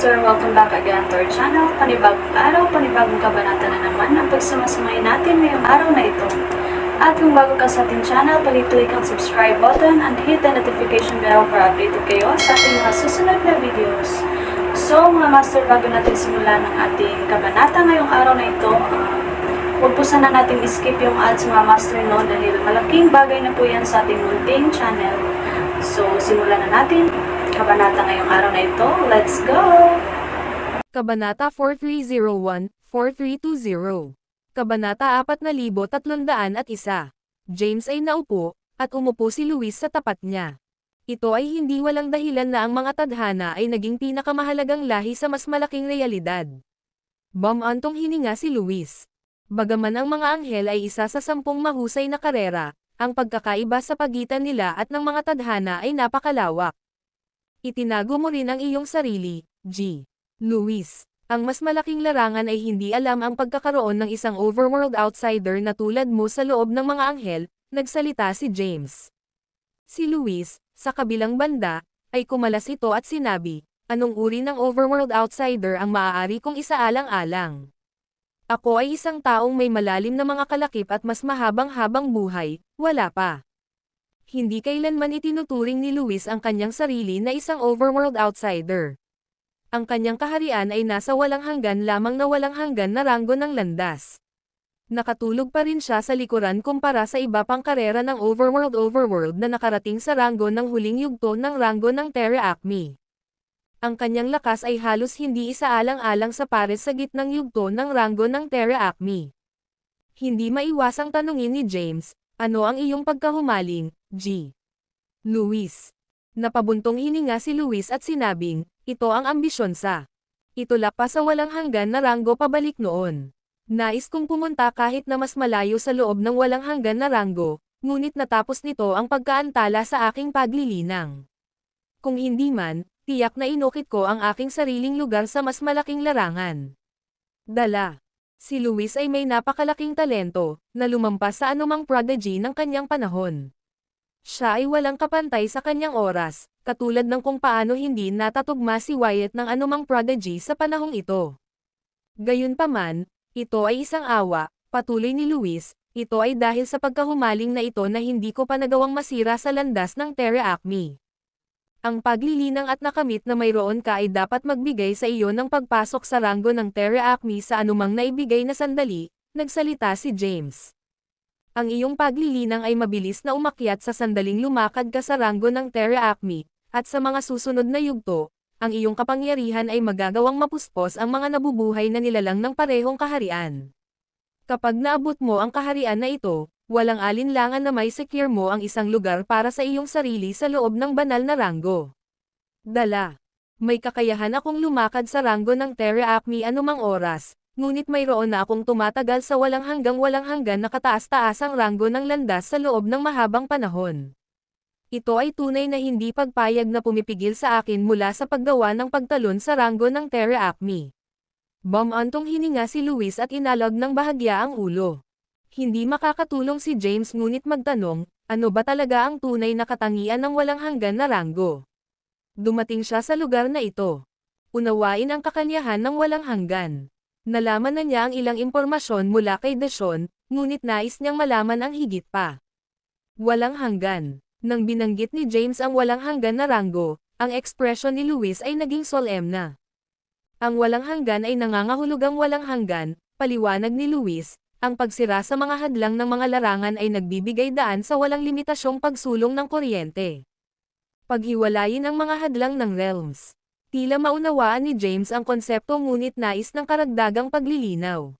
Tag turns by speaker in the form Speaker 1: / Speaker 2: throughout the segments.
Speaker 1: Master, welcome back again to our channel. Panibagong araw, panibagong kabanata na naman ang pagsamasamayin natin ngayong araw na ito. At kung bago ka sa ating channel, pag-click ang subscribe button and hit the notification bell para updated kayo sa ating mga susunod na videos. So mga Master, bago natin simulan ang ating kabanata ngayong araw na ito, huwag po sana natin skip yung ads mga Master, no, dahil malaking bagay na po yan sa ating munting channel. So simulan na natin kabanata ngayong araw na ito. Let's go!
Speaker 2: Kabanata 4301-4320. Kabanata 4301. James ay naupo, at umupo si Luis sa tapat niya. Ito ay hindi walang dahilan na ang mga tadhana ay naging pinakamahalagang lahi sa mas malaking realidad. Bumantong hininga si Luis. Bagaman ang mga anghel ay isa sa 10 mahusay na karera, ang pagkakaiba sa pagitan nila at ng mga tadhana ay napakalawak. Itinago mo rin ang iyong sarili, G. Luis. Ang mas malaking larangan ay hindi alam ang pagkakaroon ng isang overworld outsider na tulad mo sa loob ng mga anghel, nagsalita si James. Si Luis, sa kabilang banda, ay kumalas ito at sinabi, anong uri ng overworld outsider ang maaari kong isaalang-alang? Ako ay isang taong may malalim na mga kalakip at mas mahabang-habang buhay, wala pa. Hindi kailanman itinuturing ni Luis ang kanyang sarili na isang overworld outsider. Ang kanyang kaharian ay nasa walang hanggan lamang na walang hanggan na ranggo ng landas. Nakatulog pa rin siya sa likuran kumpara sa iba pang karera ng overworld na nakarating sa ranggo ng huling yugto ng ranggo ng Terra Acme. Ang kanyang lakas ay halos hindi isaalang-alang sa pares sa gitnang yugto ng ranggo ng Terra Acme. Hindi maiwasang tanungin ni James, ano ang iyong pagkahumaling, G. Luis. Napabuntong hininga si Luis at sinabing, ito ang ambisyon sa. Itulak pa sa walang hanggan na ranggo pabalik noon. Nais kong pumunta kahit na mas malayo sa loob ng walang hanggan na ranggo, ngunit natapos nito ang pagkaantala sa aking paglilinang. Kung hindi man, tiyak na inukit ko ang aking sariling lugar sa mas malaking larangan. Dala. Si Luis ay may napakalaking talento, na lumampas sa anumang prodigy ng kanyang panahon. Siya ay walang kapantay sa kanyang oras, katulad ng kung paano hindi natatugma si Wyatt ng anumang prodigy sa panahong ito. Gayunpaman, ito ay isang awa, patuloy ni Luis, ito ay dahil sa pagkahumaling na ito na hindi ko pa nagawang masira sa landas ng Terra Acme. Ang paglilinang at nakamit na mayroon ka ay dapat magbigay sa iyo ng pagpasok sa ranggo ng Terra Acme sa anumang naibigay na sandali, nagsalita si James. Ang iyong paglilinang ay mabilis na umakyat sa sandaling lumakad ka sa ranggo ng Terra Acme, at sa mga susunod na yugto, ang iyong kapangyarihan ay magagawang mapuspos ang mga nabubuhay na nilalang ng parehong kaharian. Kapag naabot mo ang kaharian na ito, walang alinlangan na may secure mo ang isang lugar para sa iyong sarili sa loob ng banal na ranggo. Dala. May kakayahan akong lumakad sa ranggo ng Terra Acme anumang oras, ngunit mayroon na akong tumatagal sa walang hanggan na kataas-taasang ranggo ng landas sa loob ng mahabang panahon. Ito ay tunay na hindi pagpayag na pumipigil sa akin mula sa paggawa ng pagtalon sa ranggo ng Terra Acme. Bumantong hininga si Luis at inalog ng bahagya ang ulo. Hindi makakatulong si James ngunit magtanong, ano ba talaga ang tunay na katangian ng walang hanggan na ranggo? Dumating siya sa lugar na ito. Unawain ang kakanyahan ng walang hanggan. Nalaman na niya ang ilang impormasyon mula kay Deshawn, ngunit nais niyang malaman ang higit pa. Walang hanggan. Nang binanggit ni James ang walang hanggan na ranggo, ang ekspresyon ni Luis ay naging solemna. Ang walang hanggan ay nangangahulugang walang hanggan, paliwanag ni Luis, ang pagsira sa mga hadlang ng mga larangan ay nagbibigay daan sa walang limitasyong pagsulong ng kuryente. Paghiwalayin ang mga hadlang ng realms. Tila maunawaan ni James ang konsepto ngunit nais ng karagdagang paglilinaw.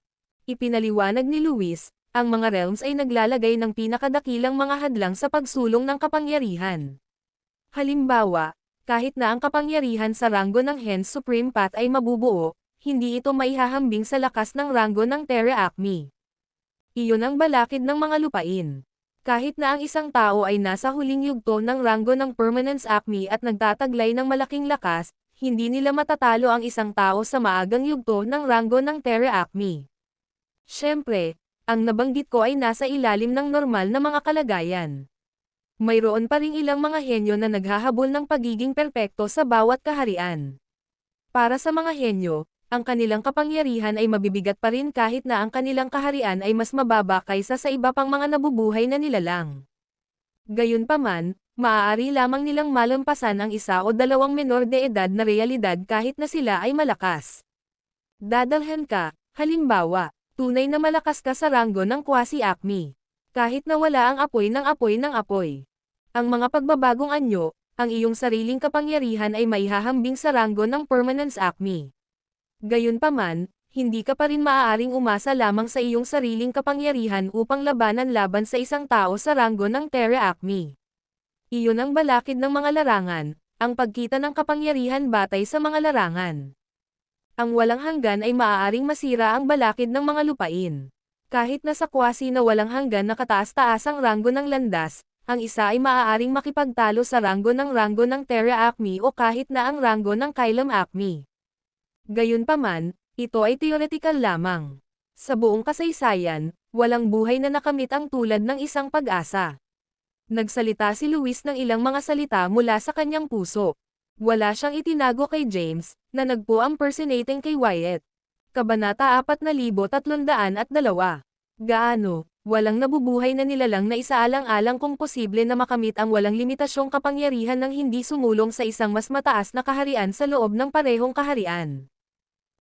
Speaker 2: Ipinaliwanag ni Luis, ang mga realms ay naglalagay ng pinakadakilang mga hadlang sa pagsulong ng kapangyarihan. Halimbawa, kahit na ang kapangyarihan sa ranggo ng Hens Supreme Path ay mabubuo, hindi ito maihahambing sa lakas ng ranggo ng Terra Acme. Iyon ang balakid ng mga lupain. Kahit na ang isang tao ay nasa huling yugto ng ranggo ng Permanence Acme at nagtataglay ng malaking lakas, hindi nila matatalo ang isang tao sa maagang yugto ng ranggo ng Terra Acme. Siyempre, ang nabanggit ko ay nasa ilalim ng normal na mga kalagayan. Mayroon pa ring ilang mga henyo na naghahabol ng pagiging perpekto sa bawat kaharian. Para sa mga henyo, ang kanilang kapangyarihan ay mabibigat pa rin kahit na ang kanilang kaharian ay mas mababa kaysa sa iba pang mga nabubuhay na nilalang. Gayunpaman, maaari lamang nilang malampasan ang isa o dalawang menor de edad na realidad kahit na sila ay malakas. Dadalhan ka, halimbawa, tunay na malakas ka sa ranggo ng quasi-acme. Kahit na wala ang apoy ng apoy ng apoy. Ang mga pagbabagong anyo, ang iyong sariling kapangyarihan ay maihahambing sa ranggo ng permanence acme. Gayunpaman, hindi ka pa rin maaaring umasa lamang sa iyong sariling kapangyarihan upang labanan sa isang tao sa ranggo ng terra acme. Iyon ang balakid ng mga larangan, ang pagkita ng kapangyarihan batay sa mga larangan. Ang walang hanggan ay maaaring masira ang balakid ng mga lupain. Kahit na sa quasi na walang hanggan na kataas-taasang ranggo ng landas, ang isa ay maaaring makipagtalo sa ranggo ng terra acme o kahit na ang ranggo ng kylem acme. Gayunpaman, ito ay theoretical lamang. Sa buong kasaysayan, walang buhay na nakamit ang tulad ng isang pag-asa. Nagsalita si Luis ng ilang mga salita mula sa kanyang puso. Wala siyang itinago kay James, na nagpo-impersonating kay Wyatt. Kabanata 4302. Gaano, walang nabubuhay na nilalang na isaalang-alang kung posible na makamit ang walang limitasyong kapangyarihan ng hindi sumulong sa isang mas mataas na kaharian sa loob ng parehong kaharian.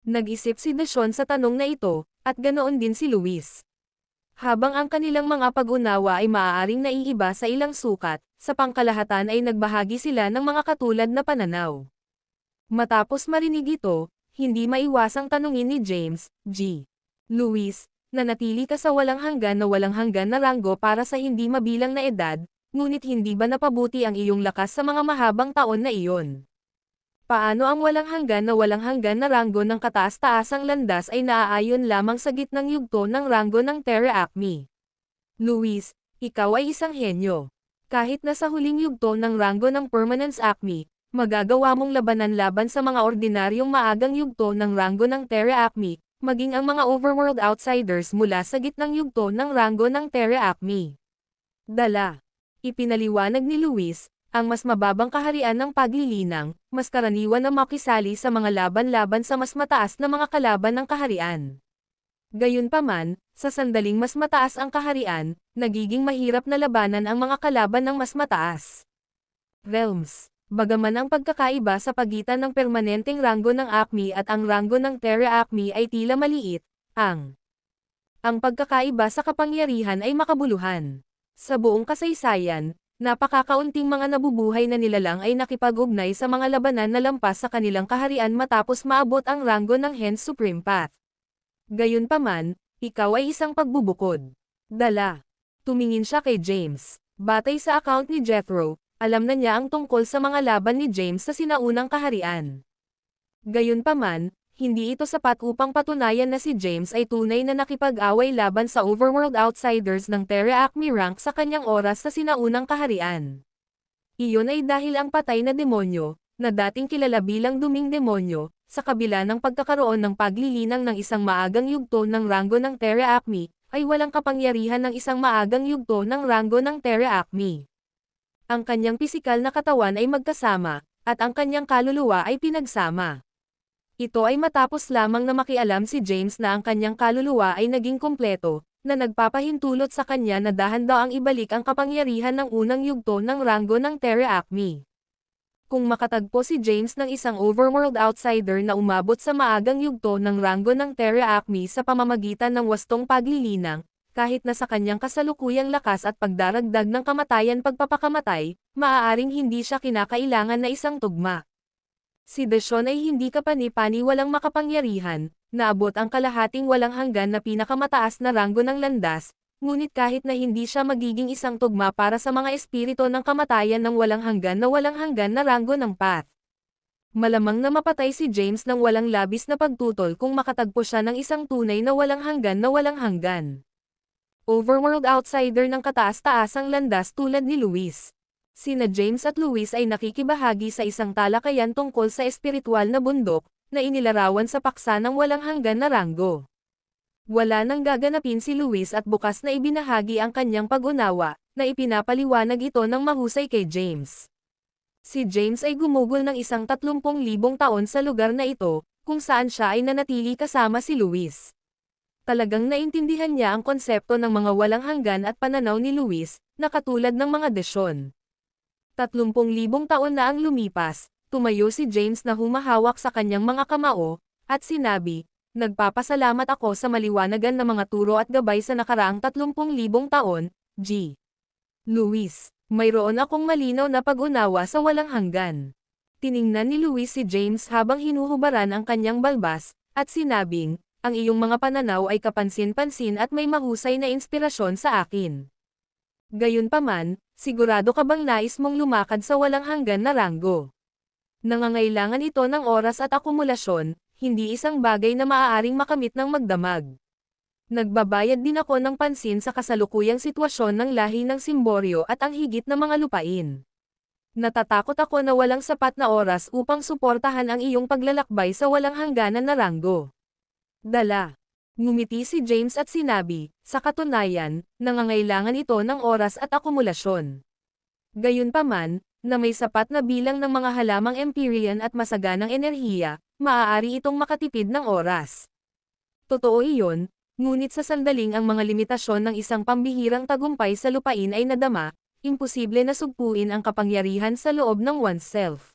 Speaker 2: Nag-isip si Deshawn sa tanong na ito, at ganoon din si Luis. Habang ang kanilang mga pag-unawa ay maaaring naiiba sa ilang sukat, sa pangkalahatan ay nagbahagi sila ng mga katulad na pananaw. Matapos marinig ito, hindi maiwasang tanungin ni James, G. Luis, nanatili ka sa walang hanggan na ranggo para sa hindi mabilang na edad, ngunit hindi ba napabuti ang iyong lakas sa mga mahabang taon na iyon? Paano ang walang hanggan na ranggo ng kataas-taasang landas ay naaayon lamang sa gitnang yugto ng ranggo ng terra acme? Luis, ikaw ay isang henyo. Kahit na sa huling yugto ng ranggo ng permanence acme, magagawa mong labanan laban sa mga ordinaryong maagang yugto ng ranggo ng terra acme, maging ang mga overworld outsiders mula sa gitnang yugto ng ranggo ng terra acme. Dala. Ipinaliwanag ni Luis, ang mas mababang kaharian ng paglilinang, mas karaniwan na makisali sa mga laban-laban sa mas mataas na mga kalaban ng kaharian. Gayunpaman, sa sandaling mas mataas ang kaharian, nagiging mahirap na labanan ang mga kalaban ng mas mataas. Realms. Bagaman ang pagkakaiba sa pagitan ng permanenteng ranggo ng acme at ang ranggo ng terra acme ay tila maliit, ang pagkakaiba sa kapangyarihan ay makabuluhan. Sa buong kasaysayan, napakakaunting mga nabubuhay na nilalang ay nakipag-ugnay sa mga labanan na lampas sa kanilang kaharian matapos maabot ang ranggo ng Hens Supreme Path. Gayunpaman, ikaw ay isang pagbubukod. Dala. Tumingin siya kay James. Batay sa account ni Jethro, alam na niya ang tungkol sa mga laban ni James sa sinaunang kaharian. Gayunpaman, hindi ito sapat upang patunayan na si James ay tunay na nakipag-away laban sa overworld outsiders ng terra acme rank sa kanyang oras sa sinaunang kaharian. Iyon ay dahil ang patay na demonyo, na dating kilala bilang duming demonyo, sa kabila ng pagkakaroon ng paglilinang ng isang maagang yugto ng ranggo ng terra acme, ay walang kapangyarihan ng isang maagang yugto ng ranggo ng terra acme. Ang kanyang pisikal na katawan ay magkasama, at ang kanyang kaluluwa ay pinagsama. Ito ay matapos lamang na makialam si James na ang kanyang kaluluwa ay naging kumpleto, na nagpapahintulot sa kanya na dahan-daang ibalik ang kapangyarihan ng unang yugto ng ranggo ng terra acme. Kung makatagpo si James ng isang overworld outsider na umabot sa maagang yugto ng ranggo ng terra acme sa pamamagitan ng wastong paglilinang, kahit na sa kanyang kasalukuyang lakas at pagdaragdag ng kamatayan pagpapakamatay, maaaring hindi siya kinakailangan na isang tugma. Si Deshawn ay hindi kapani-pani walang makapangyarihan, naabot ang kalahating walang hanggan na pinakamataas na ranggo ng landas, ngunit kahit na hindi siya magiging isang tugma para sa mga espirito ng kamatayan ng walang hanggan na ranggo ng path. Malamang na mapatay si James ng walang labis na pagtutol kung makatagpo siya ng isang tunay na walang hanggan. Overworld outsider ng kataas-taasang landas tulad ni Luis. Sina James at Luis ay nakikibahagi sa isang talakayan tungkol sa espiritual na bundok, na inilarawan sa paksa ng walang hanggan na ranggo. Wala nang gaganapin si Luis at bukas na ibinahagi ang kanyang pag-unawa, na ipinapaliwanag ito ng mahusay kay James. Si James ay gumugol ng isang 30,000 taon sa lugar na ito, kung saan siya ay nanatili kasama si Luis. Talagang naintindihan niya ang konsepto ng mga walang hanggan at pananaw ni Luis, na katulad ng mga desyon. 30,000 taon na ang lumipas, tumayo si James na humahawak sa kanyang mga kamao, at sinabi, "Nagpapasalamat ako sa maliwanagan na mga turo at gabay sa nakaraang 30,000 taon, G. Luis, mayroon akong malinaw na pag-unawa sa walang hanggan." Tiningnan ni Luis si James habang hinuhubaran ang kanyang balbas, at sinabing, "Ang iyong mga pananaw ay kapansin-pansin at may mahusay na inspirasyon sa akin. Gayunpaman, sigurado ka bang nais mong lumakad sa walang hanggan na ranggo? Nangangailangan ito ng oras at akumulasyon, hindi isang bagay na maaaring makamit ng magdamag. Nagbabayad din ako ng pansin sa kasalukuyang sitwasyon ng lahi ng Simboryo at ang higit na mga lupain. Natatakot ako na walang sapat na oras upang suportahan ang iyong paglalakbay sa walang hangganan na ranggo." Dala. Ngumiti si James at sinabi, "Sa katunayan, nangangailangan ito ng oras at akumulasyon. Gayunpaman, na may sapat na bilang ng mga halamang Empyrean at masaganang enerhiya, maaari itong makatipid ng oras. Totoo iyon, ngunit sa sandaling ang mga limitasyon ng isang pambihirang tagumpay sa lupain ay nadama, imposible na sugpuin ang kapangyarihan sa loob ng oneself.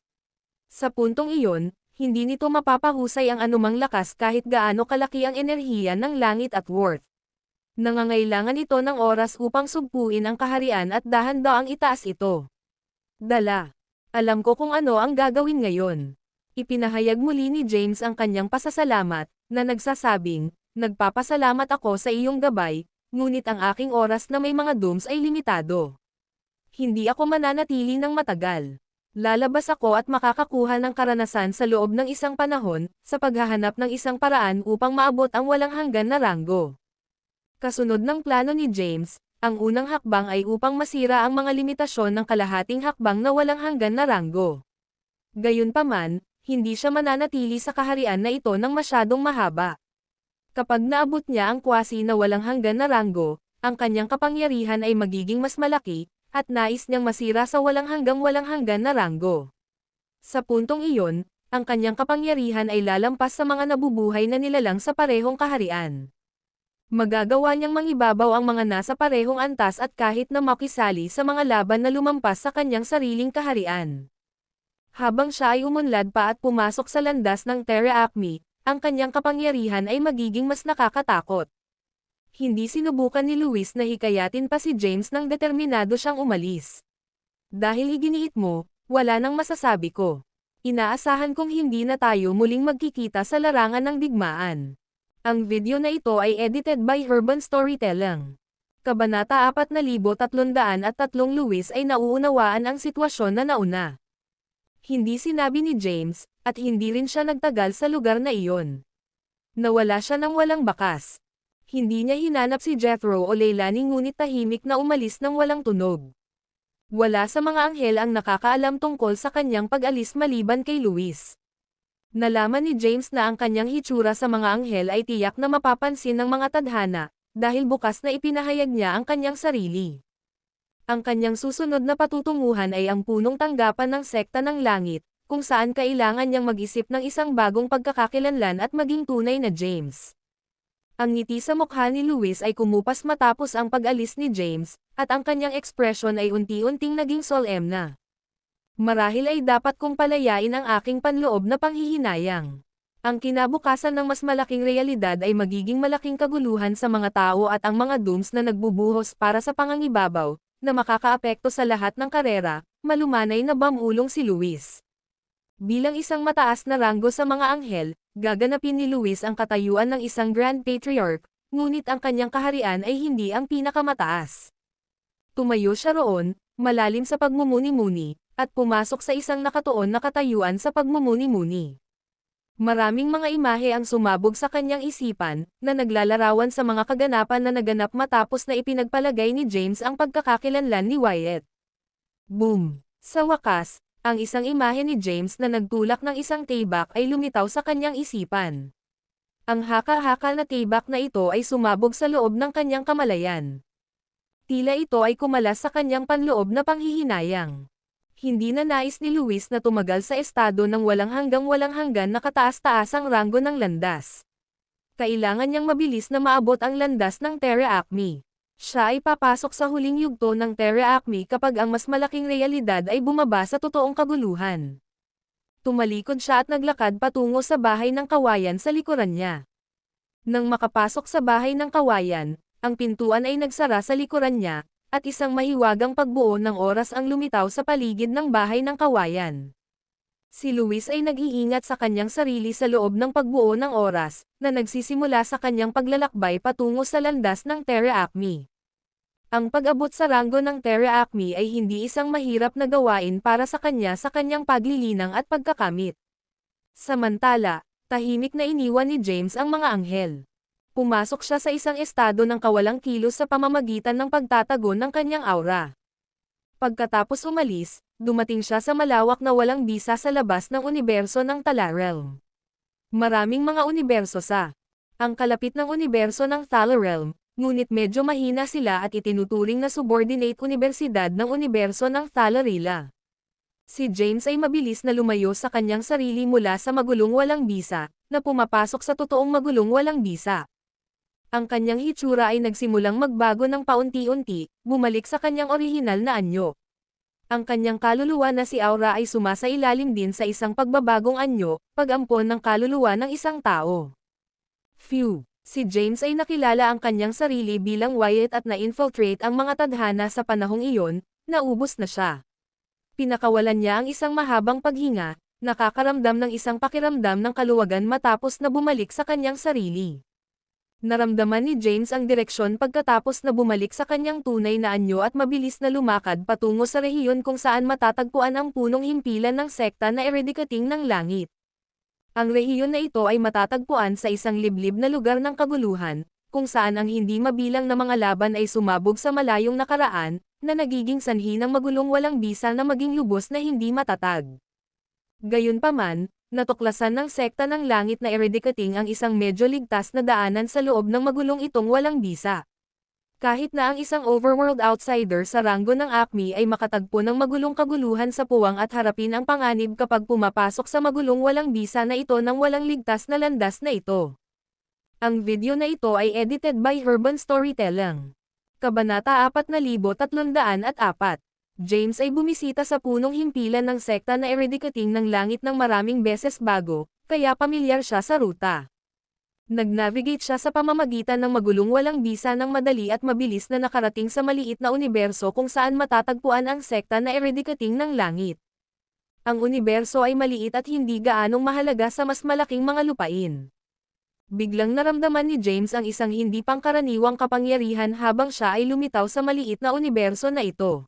Speaker 2: Sa puntong iyon, hindi nito mapapahusay ang anumang lakas kahit gaano kalaki ang enerhiya ng langit at worth. Nangangailangan ito ng oras upang sugpuin ang kaharian at dahan-daang itaas ito. Dala. Alam ko kung ano ang gagawin ngayon." Ipinahayag muli ni James ang kanyang pasasalamat, na nagsasabing, "Nagpapasalamat ako sa iyong gabay, ngunit ang aking oras na may mga dooms ay limitado. Hindi ako mananatili ng matagal. Lalabas ako at makakakuha ng karanasan sa loob ng isang panahon, sa paghahanap ng isang paraan upang maabot ang walang hanggan na ranggo." Kasunod ng plano ni James, ang unang hakbang ay upang masira ang mga limitasyon ng kalahating hakbang na walang hanggan na ranggo. Gayunpaman, hindi siya mananatili sa kaharian na ito ng masyadong mahaba. Kapag naabot niya ang kwasi na walang hanggan na ranggo, ang kanyang kapangyarihan ay magiging mas malaki, at nais niyang masira sa walang hanggan na ranggo. Sa puntong iyon, ang kanyang kapangyarihan ay lalampas sa mga nabubuhay na nilalang sa parehong kaharian. Magagawa niyang mangibabaw ang mga nasa parehong antas at kahit na makisali sa mga laban na lumampas sa kanyang sariling kaharian. Habang siya ay umunlad pa at pumasok sa landas ng Terra Acme, ang kanyang kapangyarihan ay magiging mas nakakatakot. Hindi sinubukan ni Luis na hikayatin pa si James nang determinado siyang umalis. "Dahil iginiit mo, wala nang masasabi ko. Inaasahan kong hindi na tayo muling magkikita sa larangan ng digmaan." Ang video na ito ay edited by Urban Storytelling. Kabanata 4303 Luis ay nauunawaan ang sitwasyon na nauna. Hindi sinabi ni James, at hindi rin siya nagtagal sa lugar na iyon. Nawala siya ng walang bakas. Hindi niya hinanap si Jethro o Leilani ngunit tahimik na umalis ng walang tunog. Wala sa mga anghel ang nakakaalam tungkol sa kanyang pag-alis maliban kay Luis. Nalaman ni James na ang kanyang hitsura sa mga anghel ay tiyak na mapapansin ng mga tadhana, dahil bukas na ipinahayag niya ang kanyang sarili. Ang kanyang susunod na patutunguhan ay ang punong tanggapan ng sekta ng langit, kung saan kailangan niyang mag-isip ng isang bagong pagkakakilanlan at maging tunay na James. Ang ngiti sa mukha ni Luis ay kumupas matapos ang pag-alis ni James, at ang kanyang ekspresyon ay unti-unting naging solemna. "Marahil ay dapat kong palayain ang aking panloob na panghihinayang. Ang kinabukasan ng mas malaking realidad ay magiging malaking kaguluhan sa mga tao at ang mga dooms na nagbubuhos para sa pangangibabaw, na makakaapekto sa lahat ng karera," malumanay na bamulong si Luis. Bilang isang mataas na ranggo sa mga anghel, gaganapin ni Luis ang katayuan ng isang Grand Patriarch, ngunit ang kanyang kaharian ay hindi ang pinakamataas. Tumayo siya roon, malalim sa pagmumuni-muni, at pumasok sa isang nakatuon na katayuan sa pagmumuni-muni. Maraming mga imahe ang sumabog sa kanyang isipan, na naglalarawan sa mga kaganapan na naganap matapos na ipinagpalagay ni James ang pagkakakilanlan ni Wyatt. Boom! Sa wakas, ang isang imahe ni James na nagtulak ng isang taybak ay lumitaw sa kanyang isipan. Ang haka-hakal na taybak na ito ay sumabog sa loob ng kanyang kamalayan. Tila ito ay kumalas sa kanyang panloob na panghihinayang. Hindi na nais ni Luis na tumagal sa estado ng walang hanggan na kataas-taasang ranggo ng landas. Kailangan niyang mabilis na maabot ang landas ng Terra Acme. Siya ay papasok sa huling yugto ng Terra Acme kapag ang mas malaking realidad ay bumaba sa totoong kaguluhan. Tumalikod siya at naglakad patungo sa bahay ng kawayan sa likuran niya. Nang makapasok sa bahay ng kawayan, ang pintuan ay nagsara sa likuran niya, at isang mahiwagang pagbuo ng oras ang lumitaw sa paligid ng bahay ng kawayan. Si Luis ay nag-iingat sa kanyang sarili sa loob ng pagbuo ng oras, na nagsisimula sa kanyang paglalakbay patungo sa landas ng Terra Acme. Ang pag-abot sa ranggo ng Terra Acme ay hindi isang mahirap na gawain para sa kanyang paglilinang at pagkakamit. Samantala, tahimik na iniwan ni James ang mga anghel. Pumasok siya sa isang estado ng kawalang kilos sa pamamagitan ng pagtatago ng kanyang aura. Pagkatapos umalis, dumating siya sa malawak na walang bisa sa labas ng universo ng Thala Realm. Maraming mga universo sa ang kalapit ng universo ng Thala Realm, ngunit medyo mahina sila at itinuturing na subordinate universidad ng universo ng Thala Rila. Si James ay mabilis na lumayo sa kanyang sarili mula sa magulong walang bisa, na pumapasok sa totoong magulong walang bisa. Ang kanyang hitsura ay nagsimulang magbago ng paunti-unti, bumalik sa kanyang orihinal na anyo. Ang kanyang kaluluwa na si Aura ay sumasailalim din sa isang pagbabagong anyo, pag-ampon ng kaluluwa ng isang tao. Phew! Si James ay nakilala ang kanyang sarili bilang Wyatt at na-infiltrate ang mga tadhana sa panahong iyon, naubos na siya. Pinakawalan niya ang isang mahabang paghinga, nakakaramdam ng isang pakiramdam ng kaluwagan matapos na bumalik sa kanyang sarili. Naramdaman ni James ang direksyon pagkatapos na bumalik sa kanyang tunay na anyo at mabilis na lumakad patungo sa rehiyon kung saan matatagpuan ang punong himpilan ng sekta na eredikating ng langit. Ang rehiyon na ito ay matatagpuan sa isang liblib na lugar ng kaguluhan, kung saan ang hindi mabilang na mga laban ay sumabog sa malayong nakaraan, na nagiging sanhi ng magulong walang bisa na maging lubos na hindi matatag. Gayunpaman, natuklasan ng sekta ng langit na eredikating ang isang medyo ligtas na daanan sa loob ng magulong itong walang bisa. Kahit na ang isang overworld outsider sa ranggo ng Acme ay makatagpo ng magulong kaguluhan sa puwang at harapin ang panganib kapag pumapasok sa magulong walang bisa na ito ng walang ligtas na landas na ito. Ang video na ito ay edited by Herban Storytelling. Kabanata 4304. James ay bumisita sa punong himpilan ng sekta na eredikating ng langit ng maraming beses bago, kaya pamilyar siya sa ruta. Nag-navigate siya sa pamamagitan ng magulong walang bisa ng madali at mabilis na nakarating sa maliit na universo kung saan matatagpuan ang sekta na eredikating ng langit. Ang universo ay maliit at hindi gaanong mahalaga sa mas malaking mga lupain. Biglang naramdaman ni James ang isang hindi pangkaraniwang kapangyarihan habang siya ay lumitaw sa maliit na universo na ito.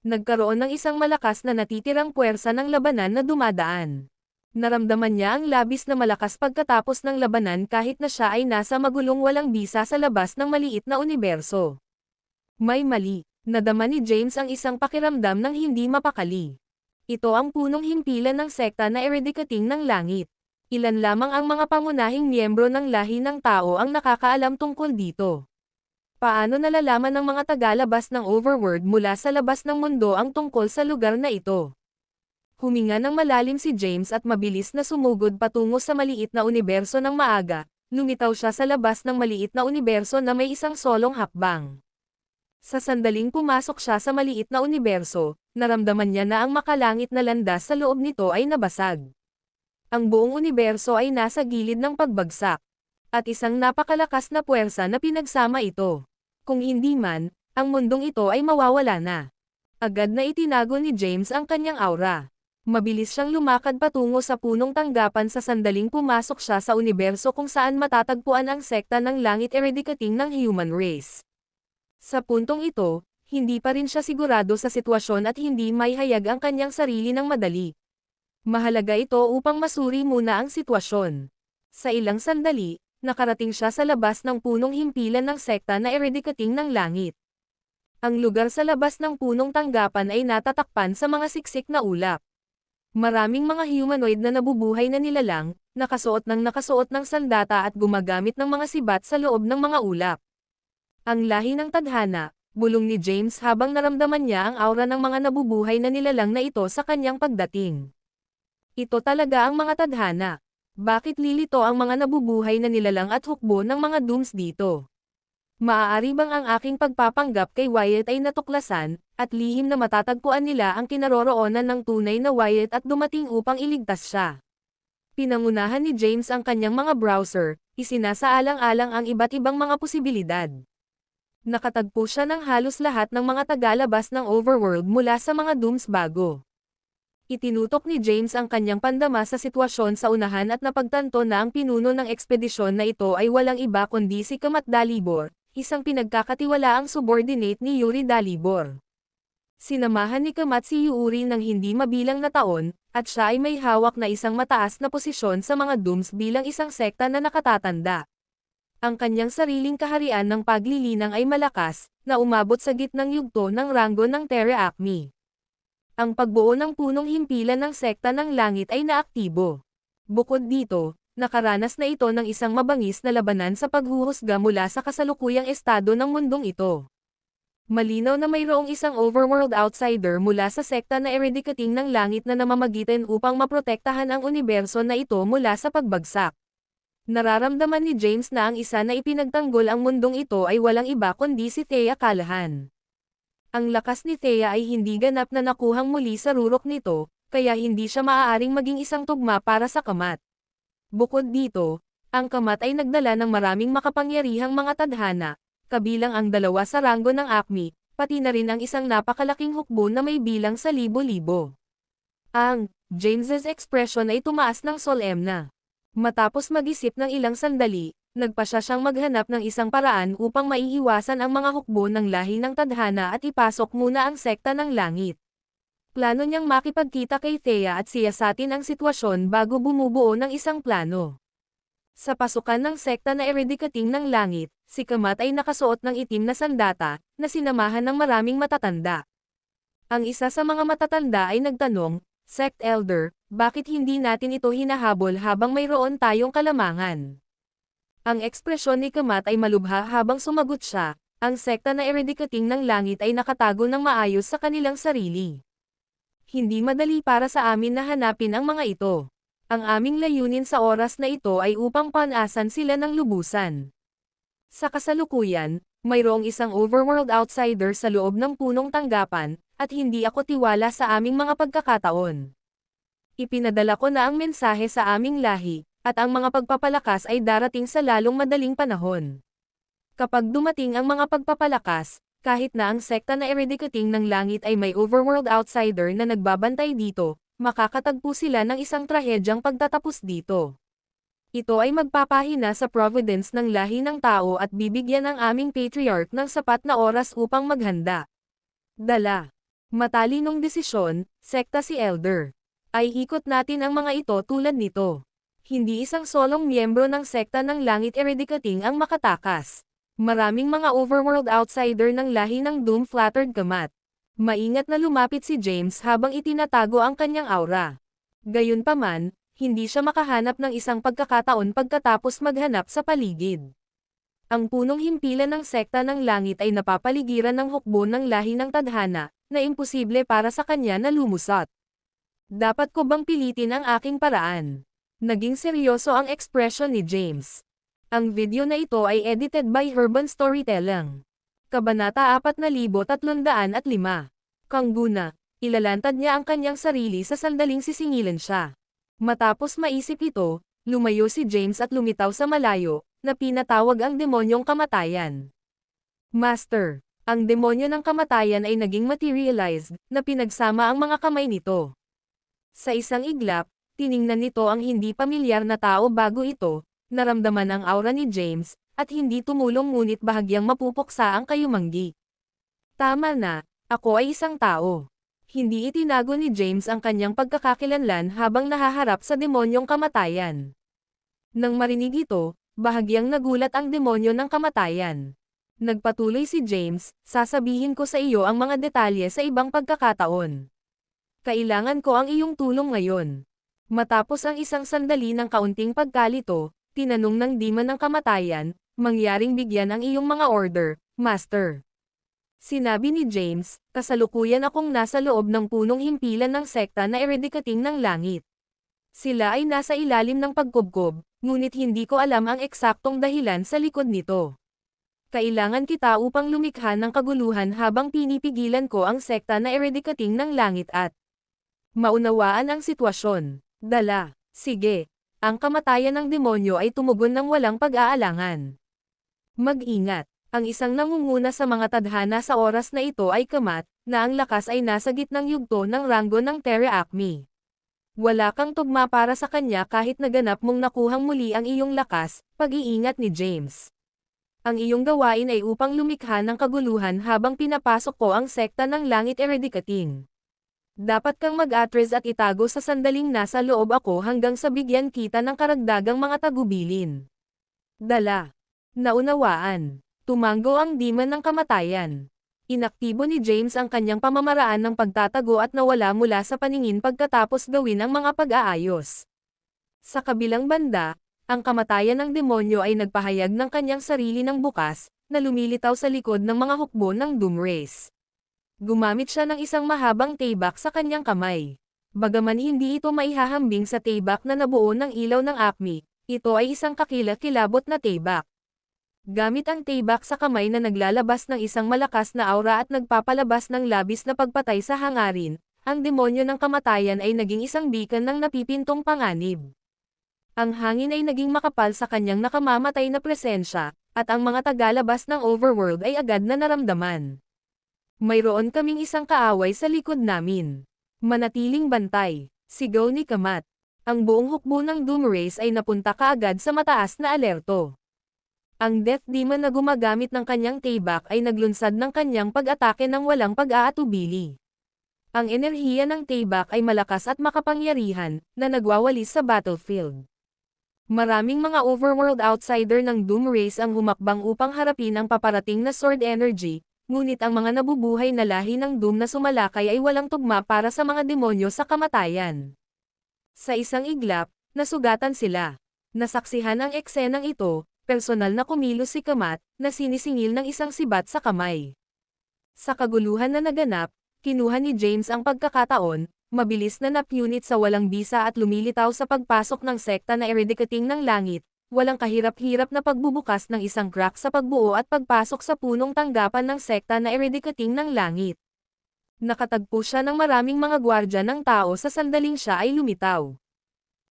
Speaker 2: Nagkaroon ng isang malakas na natitirang puwersa ng labanan na dumadaan. Naramdaman niya ang labis na malakas pagkatapos ng labanan kahit na siya ay nasa magulong walang bisa sa labas ng maliit na universo. May mali. Nadama ni James ang isang pakiramdam ng hindi mapakali. Ito ang punong himpilan ng sekta na eredikating ng langit. Ilan lamang ang mga pangunahing miyembro ng lahi ng tao ang nakakaalam tungkol dito. Paano nalalaman ng mga tagalabas ng overworld mula sa labas ng mundo ang tungkol sa lugar na ito? Huminga ng malalim si James at mabilis na sumugod patungo sa maliit na universo ng maaga, lumitaw siya sa labas ng maliit na universo na may isang solong hakbang. Sa sandaling pumasok siya sa maliit na universo, naramdaman niya na ang makalangit na landas sa loob nito ay nabasag. Ang buong universo ay nasa gilid ng pagbagsak, at isang napakalakas na puwersa na pinagsama ito. Kung hindi man, ang mundong ito ay mawawala na. Agad na itinago ni James ang kanyang aura. Mabilis siyang lumakad patungo sa punong tanggapan sa sandaling pumasok siya sa universo kung saan matatagpuan ang sekta ng langit eredikating ng human race. Sa puntong ito, hindi pa rin siya sigurado sa sitwasyon at hindi maihayag ang kanyang sarili ng madali. Mahalaga ito upang masuri muna ang sitwasyon. Sa ilang sandali, nakarating siya sa labas ng punong himpilan ng sekta na eredikating ng langit. Ang lugar sa labas ng punong tanggapan ay natatakpan sa mga siksik na ulap. Maraming mga humanoid na nabubuhay na nilalang, nakasuot ng sandata at gumagamit ng mga sibat sa loob ng mga ulap. Ang lahi ng tadhana, Bulong ni James habang naramdaman niya ang aura ng mga nabubuhay na nilalang na ito sa kanyang pagdating. Ito talaga ang mga tadhana. Bakit lilito ang mga nabubuhay na nilalang at hukbo ng mga dooms dito? Maaari bang ang aking pagpapanggap kay Wyatt ay natuklasan, at lihim na matatagpuan nila ang kinaroroonan ng tunay na Wyatt at dumating upang iligtas siya? Pinangunahan ni James ang kanyang mga browser, isinasaalang-alang ang iba't ibang mga posibilidad. Nakatagpo siya ng halos lahat ng mga tagalabas ng overworld mula sa mga dooms bago. Itinutok ni James ang kanyang pandama sa sitwasyon sa unahan at napagtanto na ang pinuno ng ekspedisyon na ito ay walang iba kundi si Kamat Dalibor, isang pinagkakatiwalaang subordinate ni Yuri Dalibor. Sinamahan ni Kamat si Yuri ng hindi mabilang na taon, at siya ay may hawak na isang mataas na posisyon sa mga dooms bilang isang sekta na nakatatanda. Ang kanyang sariling kaharian ng paglilinang ay malakas, na umabot sa gitnang yugto ng ranggo ng Terra Acme. Ang pagbuo ng punong himpilan ng sekta ng langit ay naaktibo. Bukod dito, nakaranas na ito ng isang mabangis na labanan sa paghuhusga mula sa kasalukuyang estado ng mundong ito. Malinaw na mayroong isang overworld outsider mula sa sekta na eradikating ng langit na namamagitan upang maprotektahan ang universo na ito mula sa pagbagsak. Nararamdaman ni James na ang isa na ipinagtanggol ang mundong ito ay walang iba kundi si Thea Callahan. Ang lakas ni Thea ay hindi ganap na nakuhang muli sa rurok nito, kaya hindi siya maaaring maging isang tugma para sa Kamat. Bukod dito, ang Kamat ay nagdala ng maraming makapangyarihang mga tadhana, kabilang ang 2 sa ranggo ng Acme, pati na rin ang isang napakalaking hukbo na may bilang sa libo-libo. Ang James's expression ay tumaas ng solemna. Matapos mag-isip ng ilang sandali, nagpasya siyang maghanap ng isang paraan upang maiiwasan ang mga hukbo ng lahi ng tadhana at ipasok muna ang sekta ng langit. Plano niyang makipagkita kay Thea at siyasatin ang sitwasyon bago bumubuo ng isang plano. Sa pasukan ng sekta na eradikating ng langit, si Kamat ay nakasuot ng itim na sandata, na sinamahan ng maraming matatanda. Ang isa sa mga matatanda ay nagtanong, "Sect Elder, bakit hindi natin ito hinahabol habang mayroon tayong kalamangan?" Ang ekspresyon ni Kamat ay malubha habang sumagot siya, ang sekta na eradikating ng langit ay nakatago ng maayos sa kanilang sarili. Hindi madali para sa amin na hanapin ang mga ito. Ang aming layunin sa oras na ito ay upang panasan sila ng lubusan. Sa kasalukuyan, mayroong isang overworld outsider sa loob ng punong tanggapan, at hindi ako tiwala sa aming mga pagkakataon. Ipinadala ko na ang mensahe sa aming lahi, at ang mga pagpapalakas ay darating sa lalong madaling panahon. Kapag dumating ang mga pagpapalakas, kahit na ang sekta na eradikating ng langit ay may overworld outsider na nagbabantay dito, makakatagpo sila ng isang trahedyang pagtatapos dito. Ito ay magpapahina sa providence ng lahi ng tao at bibigyan ang aming patriarch ng sapat na oras upang maghanda. Dala. Matalinong desisyon, sekta si Elder. Ay ikot natin ang mga ito tulad nito. Hindi isang solong miyembro ng sekta ng langit eradikating ang makatakas. Maraming mga overworld outsider ng lahi ng Doom flattered Kamat. Maingat na lumapit si James habang itinatago ang kanyang aura. Gayunpaman, hindi siya makahanap ng isang pagkakataon pagkatapos maghanap sa paligid. Ang punong himpilan ng sekta ng langit ay napapaligiran ng hukbo ng lahi ng tadhana, na imposible para sa kanya na lumusot. Dapat ko bang pilitin ang aking paraan? Naging seryoso ang ekspresyon ni James. Ang video na ito ay edited by Urban Storytelling. Kabanata 4305. Kangguna, ilalantad niya ang kanyang sarili sa sandaling sisingilan siya. Matapos maisip ito, lumayo si James at lumitaw sa malayo, na pinatawag ang demonyong kamatayan. Master, ang demonyo ng kamatayan ay naging materialized, na pinagsama ang mga kamay nito. Sa isang iglap, tiningnan nito ang hindi pamilyar na tao bago ito, naramdaman ang aura ni James, at hindi tumulong ngunit bahagyang mapupuksa ang kayumanggi. Tama na, ako ay isang tao. Hindi itinago ni James ang kanyang pagkakakilanlan habang nahaharap sa demonyong kamatayan. Nang marinig ito, bahagyang nagulat ang demonyo ng kamatayan. Nagpatuloy si James, sasabihin ko sa iyo ang mga detalye sa ibang pagkakataon. Kailangan ko ang iyong tulong ngayon. Matapos ang isang sandali ng kaunting pagkalito, tinanong ng demon ng kamatayan, mangyaring bigyan ang iyong mga order, Master. Sinabi ni James, kasalukuyan akong nasa loob ng punong himpilan ng sekta na eredikating ng langit. Sila ay nasa ilalim ng pagkubkob, ngunit hindi ko alam ang eksaktong dahilan sa likod nito. Kailangan kita upang lumikha ng kaguluhan habang pinipigilan ko ang sekta na eredikating ng langit at maunawaan ang sitwasyon. Dala. Sige. Ang kamatayan ng demonyo ay tumugon ng walang pag-aalangan. Mag-ingat. Ang isang nangunguna sa mga tadhana sa oras na ito ay Kamat, na ang lakas ay nasa gitnang yugto ng ranggo ng Terra Acme. Wala kang tugma para sa kanya kahit naganap mong nakuhang muli ang iyong lakas, pag-iingat ni James. Ang iyong gawain ay upang lumikha ng kaguluhan habang pinapasok ko ang sekta ng langit eredikating. Dapat kang mag-atres at itago sa sandaling nasa loob ako hanggang sa bigyan kita ng karagdagang mga tagubilin. Dala. Naunawaan. Tumanggo ang demon ng kamatayan. Inaktibo ni James ang kanyang pamamaraan ng pagtatago at nawala mula sa paningin pagkatapos gawin ang mga pag-aayos. Sa kabilang banda, ang kamatayan ng demonyo ay nagpahayag ng kanyang sarili ng bukas, na lumilitaw sa likod ng mga hukbo ng Doomrace. Gumamit siya ng isang mahabang taybak sa kanyang kamay. Bagaman hindi ito maihahambing sa taybak na nabuo ng ilaw ng Acme, ito ay isang kakilakilabot na taybak. Gamit ang taybak sa kamay na naglalabas ng isang malakas na aura at nagpapalabas ng labis na pagpatay sa hangarin, ang demonyo ng kamatayan ay naging isang beacon ng napipintong panganib. Ang hangin ay naging makapal sa kanyang nakamamatay na presensya, at ang mga tagalabas ng overworld ay agad na naramdaman. Mayroon kaming isang kaaway sa likod namin. Manatiling bantay, sigaw ni Kamat. Ang buong hukbo ng Doomrace ay napunta kaagad sa mataas na alerto. Ang Death Demon na gumagamit ng kanyang taybak ay naglunsad ng kanyang pag-atake ng walang pag-aatubili. Ang enerhiya ng taybak ay malakas at makapangyarihan, na nagwawalis sa battlefield. Maraming mga overworld outsider ng Doomrace ang humakbang upang harapin ang paparating na sword energy, ngunit ang mga nabubuhay na lahi ng Doom na sumalakay ay walang tugma para sa mga demonyo sa kamatayan. Sa isang iglap, nasugatan sila. Nasaksihan ang eksenang ito. Personal na kumilos si Kamat, na sinisingil ng isang sibat sa kamay. Sa kaguluhan na naganap, kinuha ni James ang pagkakataon, mabilis na napunit sa walang bisa at lumilitaw sa pagpasok ng sekta na eredikating ng langit, walang kahirap-hirap na pagbubukas ng isang crack sa pagbuo at pagpasok sa punong tanggapan ng sekta na eredikating ng langit. Nakatagpo siya ng maraming mga gwardya ng tao sa sandaling siya ay lumitaw.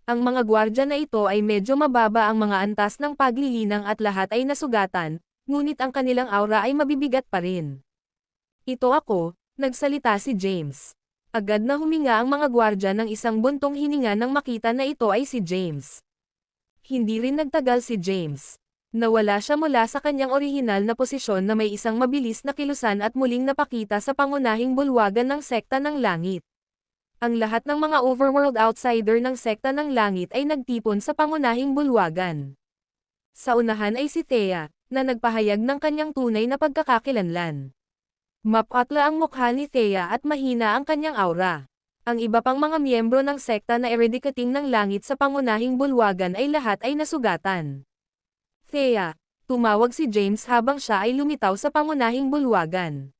Speaker 2: Ang mga gwardya na ito ay medyo mababa ang mga antas ng paglilinang at lahat ay nasugatan, ngunit ang kanilang aura ay mabibigat pa rin. Ito ako, nagsalita si James. Agad na huminga ang mga gwardya ng isang buntong hininga nang makita na ito ay si James. Hindi rin nagtagal si James. Nawala siya mula sa kanyang orihinal na posisyon na may isang mabilis na kilusan at muling napakita sa pangunahing bulwagan ng sekta ng langit. Ang lahat ng mga overworld outsider ng sekta ng langit ay nagtipon sa pangunahing bulwagan. Sa unahan ay si Thea, na nagpahayag ng kanyang tunay na pagkakakilanlan. Mapatla ang mukha ni Thea at mahina ang kanyang aura. Ang iba pang mga miyembro ng sekta na eredikating ng langit sa pangunahing bulwagan ay lahat ay nasugatan. Thea, tumawag si James habang siya ay lumitaw sa pangunahing bulwagan.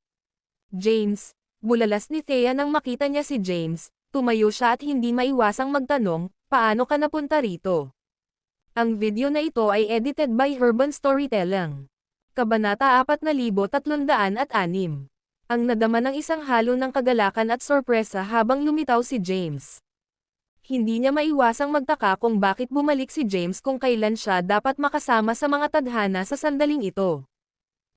Speaker 2: James, bulalas ni Thea nang makita niya si James, tumayo siya at hindi maiwasang magtanong, paano ka napunta rito? Ang video na ito ay edited by Urban Storytelling. Kabanata 4306. Ang nadama ng isang halo ng kagalakan at sorpresa habang lumitaw si James. Hindi niya maiwasang magtaka kung bakit bumalik si James kung kailan siya dapat makasama sa mga tadhana sa sandaling ito.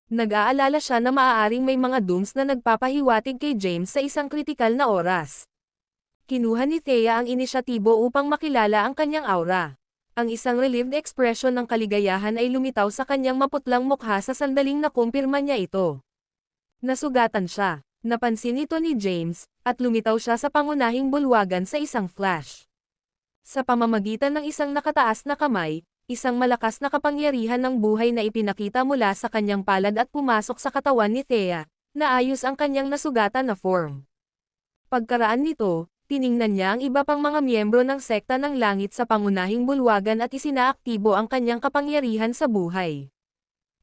Speaker 2: Nag-aalala siya na maaaring may mga dooms na nagpapahiwatig kay James sa isang kritikal na oras. Kinuha ni Thea ang inisyatibo upang makilala ang kanyang aura. Ang isang relieved expression ng kaligayahan ay lumitaw sa kanyang maputlang mukha sa sandaling nakumpirma niya ito. Nasugatan siya. Napansin ito ni James, at lumitaw siya sa pangunahing bulwagan sa isang flash. Sa pamamagitan ng isang nakataas na kamay, isang malakas na kapangyarihan ng buhay na ipinakita mula sa kanyang palad at pumasok sa katawan ni Thea, naayos ang kanyang nasugatan na form. Pagkaraan nito, tiningnan niya ang iba pang mga miyembro ng sekta ng langit sa pangunahing bulwagan at isinaaktibo ang kanyang kapangyarihan sa buhay.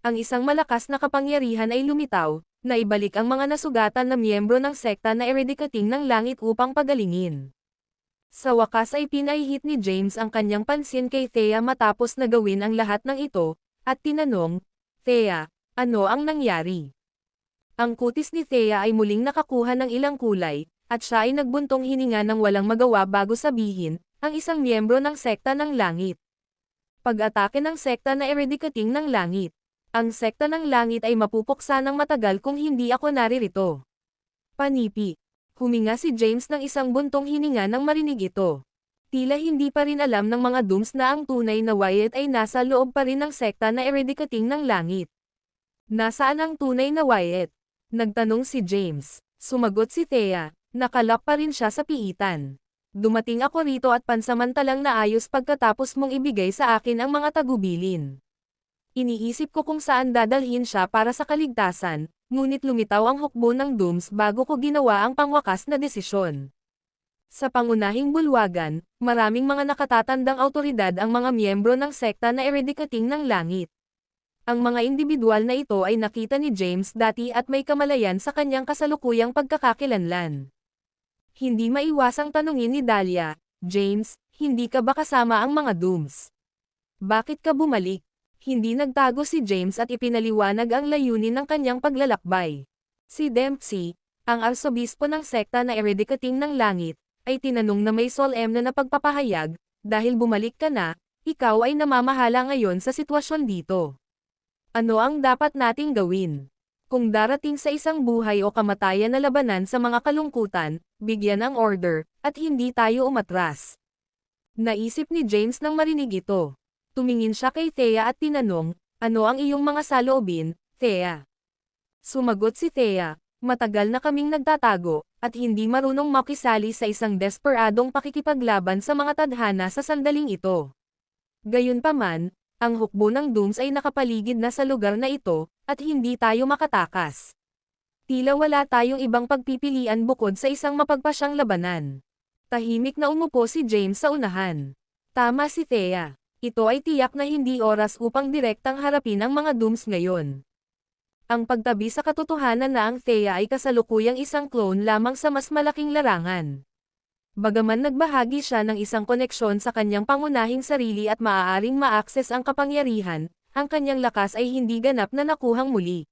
Speaker 2: Ang isang malakas na kapangyarihan ay lumitaw, na ibalik ang mga nasugatan na miyembro ng sekta na Eredikating ng Langit upang pagalingin. Sa wakas ay pinahihit ni James ang kanyang pansin kay Thea matapos na gawin ang lahat ng ito, at tinanong, "Thea, ano ang nangyari?" Ang kutis ni Thea ay muling nakakuha ng ilang kulay, at siya ay nagbuntong hininga ng walang magawa bago sabihin, ang isang miyembro ng sekta ng langit. Pag-atake ng sekta na Eredikating ng Langit. Ang sekta ng langit ay mapupuksa ng matagal kung hindi ako naririto. Panipi. Huminga si James ng isang buntong hininga nang marinig ito. Tila hindi pa rin alam ng mga Dooms na ang tunay na Wyatt ay nasa loob pa rin ng sekta na Eredikating ng Langit. Nasaan ang tunay na Wyatt? Nagtanong si James. Sumagot si Thea. Nakalap pa rin siya sa piitan. Dumating ako rito at pansamantalang naayos pagkatapos mong ibigay sa akin ang mga tagubilin. Iniisip ko kung saan dadalhin siya para sa kaligtasan, ngunit lumitaw ang hukbo ng Dooms bago ko ginawa ang pangwakas na desisyon. Sa pangunahing bulwagan, maraming mga nakatatandang awtoridad ang mga miyembro ng sekta na Eredikating ng Langit. Ang mga individual na ito ay nakita ni James dati at may kamalayan sa kanyang kasalukuyang pagkakakilanlan. Hindi maiwasang tanungin ni Dahlia, "James, hindi ka ba kasama ang mga Dooms? Bakit ka bumalik?" Hindi nagtago si James at ipinaliwanag ang layunin ng kanyang paglalakbay. Si Dempsey, ang arsobispo ng sekta na Eredikating ng Langit, ay tinanong na may solemn na pagpapahayag, "Dahil bumalik ka na, ikaw ay namamahala ngayon sa sitwasyon dito. Ano ang dapat nating gawin? Kung darating sa isang buhay o kamatayan na labanan sa mga kalungkutan, bigyan ang order, at hindi tayo umatras." Naisip ni James nang marinig ito. Tumingin siya kay Thea at tinanong, "Ano ang iyong mga saloobin, Thea?" Sumagot si Thea, "Matagal na kaming nagtatago, at hindi marunong makisali sa isang desperadong pakikipaglaban sa mga tadhana sa sandaling ito. Gayunpaman, ang hukbo ng Dooms ay nakapaligid na sa lugar na ito, at hindi tayo makatakas. Tila wala tayong ibang pagpipilian bukod sa isang mapagpasyang labanan." Tahimik na umupo si James sa unahan. Tama si Thea. Ito ay tiyak na hindi oras upang direktang harapin ang mga Dooms ngayon. Ang pagtabi sa katotohanan na ang Thea ay kasalukuyang isang clone lamang sa mas malaking larangan. Bagaman nagbahagi siya ng isang koneksyon sa kanyang pangunahing sarili at maaaring ma-access ang kapangyarihan, ang kanyang lakas ay hindi ganap na nakuhang muli.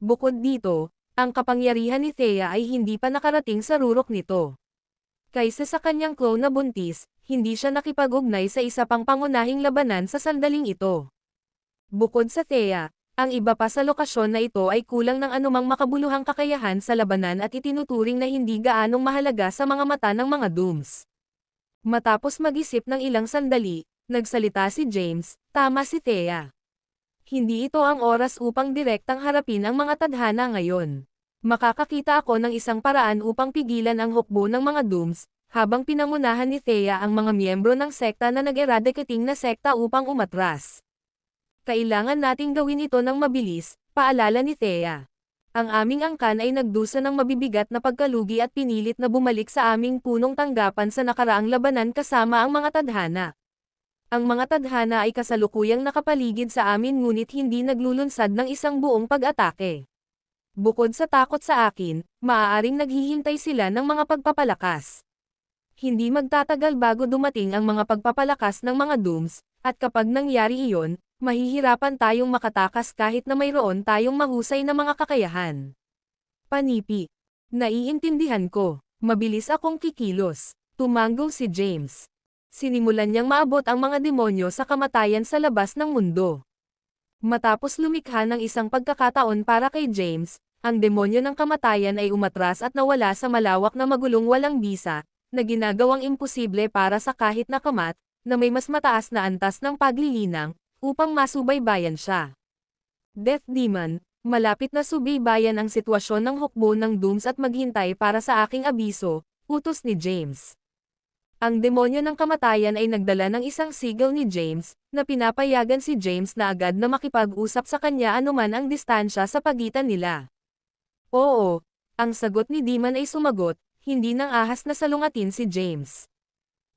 Speaker 2: Bukod dito, ang kapangyarihan ni Thea ay hindi pa nakarating sa rurok nito. Kaysa sa kanyang clone na buntis, hindi siya nakipag-ugnay sa isa pang pangunahing labanan sa sandaling ito. Bukod sa Thea, ang iba pa sa lokasyon na ito ay kulang ng anumang makabuluhang kakayahan sa labanan at itinuturing na hindi gaanong mahalaga sa mga mata ng mga Dooms. Matapos mag-isip ng ilang sandali, nagsalita si James, "Tama si Thea. Hindi ito ang oras upang direktang harapin ang mga tadhana ngayon. Makakakita ako ng isang paraan upang pigilan ang hukbo ng mga Dooms, habang pinangunahan ni Thea ang mga miyembro ng sekta na nag-Eradikating na sekta upang umatras. Kailangan nating gawin ito ng mabilis," paalala ni Thea. "Ang aming angkan ay nagdusa ng mabibigat na pagkalugi at pinilit na bumalik sa aming punong tanggapan sa nakaraang labanan kasama ang mga tadhana. Ang mga tadhana ay kasalukuyang nakapaligid sa amin ngunit hindi naglulunsad ng isang buong pag-atake. Bukod sa takot sa akin, maaaring naghihintay sila ng mga pagpapalakas. Hindi magtatagal bago dumating ang mga pagpapalakas ng mga Dooms, at kapag nangyari iyon, mahihirapan tayong makatakas kahit na mayroon tayong mahusay na mga kakayahan." Panipi. "Naiintindihan ko. Mabilis akong kikilos." Tumango si James. Sinimulan niyang maabot ang mga demonyo sa kamatayan sa labas ng mundo. Matapos lumikha ng isang pagkakataon para kay James, ang demonyo ng kamatayan ay umatras at nawala sa malawak na magulong walang bisa, na ginagawang imposible para sa kahit na kamat, na may mas mataas na antas ng paglilinang, upang masubaybayan siya. Death Demon, malapit na subaybayan ang sitwasyon ng hukbo ng Dooms at maghintay para sa aking abiso, utos ni James. Ang demonyo ng kamatayan ay nagdala ng isang sigil ni James, na pinapayagan si James na agad na makipag-usap sa kanya anuman ang distansya sa pagitan nila. "Oo," ang sagot ni Demon ay sumagot, hindi nang ahas na salungatin si James.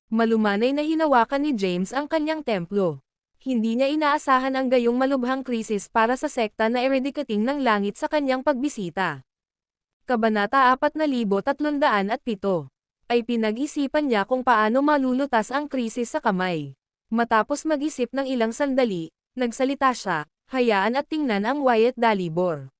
Speaker 2: Malumanay na hinawakan ni James ang kanyang templo. Hindi niya inaasahan ang gayong malubhang krisis para sa sekta na eradikating ng langit sa kanyang pagbisita. Kabanata 4307 ay pinag-isipan niya kung paano malulutas ang krisis sa kamay. Matapos mag-isip ng ilang sandali, nagsalita siya, hayaan at tingnan ang Wyatt Dalibor.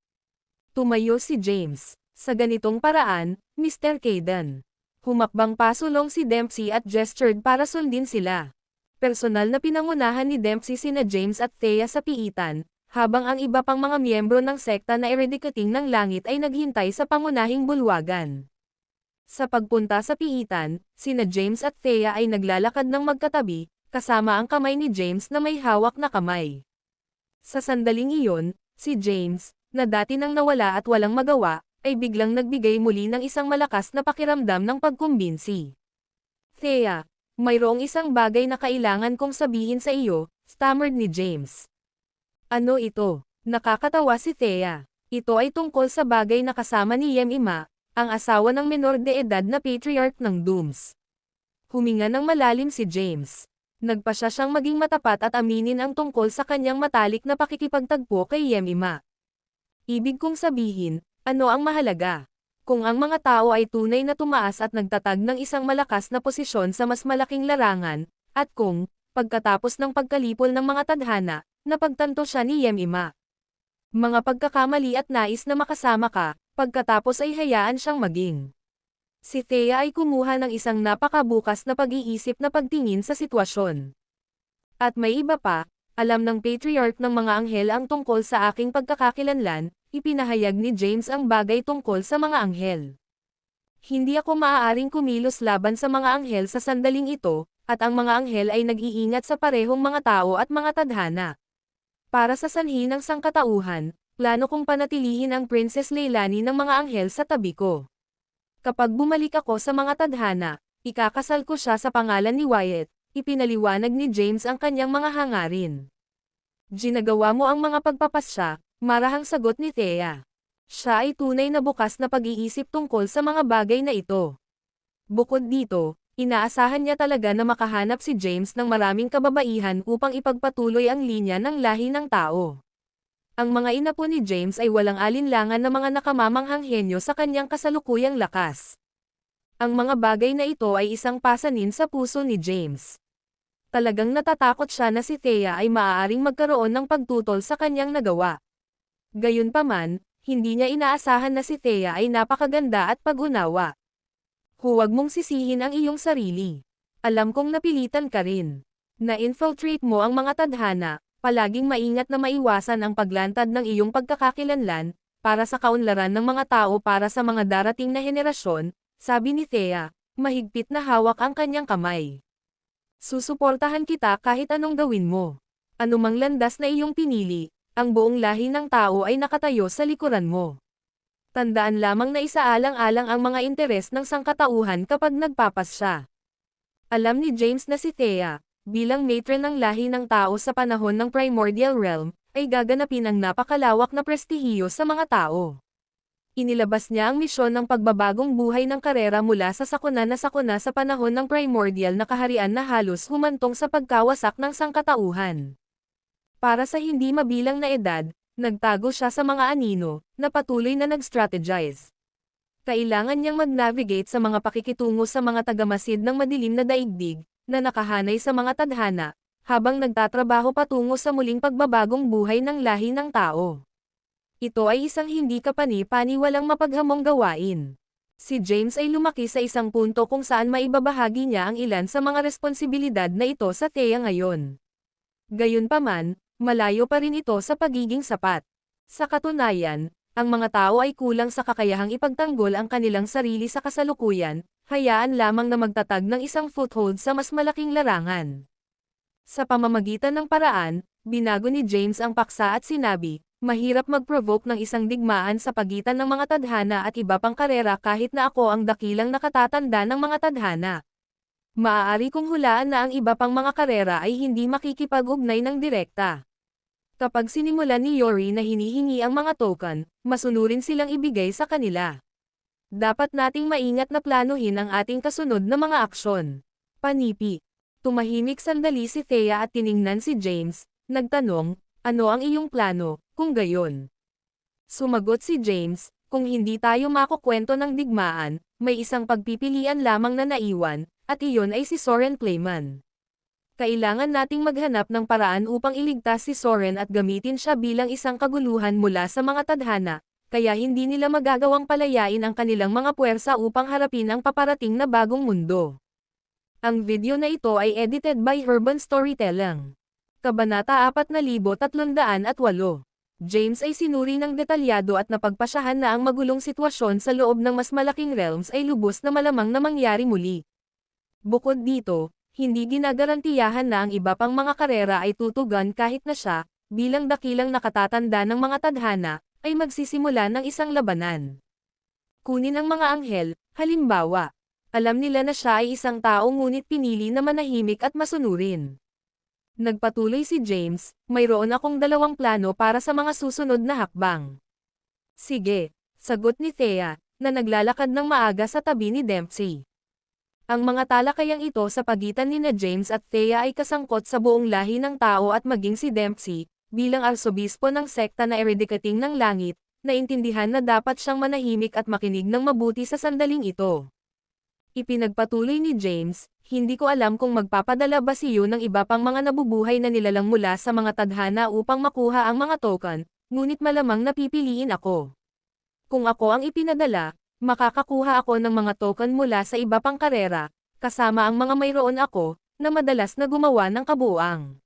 Speaker 2: Tumayo si James. Sa ganitong paraan, Mr. Kayden. Humakbang pasulong si Dempsey at gestured para sundin sila. Personal na pinangunahan ni Dempsey sina James at Thea sa piitan, habang ang iba pang mga miyembro ng sekta na eradikating ng langit ay naghintay sa pangunahing bulwagan. Sa pagpunta sa piitan, sina James at Thea ay naglalakad ng magkatabi, kasama ang kamay ni James na may hawak na kamay. Sa sandaling iyon, si James, na dati nang nawala at walang magawa, ay biglang nagbigay muli ng isang malakas na pakiramdam ng pagkumbinsi. Thea, mayroong isang bagay na kailangan kong sabihin sa iyo, stammered ni James. Ano ito? Nakakatawa si Thea. Ito ay tungkol sa bagay na kasama ni Yemima, ang asawa ng menor de edad na patriarch ng Dooms. Huminga ng malalim si James. Nagpasya siyang maging matapat at aminin ang tungkol sa kanyang matalik na pakikipagtagpo kay Yemima. Ibig kong sabihin, ano ang mahalaga? Kung ang mga tao ay tunay na tumaas at nagtatag ng isang malakas na posisyon sa mas malaking larangan, at kung, pagkatapos ng pagkalipol ng mga tadhana, napagtanto siya ni Yemima. Mga pagkakamali at nais na makasama ka, pagkatapos ay hayaan siyang maging. Si Thea ay kumuha ng isang napakabukas na pag-iisip na pagtingin sa sitwasyon. At may iba pa, alam ng patriarch ng mga anghel ang tungkol sa aking pagkakakilanlan, ipinahayag ni James ang bagay tungkol sa mga anghel. Hindi ako maaaring kumilos laban sa mga anghel sa sandaling ito, at ang mga anghel ay nag-iingat sa parehong mga tao at mga tadhana. Para sa sanhi ng sangkatauhan, plano kong panatilihin ang Princess Leilani ng mga anghel sa tabi ko. Kapag bumalik ako sa mga tadhana, ikakasal ko siya sa pangalan ni Wyatt, ipinaliwanag ni James ang kanyang mga hangarin. Ginagawa mo ang mga pagpapasya, marahang sagot ni Thea. Siya ay tunay na bukas na pag-iisip tungkol sa mga bagay na ito. Bukod dito, inaasahan niya talaga na makahanap si James ng maraming kababaihan upang ipagpatuloy ang linya ng lahi ng tao. Ang mga inapo ni James ay walang alinlangan na mga nakamamanghang henyo sa kanyang kasalukuyang lakas. Ang mga bagay na ito ay isang pasanin sa puso ni James. Talagang natatakot siya na si Thea ay maaaring magkaroon ng pagtutol sa kanyang nagawa. Gayunpaman, hindi niya inaasahan na si Thea ay napakaganda at pag-unawa. Huwag mong sisihin ang iyong sarili. Alam kong napilitan ka rin. Na-infiltrate mo ang mga tadhana, palaging maingat na maiwasan ang paglantad ng iyong pagkakakilanlan, para sa kaunlaran ng mga tao para sa mga darating na henerasyon, sabi ni Thea, mahigpit na hawak ang kanyang kamay. Susuportahan kita kahit anong gawin mo. Anumang landas na iyong pinili, ang buong lahi ng tao ay nakatayo sa likuran mo. Tandaan lamang na isaalang-alang ang mga interes ng sangkatauhan kapag nagpapasya. Alam ni James na si Thea, bilang matron ng lahi ng tao sa panahon ng Primordial Realm, ay gaganapin ang napakalawak na prestihiyo sa mga tao. Inilabas niya ang misyon ng pagbabagong buhay ng karera mula sa sakuna sa panahon ng Primordial na kaharian na halos humantong sa pagkawasak ng sangkatauhan. Para sa hindi mabilang na edad, nagtago siya sa mga anino, na patuloy na nag-strategize. Kailangan niyang mag-navigate sa mga pakikitungo sa mga tagamasid ng madilim na daigdig, na nakahanay sa mga tadhana, habang nagtatrabaho patungo sa muling pagbabagong buhay ng lahi ng tao. Ito ay isang hindi kapani-paniwalang mapaghamong gawain. Si James ay lumaki sa isang punto kung saan maibabahagi niya ang ilan sa mga responsibilidad na ito sa Thea ngayon. Gayunpaman, malayo pa rin ito sa pagiging sapat. Sa katunayan, ang mga tao ay kulang sa kakayahang ipagtanggol ang kanilang sarili sa kasalukuyan, hayaan lamang na magtatag ng isang foothold sa mas malaking larangan. Sa pamamagitan ng paraan, binago ni James ang paksa at sinabi, mahirap mag-provoke ng isang digmaan sa pagitan ng mga tadhana at iba pang karera kahit na ako ang dakilang nakatatanda ng mga tadhana. Maaari kong hulaan na ang iba pang mga karera ay hindi makikipag-ugnay ng direkta. Kapag sinimulan ni Yori na hinihingi ang mga token, masunurin silang ibigay sa kanila. Dapat nating maingat na planuhin ang ating kasunod na mga aksyon. Panipi. Tumahimik sandali si Thea at tiningnan si James, nagtanong, ano ang iyong plano, kung gayon? Sumagot si James, kung hindi tayo makukwento ng digmaan, may isang pagpipilian lamang na naiwan, at iyon ay si Soren Clayman. Kailangan nating maghanap ng paraan upang iligtas si Soren at gamitin siya bilang isang kaguluhan mula sa mga tadhana, kaya hindi nila magagawang palayain ang kanilang mga puwersa upang harapin ang paparating na bagong mundo. Ang video na ito ay edited by Urban Storytelling. Kabanata 4308. James ay sinuri ng detalyado at napagpasyahan na ang magulong sitwasyon sa loob ng mas malaking realms ay lubos na malamang na mangyari muli. Bukod dito, hindi ginagarantiyahan na ang iba pang mga karera ay tutugan kahit na siya, bilang dakilang nakatatanda ng mga tadhana, ay magsisimula ng isang labanan. Kunin ang mga anghel, halimbawa. Alam nila na siya ay isang tao ngunit pinili na manahimik at masunurin. Nagpatuloy si James, mayroon akong dalawang plano para sa mga susunod na hakbang. Sige, sagot ni Thea, na naglalakad ng maaga sa tabi ni Dempsey. Ang mga talakayang ito sa pagitan ni James at Thea ay kasangkot sa buong lahi ng tao at maging si Dempsey, bilang arsobispo ng sekta na Eridikating ng Langit, naintindihan na dapat siyang manahimik at makinig ng mabuti sa sandaling ito. Ipinagpatuloy ni James, hindi ko alam kung magpapadala ba siyo ng iba pang mga nabubuhay na nilalang mula sa mga tadhana upang makuha ang mga token, ngunit malamang napipiliin ako. Kung ako ang ipinadala, makakakuha ako ng mga token mula sa iba pang karera, kasama ang mga mayroon ako, na madalas na gumawa ng kabuuang.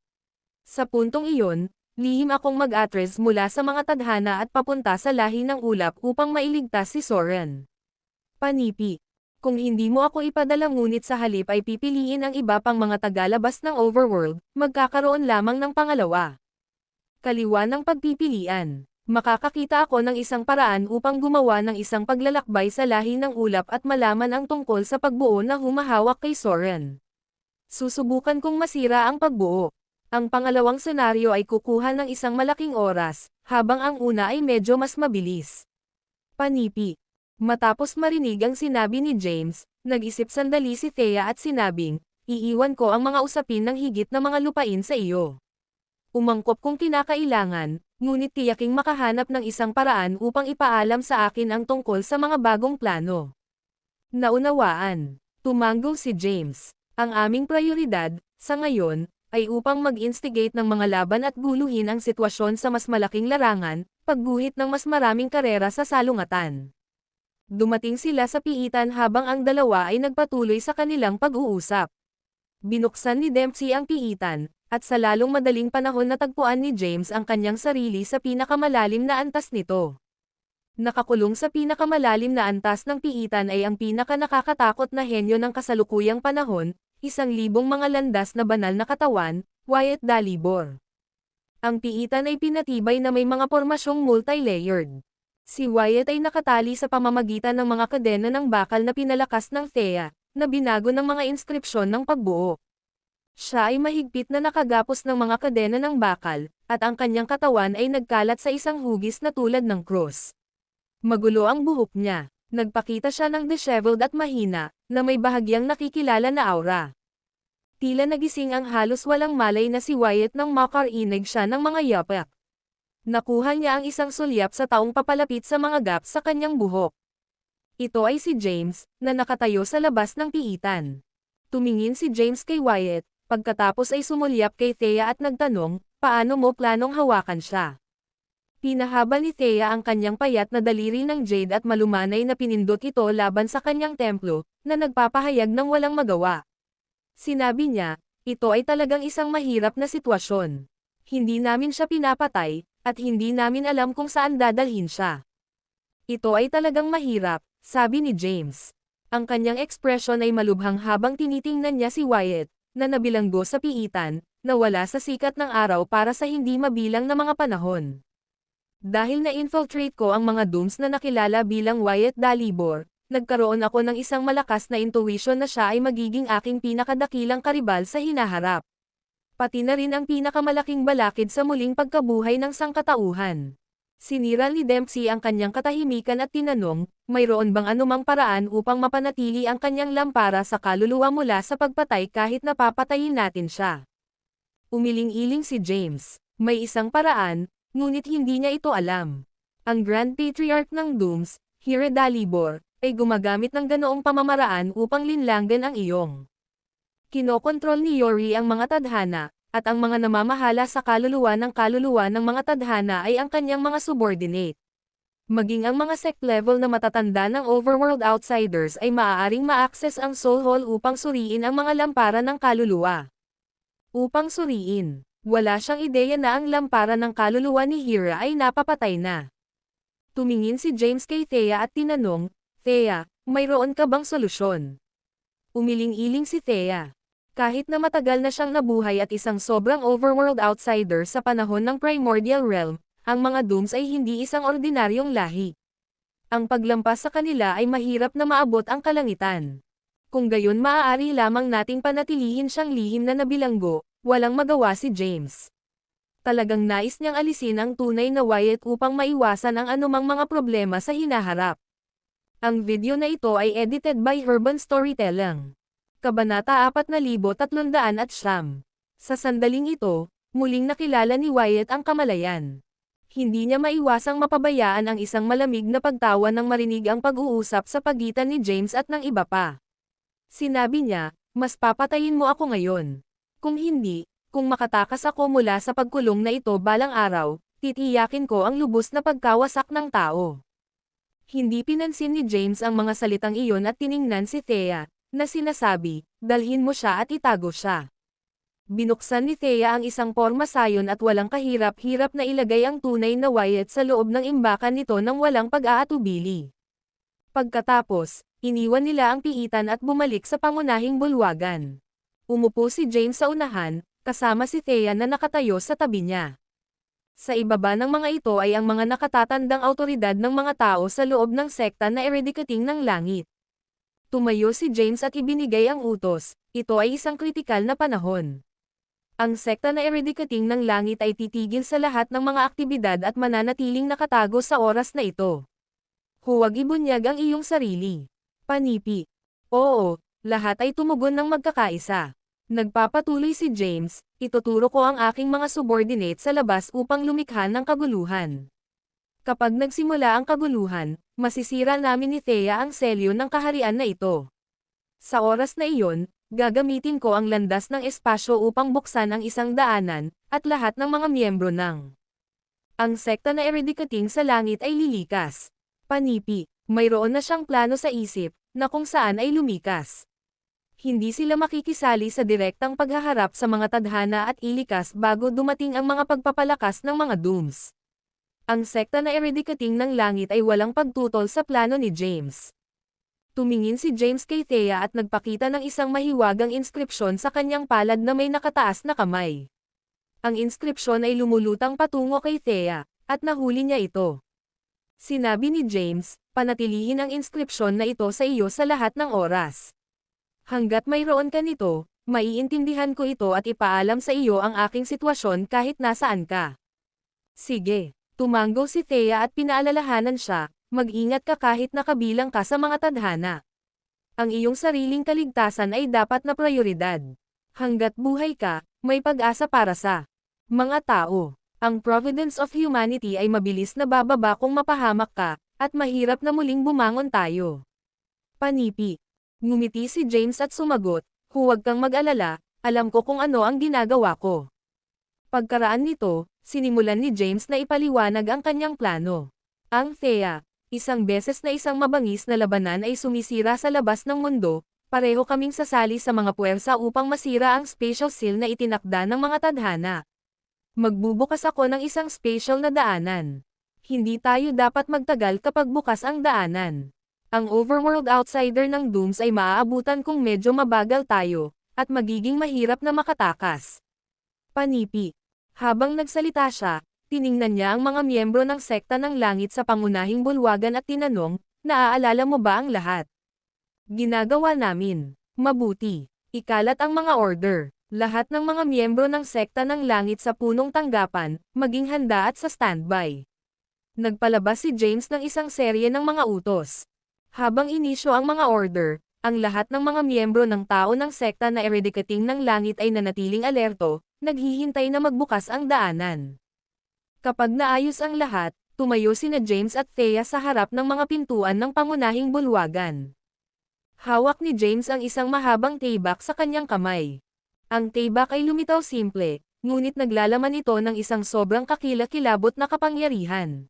Speaker 2: Sa puntong iyon, lihim akong mag-atres mula sa mga tadhana at papunta sa lahi ng ulap upang mailigtas si Soren. Panipi. Kung hindi mo ako ipadala ngunit sa halip ay pipiliin ang iba pang mga tagalabas ng overworld, magkakaroon lamang ng pangalawa. Kaliwa ng pagpipilian. Makakakita ako ng isang paraan upang gumawa ng isang paglalakbay sa lahi ng ulap at malaman ang tungkol sa pagbuo na humahawak kay Soren. Susubukan kong masira ang pagbuo. Ang pangalawang senaryo ay kukuha ng isang malaking oras, habang ang una ay medyo mas mabilis. Panipi. Matapos marinig ang sinabi ni James, nag-isip sandali si Thea at sinabing, iiwan ko ang mga usapin ng higit na mga lupain sa iyo. Umangkop kung kinakailangan, ngunit tiyaking makahanap ng isang paraan upang ipaalam sa akin ang tungkol sa mga bagong plano. Naunawaan. Tumango si James. Ang aming prioridad, sa ngayon, ay upang mag-instigate ng mga laban at guluhin ang sitwasyon sa mas malaking larangan, pagguhit ng mas maraming karera sa salungatan. Dumating sila sa piitan habang ang dalawa ay nagpatuloy sa kanilang pag-uusap. Binuksan ni Dempsey ang piitan, at sa lalong madaling panahon natagpuan ni James ang kanyang sarili sa pinakamalalim na antas nito. Nakakulong sa pinakamalalim na antas ng piitan ay ang pinaka-nakakatakot na henyo ng kasalukuyang panahon, 1,000 mga landas na banal na katawan, Wyatt Dalibor. Ang piitan ay pinatibay na may mga pormasyong multi-layered. Si Wyatt ay nakatali sa pamamagitan ng mga kadena ng bakal na pinalakas ng Thea, na binago ng mga inskripsyon ng pagbuo. Siya ay mahigpit na nakagapos ng mga kadena ng bakal, at ang kanyang katawan ay nagkalat sa isang hugis na tulad ng cross. Magulo ang buhok niya. Nagpakita siya ng disheveled at mahina, na may bahagyang nakikilala na aura. Tila nagising ang halos walang malay na si Wyatt nang makarinig siya ng mga yapak. Nakuha niya ang isang sulyap sa taong papalapit sa mga gap sa kanyang buhok. Ito ay si James, na nakatayo sa labas ng piitan. Tumingin si James kay Wyatt, pagkatapos ay sumulyap kay Thea at nagtanong, paano mo planong hawakan siya? Pinahaba ni Thea ang kanyang payat na daliri ng jade at malumanay na pinindot ito laban sa kanyang templo, na nagpapahayag ng walang magawa. Sinabi niya, ito ay talagang isang mahirap na sitwasyon. Hindi namin siya pinapatay, at hindi namin alam kung saan dadalhin siya. Ito ay talagang mahirap, sabi ni James. Ang kanyang ekspresyon ay malubhang habang tinitingnan niya si Wyatt, na nabilanggo sa piitan, na wala sa sikat ng araw para sa hindi mabilang na mga panahon. Dahil na-infiltrate ko ang mga dooms na nakilala bilang Wyatt Dalibor, nagkaroon ako ng isang malakas na intuition na siya ay magiging aking pinakadakilang karibal sa hinaharap. Pati na rin ang pinakamalaking balakid sa muling pagkabuhay ng sangkatauhan. Sinira ni Dempsey ang kanyang katahimikan at tinanong, mayroon bang anumang paraan upang mapanatili ang kanyang lampara sa kaluluwa mula sa pagpatay kahit napapatayin natin siya? Umiling-iling si James. May isang paraan, ngunit hindi niya ito alam. Ang Grand Patriarch ng Dooms, Hira Dalibor, ay gumagamit ng ganoong pamamaraan upang linlanggan ang iyong. Kinokontrol ni Yori ang mga tadhana, at ang mga namamahala sa kaluluwa ng mga tadhana ay ang kanyang mga subordinate. Maging ang mga sect level na matatanda ng overworld outsiders ay maaaring ma-access ang soul hall upang suriin ang mga lampara ng kaluluwa. Upang suriin, wala siyang ideya na ang lampara ng kaluluwa ni Hira ay napapatay na. Tumingin si James kay Thea at tinanong, Thea, mayroon ka bang solusyon? Umiling-iling si Thea. Kahit na matagal na siyang nabuhay at isang sobrang overworld outsider sa panahon ng Primordial Realm, ang mga Dooms ay hindi isang ordinaryong lahi. Ang paglampas sa kanila ay mahirap na maabot ang kalangitan. Kung gayon maaari lamang nating panatilihin siyang lihim na nabilanggo, walang magawa si James. Talagang nais niyang alisin ang tunay na Wyatt upang maiwasan ang anumang mga problema sa hinaharap. Ang video na ito ay edited by Urban Storytelling. Kabanata 4309. Sa sandaling ito, muling nakilala ni Wyatt ang kamalayan. Hindi niya maiwasang mapabayaan ang isang malamig na pagtawa nang marinig ang pag-uusap sa pagitan ni James at ng iba pa. Sinabi niya, mas papatayin mo ako ngayon. Kung hindi, kung makatakas ako mula sa pagkulong na ito balang araw, titiyakin ko ang lubos na pagkawasak ng tao. Hindi pinansin ni James ang mga salitang iyon at tiningnan si Thea, na sinasabi, dalhin mo siya at itago siya. Binuksan ni Thea ang isang pormasayon at walang kahirap-hirap na ilagay ang tunay na Wyatt sa loob ng imbakan nito nang walang pag-aatubili. Pagkatapos, iniwan nila ang piitan at bumalik sa pangunahing bulwagan. Umupo si James sa unahan, kasama si Thea na nakatayo sa tabi niya. Sa ibaba ng mga ito ay ang mga nakatatandang awtoridad ng mga tao sa loob ng sekta na Eradicating ng Langit. Tumayo si James at ibinigay ang utos, ito ay isang kritikal na panahon. Ang sekta na Eradicating ng Langit ay titigil sa lahat ng mga aktibidad at mananatiling nakatago sa oras na ito. Huwag ibunyag ang iyong sarili. Panipi. Oo, lahat ay tumugon ng magkakaisa. Nagpapatuloy si James, ituturo ko ang aking mga subordinate sa labas upang lumikha ng kaguluhan. Kapag nagsimula ang kaguluhan, masisira namin ni Thea ang selyo ng kaharian na ito. Sa oras na iyon, gagamitin ko ang landas ng espasyo upang buksan ang isang daanan, at lahat ng mga miyembro ng ang sekta na Eradicating sa langit ay lilikas. Panipi, mayroon na siyang plano sa isip, na kung saan ay lumikas. Hindi sila makikisali sa direktang paghaharap sa mga tadhana at ilikas bago dumating ang mga pagpapalakas ng mga Dooms. Ang sekta na Eradicating ng Langit ay walang pagtutol sa plano ni James. Tumingin si James kay Thea at nagpakita ng isang mahiwagang inskripsyon sa kanyang palad na may nakataas na kamay. Ang inskripsyon ay lumulutang patungo kay Thea, at nahuli niya ito. Sinabi ni James, panatilihin ang inskripsyon na ito sa iyo sa lahat ng oras. Hanggat mayroon ka nito, maiintindihan ko ito at ipaalam sa iyo ang aking sitwasyon kahit nasaan ka. Sige. Tumango si Thea at pinaalalahanan siya, mag-ingat ka kahit nakabilang ka sa mga tadhana. Ang iyong sariling kaligtasan ay dapat na prioridad. Hanggat buhay ka, may pag-asa para sa mga tao. Ang Providence of Humanity ay mabilis na bababa kung mapahamak ka, at mahirap na muling bumangon tayo. Panipi. Ngumiti si James at sumagot, huwag kang mag-alala, alam ko kung ano ang ginagawa ko. Pagkaraan nito, sinimulan ni James na ipaliwanag ang kanyang plano. Ang Thea, isang beses na isang mabangis na labanan ay sumisira sa labas ng mundo, pareho kaming sasali sa mga puwersa upang masira ang spatial seal na itinakda ng mga tadhana. Magbubukas ako ng isang spatial na daanan. Hindi tayo dapat magtagal kapag bukas ang daanan. Ang overworld outsider ng Dooms ay maaabutan kung medyo mabagal tayo, at magiging mahirap na makatakas. Panipi. Habang nagsalita siya, tiningnan niya ang mga miyembro ng sekta ng langit sa pangunahing bulwagan at tinanong, naaalala mo ba ang lahat? Ginagawa namin. Mabuti. Ikalat ang mga order. Lahat ng mga miyembro ng sekta ng langit sa punong tanggapan, maging handa at sa standby. Nagpalabas si James ng isang serye ng mga utos. Habang inisyo ang mga order, ang lahat ng mga miyembro ng tao ng sekta na Eridikating ng Langit ay nanatiling alerto, naghihintay na magbukas ang daanan. Kapag naayos ang lahat, tumayo sina James at Thea sa harap ng mga pintuan ng pangunahing bulwagan. Hawak ni James ang isang mahabang taybak sa kanyang kamay. Ang taybak ay lumitaw simple, ngunit naglalaman ito ng isang sobrang kakilakilabot na kapangyarihan.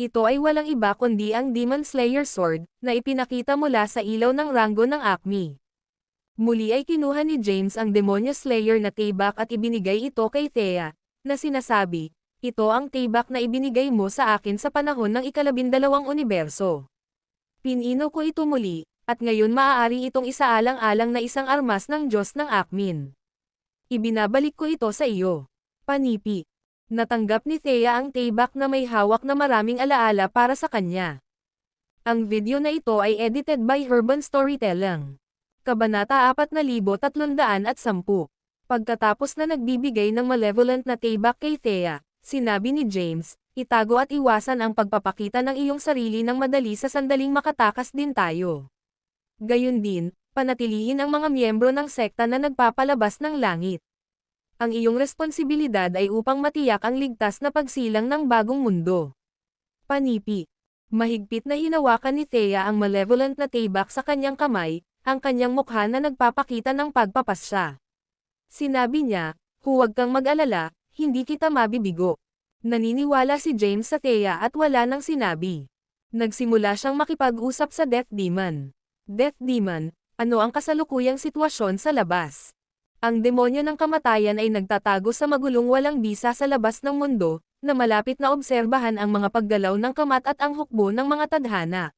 Speaker 2: Ito ay walang iba kundi ang Demon Slayer Sword, na ipinakita mula sa ilaw ng ranggo ng Acme. Muli ay kinuha ni James ang Demonyo Slayer na taybak at ibinigay ito kay Thea, na sinasabi, ito ang taybak na ibinigay mo sa akin sa panahon ng ika-12 universo. Pinino ko ito muli, at ngayon maaari itong isaalang-alang na isang armas ng Diyos ng Acmin. Ibinabalik ko ito sa iyo. Panipi. Natanggap ni Thea ang taybak na may hawak na maraming alaala para sa kanya. Ang video na ito ay edited by Herban Storytelling. Kabanata 4310. Pagkatapos na nagbibigay ng malevolent na taybak kay Thea, sinabi ni James, itago at iwasan ang pagpapakita ng iyong sarili ng madali sa sandaling makatakas din tayo. Gayun din, panatilihin ang mga miyembro ng sekta na nagpapalabas ng langit. Ang iyong responsibilidad ay upang matiyak ang ligtas na pagsilang ng bagong mundo. Panipi. Mahigpit na hinawakan ni Thea ang malevolent na taybak sa kanyang kamay, ang kanyang mukha na nagpapakita ng pagpapasya. Sinabi niya, huwag kang mag-alala, hindi kita mabibigo. Naniniwala si James sa Thea at wala nang sinabi. Nagsimula siyang makipag-usap sa Death Demon. Death Demon, ano ang kasalukuyang sitwasyon sa labas? Ang demonyo ng kamatayan ay nagtatago sa magulong walang bisa sa labas ng mundo, na malapit na obserbahan ang mga paggalaw ng kamat at ang hukbo ng mga tadhana.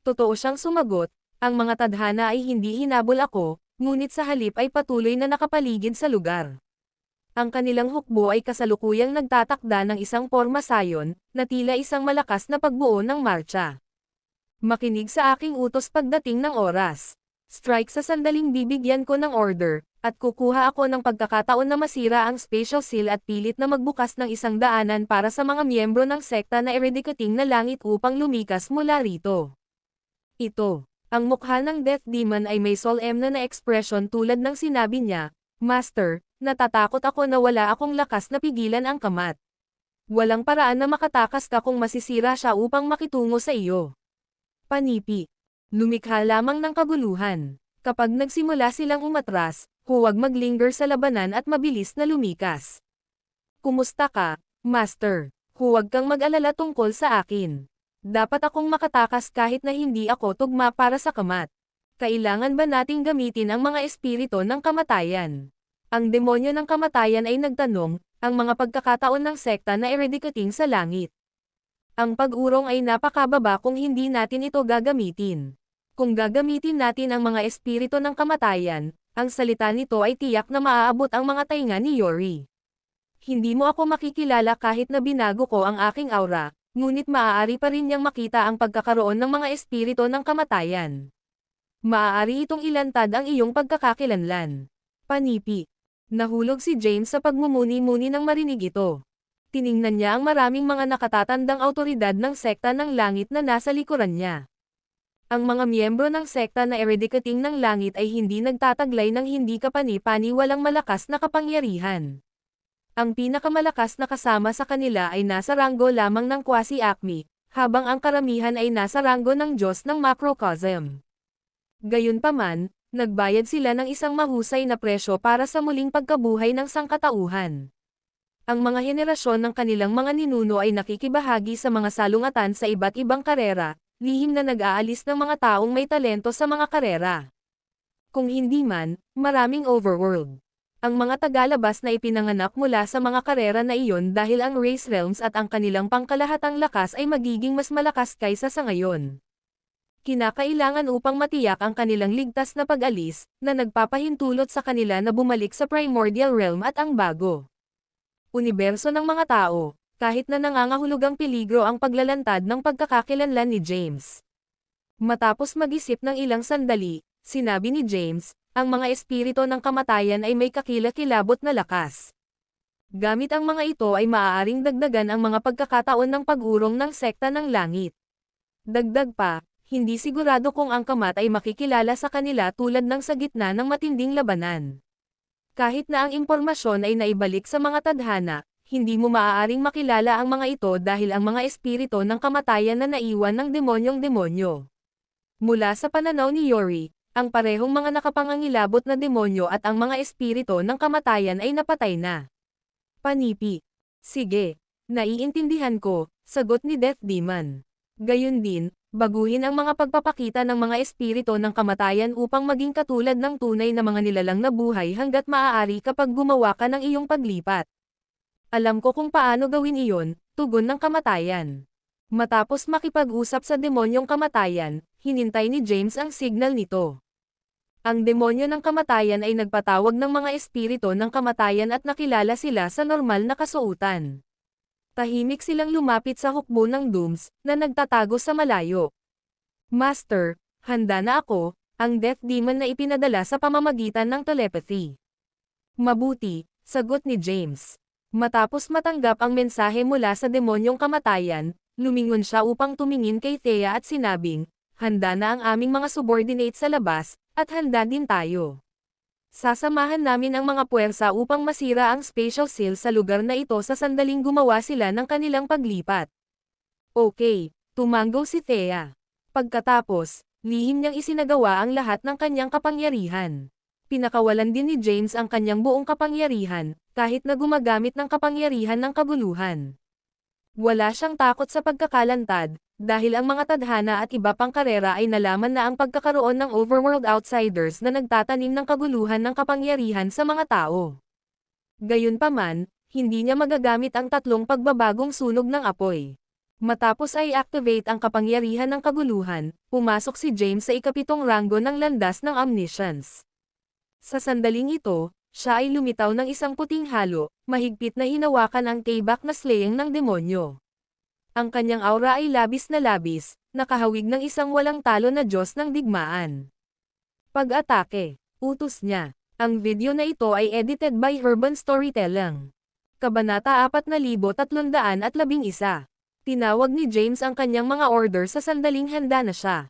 Speaker 2: Totoo siyang sumagot, ang mga tadhana ay hindi hinabol ako, ngunit sa halip ay patuloy na nakapaligid sa lugar. Ang kanilang hukbo ay kasalukuyang nagtatakda ng isang porma sayon, na tila isang malakas na pagbuo ng marcha. Makinig sa aking utos pagdating ng oras. Strike sa sandaling bibigyan ko ng order, at kukuha ako ng pagkakataon na masira ang spatial seal at pilit na magbukas ng isang daanan para sa mga miyembro ng sekta na Eridikating na Langit upang lumikas mula rito. Ito, ang mukha ng Death Demon ay may solemn na ekspresyon tulad ng sinabi niya, Master, natatakot ako na wala akong lakas na pigilan ang kamat. Walang paraan na makatakas ka kung masisira siya upang makitungo sa iyo. Panipi. Lumikha lamang ng kaguluhan. Kapag nagsimula silang umatras, huwag maglinger sa labanan at mabilis na lumikas. Kumusta ka, Master? Huwag kang mag-alala tungkol sa akin. Dapat akong makatakas kahit na hindi ako tugma para sa kamat. Kailangan ba nating gamitin ang mga espiritu ng kamatayan? Ang demonyo ng kamatayan ay nagtanong, ang mga pagkakataon ng sekta na Eridikating sa langit. Ang pag-urong ay napakababa kung hindi natin ito gagamitin. Kung gagamitin natin ang mga espiritu ng kamatayan, ang salita nito ay tiyak na maaabot ang mga tainga ni Yori. Hindi mo ako makikilala kahit na binago ko ang aking aura, ngunit maaari pa rin niyang makita ang pagkakaroon ng mga espiritu ng kamatayan. Maaari itong ilantad ang iyong pagkakakilanlan. Panipi. Nahulog si James sa pagmumuni-muni nang marinig ito. Tiningnan niya ang maraming mga nakatatandang awtoridad ng sekta ng langit na nasa likuran niya. Ang mga miyembro ng sekta na Eridikating ng Langit ay hindi nagtataglay ng hindi kapani-pani walang malakas na kapangyarihan. Ang pinakamalakas na kasama sa kanila ay nasa ranggo lamang ng Quasi-Acme, habang ang karamihan ay nasa ranggo ng Diyos ng Macrocosm. Gayunpaman, nagbayad sila ng isang mahusay na presyo para sa muling pagkabuhay ng sangkatauhan. Ang mga henerasyon ng kanilang mga ninuno ay nakikibahagi sa mga salungatan sa iba't ibang karera, lihim na nag-aalis ng mga taong may talento sa mga karera. Kung hindi man, maraming overworld. Ang mga tagalabas na ipinanganak mula sa mga karera na iyon dahil ang race realms at ang kanilang pangkalahatang lakas ay magiging mas malakas kaysa sa ngayon. Kinakailangan upang matiyak ang kanilang ligtas na pag-alis, na nagpapahintulot sa kanila na bumalik sa primordial realm at ang bago universo ng mga tao. Kahit na nangangahulugang peligro ang paglalantad ng pagkakakilanlan ni James. Matapos mag-isip ng ilang sandali, sinabi ni James, ang mga espiritu ng kamatayan ay may kakilakilabot na lakas. Gamit ang mga ito ay maaaring dagdagan ang mga pagkakataon ng pag-urong ng sekta ng langit. Dagdag pa, hindi sigurado kung ang Kamat ay makikilala sa kanila tulad ng sa gitna ng matinding labanan. Kahit na ang impormasyon ay naibalik sa mga tadhana, hindi mo maaaring makilala ang mga ito dahil ang mga espiritu ng kamatayan na naiwan ng demonyong demonyo. Mula sa pananaw ni Yori, ang parehong mga nakapangangilabot na demonyo at ang mga espiritu ng kamatayan ay napatay na. Panipi. Sige, naiintindihan ko, sagot ni Death Demon. Gayun din, baguhin ang mga pagpapakita ng mga espiritu ng kamatayan upang maging katulad ng tunay na mga nilalang na buhay hanggat maaari kapag gumawa ka ng iyong paglipat. Alam ko kung paano gawin iyon, tugon ng kamatayan. Matapos makipag-usap sa demonyong kamatayan, hinintay ni James ang signal nito. Ang demonyo ng kamatayan ay nagpatawag ng mga espiritu ng kamatayan at nakilala sila sa normal na kasuotan. Tahimik silang lumapit sa hukbo ng Dooms, na nagtatago sa malayo. Master, handa na ako, ang Death Demon na ipinadala sa pamamagitan ng telepathy. Mabuti, sagot ni James. Matapos matanggap ang mensahe mula sa demonyong kamatayan, lumingon siya upang tumingin kay Thea at sinabing, handa na ang aming mga subordinate sa labas, at handa din tayo. Sasamahan namin ang mga puwersa upang masira ang spatial seal sa lugar na ito sa sandaling gumawa sila ng kanilang paglipat. Okay, tumanggo si Thea. Pagkatapos, lihim niyang isinagawa ang lahat ng kanyang kapangyarihan. Pinakawalan din ni James ang kanyang buong kapangyarihan, kahit na gumagamit ng kapangyarihan ng kaguluhan. Wala siyang takot sa pagkakalantad, dahil ang mga tadhana at iba pang karera ay nalaman na ang pagkakaroon ng overworld outsiders na nagtatanim ng kaguluhan ng kapangyarihan sa mga tao. Gayunpaman, hindi niya magagamit ang tatlong pagbabagong sunog ng apoy. Matapos ay activate ang kapangyarihan ng kaguluhan, pumasok si James sa ikapitong ranggo ng landas ng omniscience. Sa sandaling ito, siya ay lumitaw ng isang puting halo, mahigpit na hinawakan ang tibak na slaying ng demonyo. Ang kanyang aura ay labis, nakahawig ng isang walang talo na Diyos ng digmaan. Pag-atake, utos niya. Ang video na ito ay edited by Urban Storytelling. Kabanata 4311. Tinawag ni James ang kanyang mga order sa sandaling handa na siya.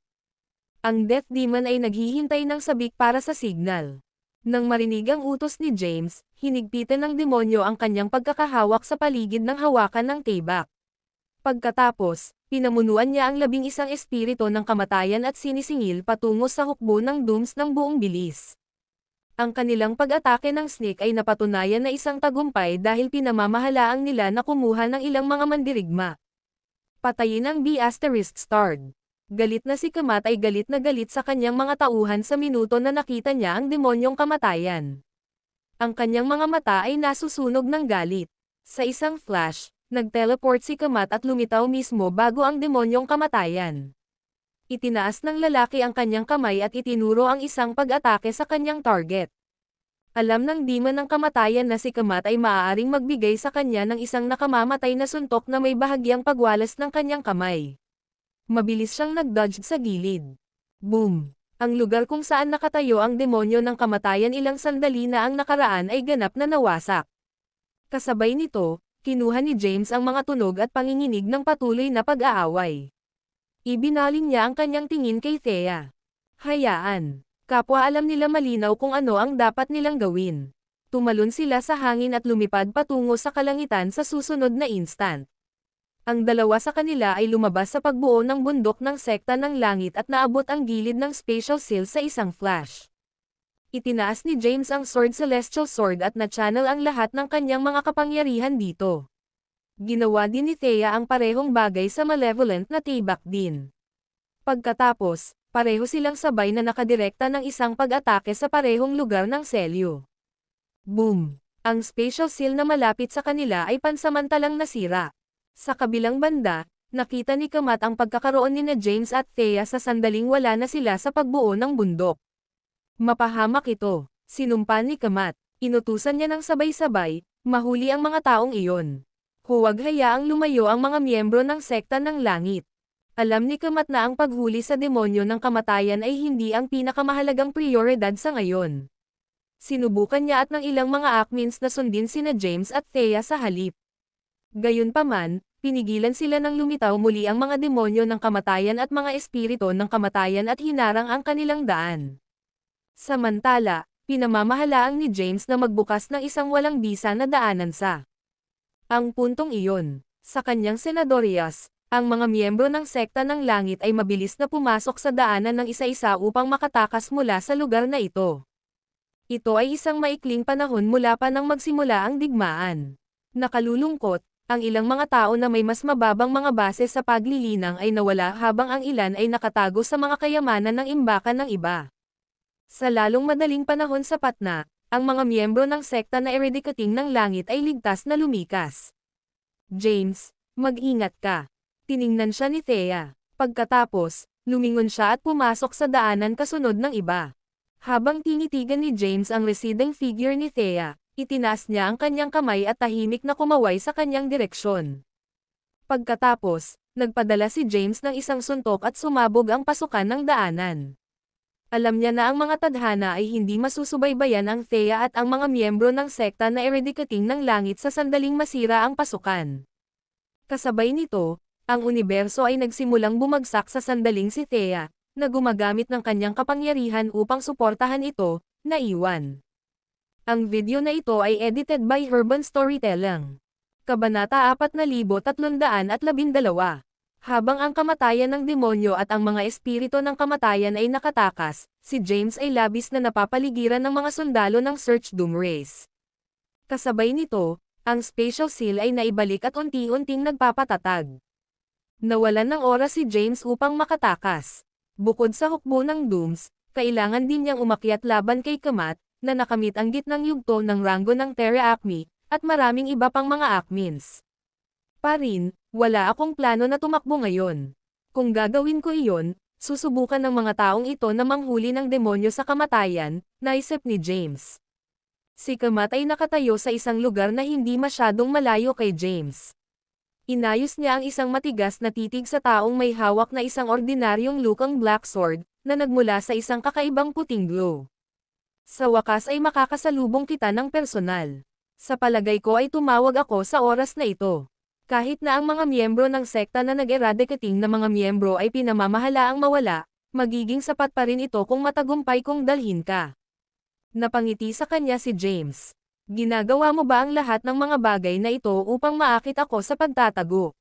Speaker 2: Ang Death Demon ay naghihintay ng sabik para sa signal. Nang marinig ang utos ni James, hinigpitan ng demonyo ang kanyang pagkakahawak sa paligid ng hawakan ng tibak. Pagkatapos, pinamunuan niya ang 11 espiritu ng kamatayan at sinisingil patungo sa hukbo ng Dooms ng buong bilis. Ang kanilang pag-atake ng snake ay napatunayan na isang tagumpay dahil pinamamahalaang nila na kumuha ng ilang mga mandirigma. Patayin ang B*****. Galit na si Kamat ay galit na galit sa kanyang mga tauhan sa minuto na nakita niya ang demonyong kamatayan. Ang kanyang mga mata ay nasusunog ng galit. Sa isang flash, nag-teleport si Kamat at lumitaw mismo bago ang demonyong kamatayan. Itinaas ng lalaki ang kanyang kamay at itinuro ang isang pag-atake sa kanyang target. Alam ng demon ng kamatayan na si Kamat ay maaaring magbigay sa kanya ng isang nakamamatay na suntok na may bahagyang pagwalas ng kanyang kamay. Mabilis siyang nag-dodge sa gilid. Boom! Ang lugar kung saan nakatayo ang demonyo ng kamatayan ilang sandali na ang nakaraan ay ganap na nawasak. Kasabay nito, kinuha ni James ang mga tunog at panginginig ng patuloy na pag-aaway. Ibinaling niya ang kanyang tingin kay Thea. Hayaan. Kapwa alam nila malinaw kung ano ang dapat nilang gawin. Tumalon sila sa hangin at lumipad patungo sa kalangitan sa susunod na instant. Ang dalawa sa kanila ay lumabas sa pagbuo ng bundok ng sekta ng langit at naabot ang gilid ng spatial seal sa isang flash. Itinaas ni James ang Celestial Sword at na-channel ang lahat ng kanyang mga kapangyarihan dito. Ginawa din ni Thea ang parehong bagay sa malevolent na tibak din. Pagkatapos, pareho silang sabay na nakadirekta ng isang pag-atake sa parehong lugar ng selyo. Boom! Ang spatial seal na malapit sa kanila ay pansamantalang nasira. Sa kabilang banda, nakita ni Kamat ang pagkakaroon ni James at Thea sa sandaling wala na sila sa pagbuo ng bundok. Mapahamak ito, sinumpa ni Kamat. Inutusan niya ng sabay-sabay, mahuli ang mga taong iyon. Huwag hayaang lumayo ang mga miyembro ng sekta ng langit. Alam ni Kamat na ang paghuli sa demonyo ng kamatayan ay hindi ang pinakamahalagang prioridad sa ngayon. Sinubukan niya at ng ilang mga Akmins na sundin sina James at Thea sa halip. Gayunpaman, pinigilan sila ng lumitaw muli ang mga demonyo ng kamatayan at mga espiritu ng kamatayan at hinarang ang kanilang daan. Samantala, pinamamahalaang ni James na magbukas ng isang walang bisa na daanan sa ang puntong iyon. Sa kanyang senadorias, ang mga miyembro ng sekta ng langit ay mabilis na pumasok sa daanan ng isa-isa upang makatakas mula sa lugar na ito. Ito ay isang maikling panahon mula pa nang magsimula ang digmaan. Nakalulungkot, ang ilang mga tao na may mas mababang mga base sa paglilinang ay nawala habang ang ilan ay nakatago sa mga kayamanan ng imbakan ng iba. Sa lalong madaling panahon sapat na, ang mga miyembro ng sekta na eredikating ng langit ay ligtas na lumikas. James, mag-ingat ka. Tiningnan siya ni Thea. Pagkatapos, lumingon siya at pumasok sa daanan kasunod ng iba. Habang tinitigan ni James ang receding figure ni Thea, itinaas niya ang kanyang kamay at tahimik na kumaway sa kanyang direksyon. Pagkatapos, nagpadala si James ng isang suntok at sumabog ang pasukan ng daanan. Alam niya na ang mga tadhana ay hindi masusubaybayan ang Thea at ang mga miyembro ng sekta na eredikating ng langit sa sandaling masira ang pasukan. Kasabay nito, ang universo ay nagsimulang bumagsak sa sandaling si Thea, na gumagamit ng kanyang kapangyarihan upang suportahan ito, naiwan. Ang video na ito ay edited by Urban Storytelling. Kabanata 4312. Habang ang kamatayan ng demonyo at ang mga espiritu ng kamatayan ay nakatakas, si James ay labis na napapaligiran ng mga sundalo ng Search Doom Race. Kasabay nito, ang Spatial Seal ay naibalik at unti-unting nagpapatatag. Nawalan ng oras si James upang makatakas. Bukod sa hukbo ng Dooms, kailangan din niyang umakyat laban kay Kamat, na nakamit ang gitnang yugto ng ranggo ng Terra Acme, at maraming iba pang mga Acmins. Wala akong plano na tumakbo ngayon. Kung gagawin ko iyon, susubukan ng mga taong ito na manghuli ng demonyo sa kamatayan, naisip ni James. Si Kamat ay nakatayo sa isang lugar na hindi masyadong malayo kay James. Inayos niya ang isang matigas na titig sa taong may hawak na isang ordinaryong lukang black sword, na nagmula sa isang kakaibang puting glow. Sa wakas ay makakasalubong kita ng personal. Sa palagay ko ay tumawag ako sa oras na ito. Kahit na ang mga miyembro ng sekta na nag-eradicating na mga miyembro ay pinamamahalaang mawala, magiging sapat pa rin ito kung matagumpay kong dalhin ka. Napangiti sa kanya si James. Ginagawa mo ba ang lahat ng mga bagay na ito upang maakit ako sa pagtatago?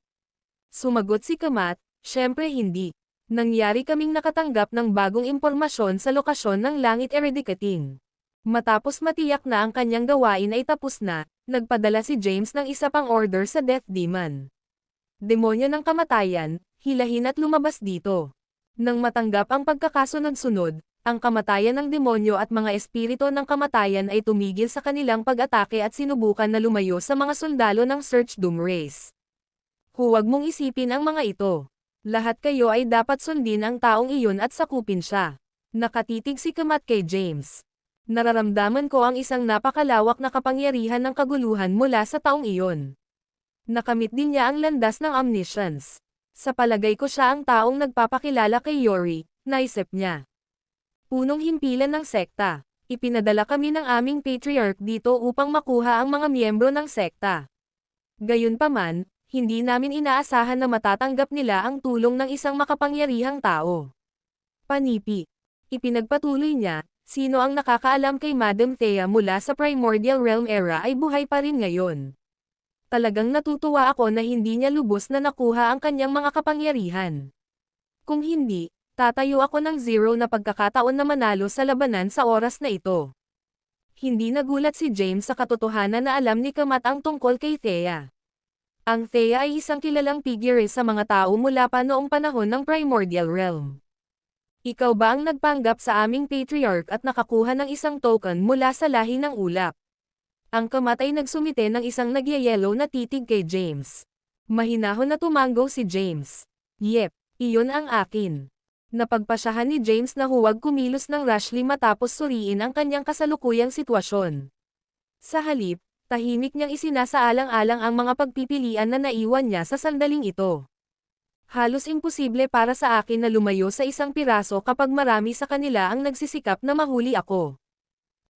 Speaker 2: Sumagot si Kamat, syempre hindi. Nangyari kaming nakatanggap ng bagong impormasyon sa lokasyon ng langit eradicating. Matapos matiyak na ang kanyang gawain ay tapos na, nagpadala si James ng isa pang order sa Death Demon. Demonyo ng kamatayan, hilahin at lumabas dito. Nang matanggap ang pagkakasunod-sunod, ang kamatayan ng demonyo at mga espiritu ng kamatayan ay tumigil sa kanilang pag-atake at sinubukan na lumayo sa mga sundalo ng Search Doom Race. Huwag mong isipin ang mga ito. Lahat kayo ay dapat sundin ang taong iyon at sakupin siya. Nakatitig si Kamat kay James. Nararamdaman ko ang isang napakalawak na kapangyarihan ng kaguluhan mula sa taong iyon. Nakamit din niya ang landas ng omniscience. Sa palagay ko siya ang taong nagpapakilala kay Yori, naisip niya. Punong himpilan ng sekta. Ipinadala kami ng aming patriarch dito upang makuha ang mga miyembro ng sekta. Gayunpaman, hindi namin inaasahan na matatanggap nila ang tulong ng isang makapangyarihang tao. Panipi. Ipinagpatuloy niya, sino ang nakakaalam kay Madam Thea mula sa Primordial Realm era ay buhay pa rin ngayon. Talagang natutuwa ako na hindi niya lubos na nakuha ang kanyang mga kapangyarihan. Kung hindi, tatayo ako ng zero na pagkakataon na manalo sa labanan sa oras na ito. Hindi nagulat si James sa katotohanan na alam ni Kamat ang tungkol kay Thea. Ang Thea ay isang kilalang figure sa mga tao mula pa noong panahon ng Primordial Realm. Ikaw ba ang nagpanggap sa aming patriarch at nakakuha ng isang token mula sa lahi ng ulap? Ang Kamat ay nagsumite ng isang nagyayelo na titig kay James. Mahinahon na tumango si James. Yep, iyon ang akin. Napagpasyahan ni James na huwag kumilos ng rashly matapos suriin ang kanyang kasalukuyang sitwasyon. Sa halip, tahimik niyang isinasaalang-alang ang mga pagpipilian na naiwan niya sa sandaling ito. Halos imposible para sa akin na lumayo sa isang piraso kapag marami sa kanila ang nagsisikap na mahuli ako.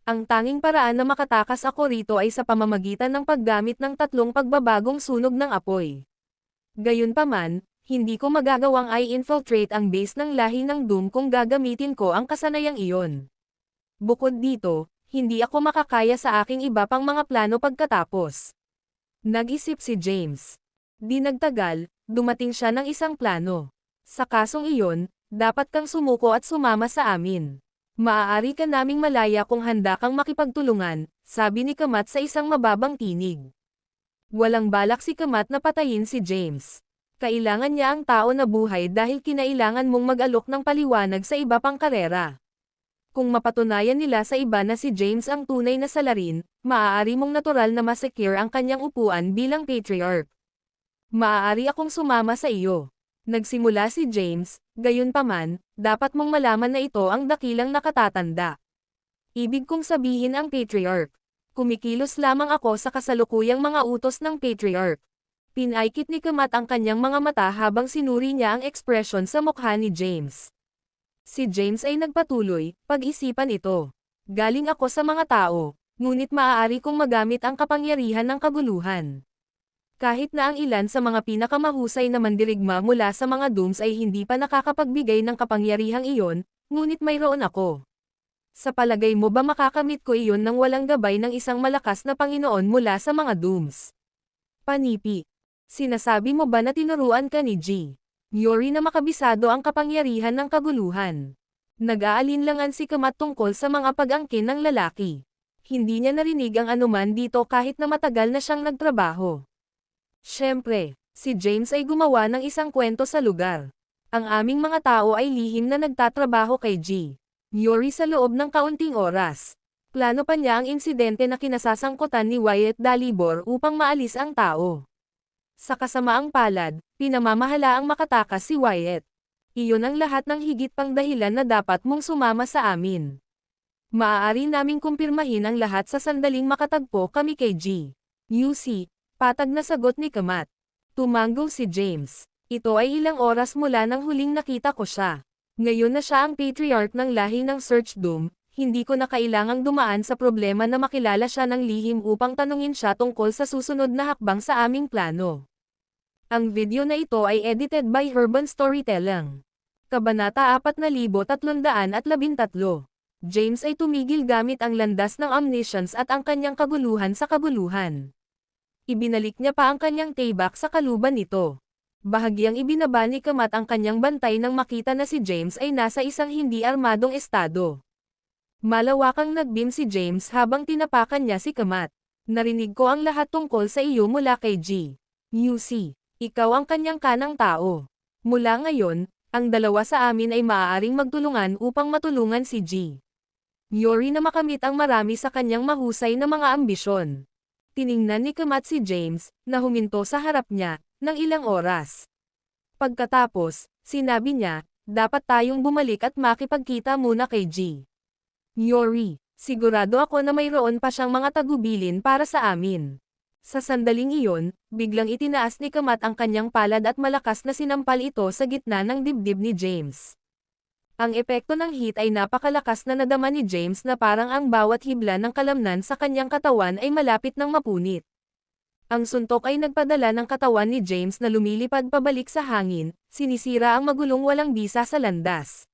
Speaker 2: Ang tanging paraan na makatakas ako rito ay sa pamamagitan ng paggamit ng 3 pagbabagong sunog ng apoy. Gayunpaman, hindi ko magagawang i-infiltrate ang base ng lahi ng Doom kung gagamitin ko ang kasanayang iyon. Bukod dito, hindi ako makakaya sa aking iba pang mga plano pagkatapos. Nag-isip si James. Di nagtagal, dumating siya ng isang plano. Sa kasong iyon, dapat kang sumuko at sumama sa amin. Maaari ka naming malaya kung handa kang makipagtulungan, sabi ni Kamat sa isang mababang tinig. Walang balak si Kamat na patayin si James. Kailangan niya ang tao na buhay dahil kinailangan mong mag-alok ng paliwanag sa iba pang karera. Kung mapatunayan nila sa iba na si James ang tunay na salarin, maaari mong natural na masecure ang kanyang upuan bilang patriarch. Maaari akong sumama sa iyo. Nagsimula si James, gayunpaman, dapat mong malaman na ito ang dakilang nakatatanda. Ibig kong sabihin ang patriarch. Kumikilos lamang ako sa kasalukuyang mga utos ng patriarch. Pinaikit ni Kamat ang kanyang mga mata habang sinuri niya ang ekspresyon sa mukha ni James. Si James ay nagpatuloy, pag-isipan ito. Galing ako sa mga tao, ngunit maaari kong magamit ang kapangyarihan ng kaguluhan. Kahit na ang ilan sa mga pinakamahusay na mandirigma mula sa mga Dooms ay hindi pa nakakapagbigay ng kapangyarihang iyon, ngunit mayroon ako. Sa palagay mo ba makakamit ko iyon nang walang gabay ng isang malakas na Panginoon mula sa mga Dooms? Panipi. Sinasabi mo ba na tinuruan ka ni G. Yori na makabisado ang kapangyarihan ng kaguluhan? Nag-aalinlangan si Kamat tungkol sa mga pag-angkin ng lalaki. Hindi niya narinig ang anuman dito kahit na matagal na siyang nagtrabaho. Siyempre, si James ay gumawa ng isang kwento sa lugar. Ang aming mga tao ay lihim na nagtatrabaho kay G. Yori sa loob ng kaunting oras. Plano pa niya ang insidente na kinasasangkutan ni Wyatt Dalibor upang maalis ang tao. Sa kasamaang palad, pinamamahala ang makatakas si Wyatt. Iyon ang lahat ng higit pang dahilan na dapat mong sumama sa amin. Maaari naming kumpirmahin ang lahat sa sandaling makatagpo kami kay G. UC. Patag na sagot ni Kamat. Tumango si James. Ito ay ilang oras mula nang huling nakita ko siya. Ngayon na siya ang patriarch ng lahi ng Search Doom, hindi ko na kailangang dumaan sa problema na makilala siya ng lihim upang tanungin siya tungkol sa susunod na hakbang sa aming plano. Ang video na ito ay edited by Urban Storytelling. Kabanata 4313. James ay tumigil gamit ang landas ng omniscience at ang kanyang kaguluhan sa kabuluhan. Ibinalik niya pa ang kanyang taybak sa kaluban nito. Bahagyang ibinaba ni Kamat ang kanyang bantay nang makita na si James ay nasa isang hindi armadong estado. Malawakang nagbeam si James habang tinapakan niya si Kamat. Narinig ko ang lahat tungkol sa iyo mula kay G. UC. Ikaw ang kanyang kanang tao. Mula ngayon, ang dalawa sa amin ay maaaring magtulungan upang matulungan si G. Yori na makamit ang marami sa kanyang mahusay na mga ambisyon. Tiningnan ni Kamat si James, na huminto sa harap niya, ng ilang oras. Pagkatapos, sinabi niya, dapat tayong bumalik at makipagkita muna kay G. Yori, sigurado ako na mayroon pa siyang mga tagubilin para sa amin. Sa sandaling iyon, biglang itinaas ni Kamat ang kanyang palad at malakas na sinampal ito sa gitna ng dibdib ni James. Ang epekto ng heat ay napakalakas na nadama ni James na parang ang bawat hibla ng kalamnan sa kanyang katawan ay malapit ng mapunit. Ang suntok ay nagpadala ng katawan ni James na lumilipad pabalik sa hangin, sinisira ang magulong walang bisa sa landas.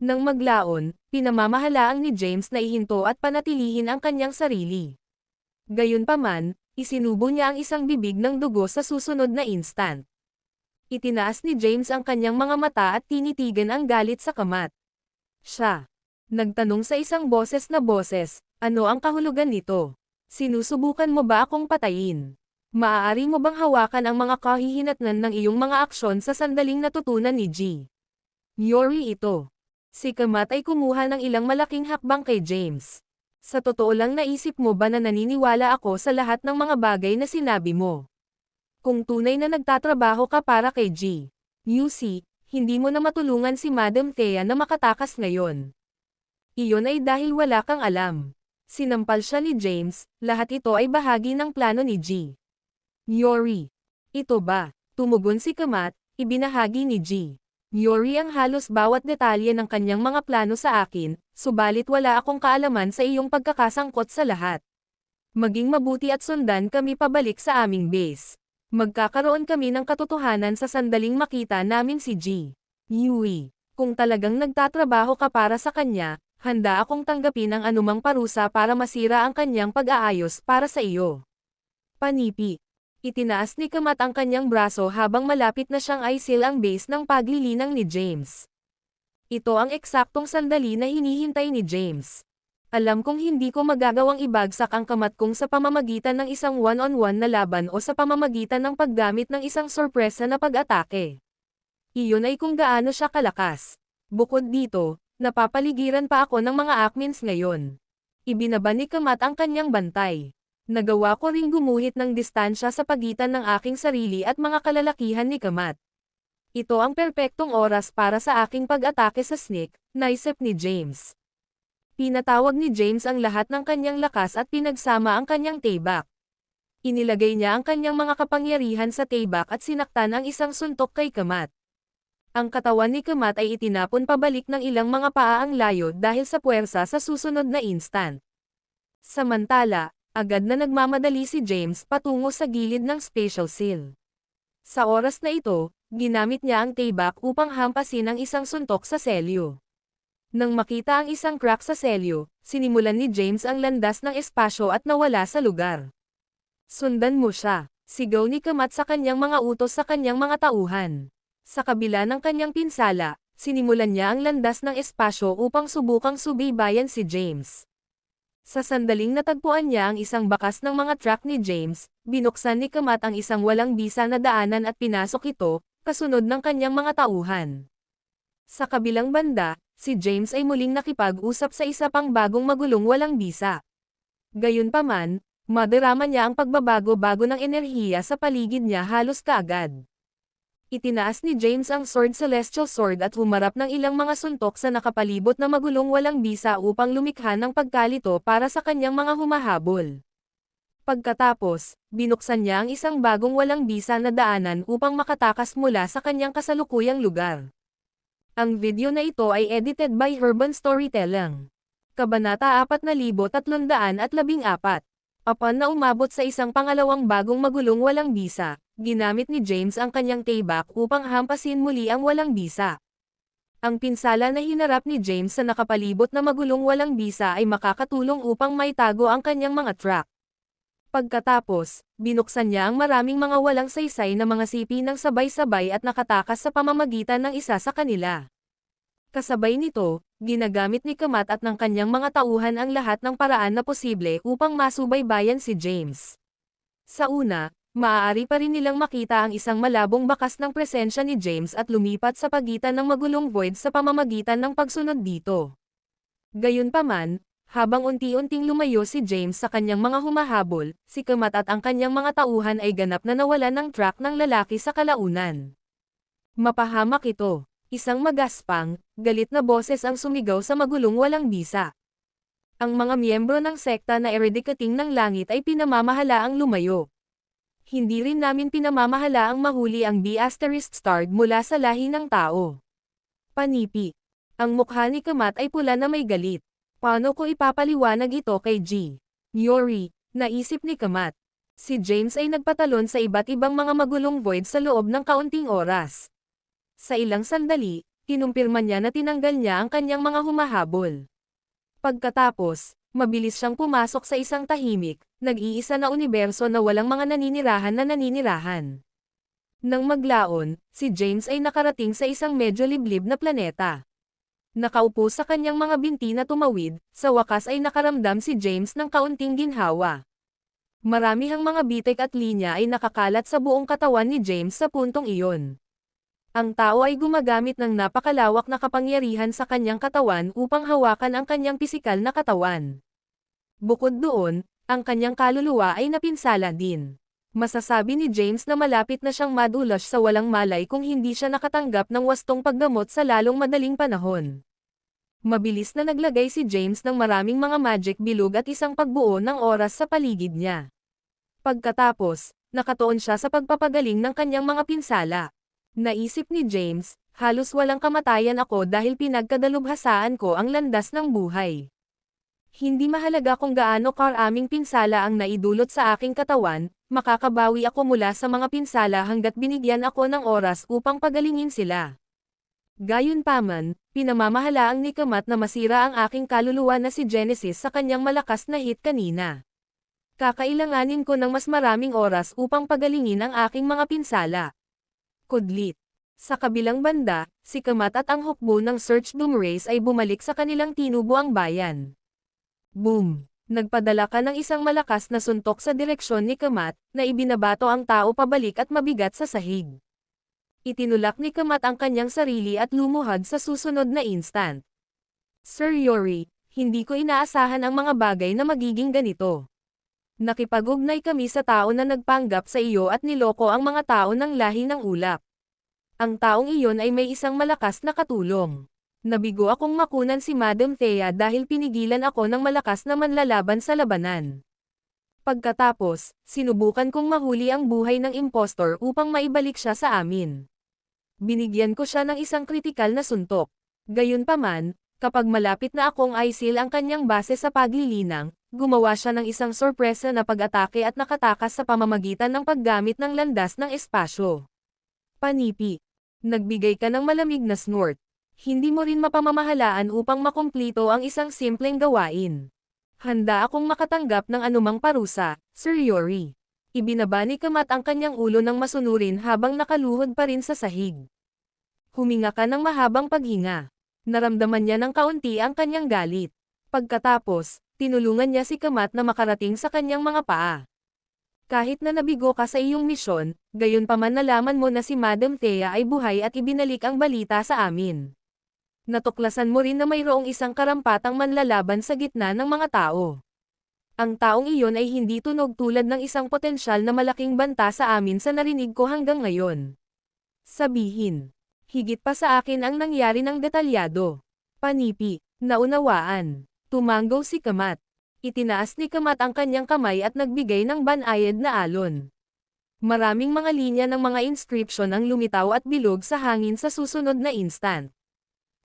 Speaker 2: Nang maglaon, pinamamahalaang ni James na ihinto at panatilihin ang kanyang sarili. Gayunpaman, isinubo niya ang isang bibig ng dugo sa susunod na instant. Itinaas ni James ang kanyang mga mata at tinitigan ang galit sa Kamat. Siya. Nagtanong sa isang boses na boses, ano ang kahulugan nito? Sinusubukan mo ba akong patayin? Maaari mo bang hawakan ang mga kahihinatnan ng iyong mga aksyon sa sandaling natutunan ni G. Yori ito. Si Kamat ay kumuha ng ilang malaking hakbang kay James. Sa totoo lang naisip mo ba na naniniwala ako sa lahat ng mga bagay na sinabi mo? Kung tunay na nagtatrabaho ka para kay G. UC, hindi mo na matulungan si Madam Thea na makatakas ngayon. Iyon ay dahil wala kang alam. Sinampal siya ni James, lahat ito ay bahagi ng plano ni G. Yori. Ito ba? Tumugon si Kamat, ibinahagi ni G. Yuri ang halos bawat detalye ng kanyang mga plano sa akin, subalit wala akong kaalaman sa iyong pagkakasangkot sa lahat. Maging mabuti at sundan kami pabalik sa aming base. Magkakaroon kami ng katotohanan sa sandaling makita namin si G. Yui. Kung talagang nagtatrabaho ka para sa kanya, handa akong tanggapin ang anumang parusa para masira ang kanyang pag-aayos para sa iyo. Panipi. Itinaas ni Kamat ang kanyang braso habang malapit na siyang i-seal ang base ng paglilinang ni James. Ito ang eksaktong sandali na hinihintay ni James. Alam kong hindi ko magagawang ibagsak ang Kamat kung sa pamamagitan ng isang one-on-one na laban o sa pamamagitan ng paggamit ng isang sorpresa na pag-atake. Iyon ay kung gaano siya kalakas. Bukod dito, napapaligiran pa ako ng mga Akmins ngayon. Ibinaba ni Kamat ang kanyang bantay. Nagawa ko ring gumuhit ng distansya sa pagitan ng aking sarili at mga kalalakihan ni Kamat. Ito ang perpektong oras para sa aking pag-atake sa snake, naisip ni James. Pinatawag ni James ang lahat ng kanyang lakas at pinagsama ang kanyang tailback. Inilagay niya ang kanyang mga kapangyarihan sa tailback at sinaktan ang isang suntok kay Kamat. Ang katawan ni Kamat ay itinapon pabalik ng ilang mga paa ang layo dahil sa puwersa sa susunod na instant. Samantala, agad na nagmamadali si James patungo sa gilid ng spatial seal. Sa oras na ito, ginamit niya ang tailback upang hampasin ang isang suntok sa selyo. Nang makita ang isang crack sa selyo, sinimulan ni James ang landas ng espasyo at nawala sa lugar. Sundan mo siya, sigaw ni Kamat sa kanyang mga utos sa kanyang mga tauhan. Sa kabila ng kanyang pinsala, sinimulan niya ang landas ng espasyo upang subukang subaybayan si James. Sa sandaling natagpuan niya ang isang bakas ng mga truck ni James, binuksan ni Kamat ang isang walang bisa na daanan at pinasok ito, kasunod ng kanyang mga tauhan. Sa kabilang banda, si James ay muling nakipag-usap sa isa pang bagong magulong walang bisa. Gayunpaman, madarama niya ang pagbabago-bago ng enerhiya sa paligid niya halos kaagad. Itinaas ni James ang Celestial Sword at humarap ng ilang mga suntok sa nakapalibot na magulong walang bisa upang lumikha ng pagkalito para sa kanyang mga humahabol. Pagkatapos, binuksan niya ang isang bagong walang bisa na daanan upang makatakas mula sa kanyang kasalukuyang lugar. Ang video na ito ay edited by Urban Storytelling. Kabanata 4314. Upon na umabot sa isang pangalawang bagong magulong walang bisa, ginamit ni James ang kanyang tailback upang hampasin muli ang walang bisa. Ang pinsala na hinarap ni James sa nakapalibot na magulong walang bisa ay makakatulong upang maitago ang kanyang mga truck. Pagkatapos, binuksan niya ang maraming mga walang saysay na mga sipi ng sabay-sabay at nakatakas sa pamamagitan ng isa sa kanila. Kasabay nito, ginagamit ni Kamat at ng kanyang mga tauhan ang lahat ng paraan na posible upang masubaybayan si James. Sa una, maaari pa rin nilang makita ang isang malabong bakas ng presensya ni James at lumipat sa pagitan ng magulong void sa pamamagitan ng pagsunod dito. Gayunpaman, habang unti-unting lumayo si James sa kanyang mga humahabol, si Kamat at ang kanyang mga tauhan ay ganap na nawalan ng track ng lalaki sa kalaunan. Mapahamak ito. Isang magaspang, galit na boses ang sumigaw sa magulong walang bisa. Ang mga miyembro ng sekta na Eradicating ng Langit ay pinamamahalaang lumayo. Hindi rin namin pinamamahalaang mahuli ang B***starred mula sa lahi ng tao. Panipi. Ang mukha ni Kamat ay pula na may galit. Paano ko ipapaliwanag ito kay G. Yuri, naisip ni Kamat. Si James ay nagpatalon sa iba't ibang mga magulong void sa loob ng kaunting oras. Sa ilang sandali, kinumpirma niya na tinanggal niya ang kanyang mga humahabol. Pagkatapos, mabilis siyang pumasok sa isang tahimik, nag-iisa na universo na walang mga naninirahan. Nang maglaon, si James ay nakarating sa isang medyo liblib na planeta. Nakaupo sa kanyang mga binti na tumawid, sa wakas ay nakaramdam si James ng kaunting ginhawa. Maramihang mga bitek at linya ay nakakalat sa buong katawan ni James sa puntong iyon. Ang tao ay gumagamit ng napakalawak na kapangyarihan sa kanyang katawan upang hawakan ang kanyang pisikal na katawan. Bukod doon, ang kanyang kaluluwa ay napinsala din. Masasabi ni James na malapit na siyang madulas sa walang malay kung hindi siya nakatanggap ng wastong paggamot sa lalong madaling panahon. Mabilis na naglagay si James ng maraming mga magic bilog at isang pagbuo ng oras sa paligid niya. Pagkatapos, nakatuon siya sa pagpapagaling ng kanyang mga pinsala. Naisip ni James, Halos walang kamatayan ako dahil pinagkadalubhasaan ko ang landas ng buhay. Hindi mahalaga kung gaano karaming pinsala ang naidulot sa aking katawan, makakabawi ako mula sa mga pinsala hanggat binigyan ako ng oras upang pagalingin sila. Gayunpaman, pinamamahalaang ni Kamat na masira ang aking kaluluwa na si Genesis sa kanyang malakas na hit kanina. Kakailanganin ko ng mas maraming oras upang pagalingin ang aking mga pinsala. Kudlit. Sa kabilang banda, si Kamat at ang hukbo ng Search Doom Race ay bumalik sa kanilang tinubuang bayan. Boom! Nagpadala ka ng isang malakas na suntok sa direksyon ni Kamat, na ibinabato ang tao pabalik at mabigat sa sahig. Itinulak ni Kamat ang kanyang sarili at lumuhad sa susunod na instant. Sir Yori, hindi ko inaasahan ang mga bagay na magiging ganito. Nakipag-ugnay kami sa tao na nagpanggap sa iyo at niloko ang mga tao ng lahi ng ulap. Ang taong iyon ay may isang malakas na katulong. Nabigo akong makunan si Madam Thea dahil pinigilan ako ng malakas na manlalaban sa labanan. Pagkatapos, sinubukan kong mahuli ang buhay ng impostor upang maibalik siya sa amin. Binigyan ko siya ng isang kritikal na suntok. Gayunpaman, kapag malapit na akong i-seal ang kanyang base sa paglilinang, gumawa siya ng isang sorpresa na pag-atake at nakatakas sa pamamagitan ng paggamit ng landas ng espasyo. Panipi. Nagbigay ka ng malamig na snort. Hindi mo rin mapamamahalaan upang makumplito ang isang simpleng gawain. Handa akong makatanggap ng anumang parusa, Sir Yori. Ibinaba ni Kamat ang kanyang ulo ng masunurin habang nakaluhod pa rin sa sahig. Huminga ka ng mahabang paghinga. Naramdaman niya ng kaunti ang kanyang galit. Pagkatapos, tinulungan niya si Kamat na makarating sa kanyang mga paa. Kahit na nabigo ka sa iyong misyon, gayunpaman nalaman mo na si Madam Thea ay buhay at ibinalik ang balita sa amin. Natuklasan mo rin na mayroong isang karampatang manlalaban sa gitna ng mga tao. Ang taong iyon ay hindi tunog tulad ng isang potensyal na malaking banta sa amin sa narinig ko hanggang ngayon. Sabihin. Higit pa sa akin ang nangyari ng detalyado. Panipi. Naunawaan. Tumanggaw si Kamat. Itinaas ni Kamat ang kanyang kamay at nagbigay ng banayad na alon. Maraming mga linya ng mga inscription ang lumitaw at bilog sa hangin sa susunod na instant.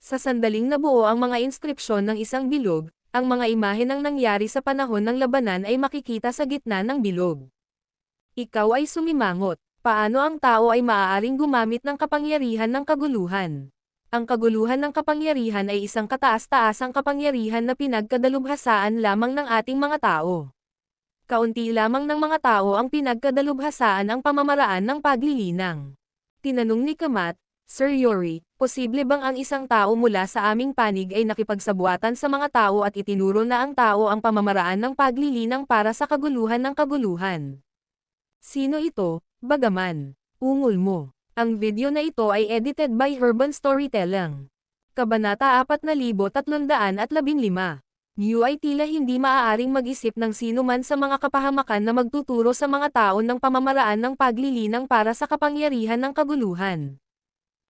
Speaker 2: Sa sandaling nabuo ang mga inskripsyon ng isang bilog, ang mga imahe ng nangyari sa panahon ng labanan ay makikita sa gitna ng bilog. Ikaw ay sumimangot. Paano ang tao ay maaaring gumamit ng kapangyarihan ng kaguluhan? Ang kaguluhan ng kapangyarihan ay isang kataas-taasang kapangyarihan na pinagkadalubhasaan lamang ng ating mga tao. Kaunti lamang ng mga tao ang pinagkadalubhasaan ang pamamaraan ng paglilinang. Tinanong ni Kamat, Sir Yori, posible bang ang isang tao mula sa aming panig ay nakipagsabuatan sa mga tao at itinuro na ang tao ang pamamaraan ng paglilinang para sa kaguluhan ng kaguluhan? Sino ito, bagaman? Ungol mo. Ang video na ito ay edited by Urban Storytelling. Kabanata 4315. Ay tila hindi maaaring mag-isip ng sino man sa mga kapahamakan na magtuturo sa mga tao ng pamamaraan ng paglilinang para sa kapangyarihan ng kaguluhan.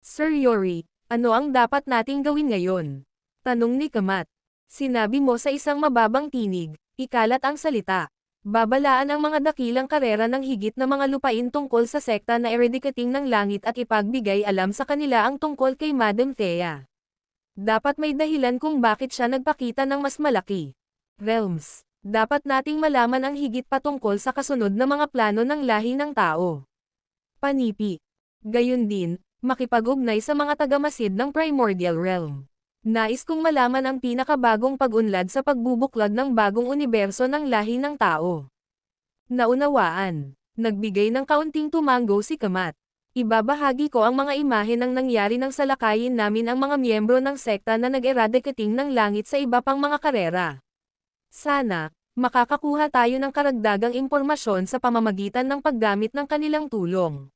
Speaker 2: Sir Yori, ano ang dapat nating gawin ngayon? Tanong ni Kamat. Sinabi mo sa isang mababang tinig, ikalat ang salita. Babalaan ang mga dakilang karera ng higit na mga lupain tungkol sa sekta na eradicating ng langit at ipagbigay alam sa kanila ang tungkol kay Madam Thea. Dapat may dahilan kung bakit siya nagpakita ng mas malaki realms. Dapat nating malaman ang higit pa tungkol sa kasunod na mga plano ng lahi ng tao. Panipi. Gayun din, makipag-ugnay sa mga tagamasid ng Primordial Realm. Nais kong malaman ang pinakabagong pag-unlad sa pagbubuklod ng bagong universo ng lahi ng tao. Naunawaan. Nagbigay ng kaunting tumanggo si Kamat. Ibabahagi ko ang mga imahe ng nangyari nang salakayin namin ang mga miyembro ng sekta na nag-eradicating ng langit sa iba pang mga karera. Sana, makakakuha tayo ng karagdagang impormasyon sa pamamagitan ng paggamit ng kanilang tulong.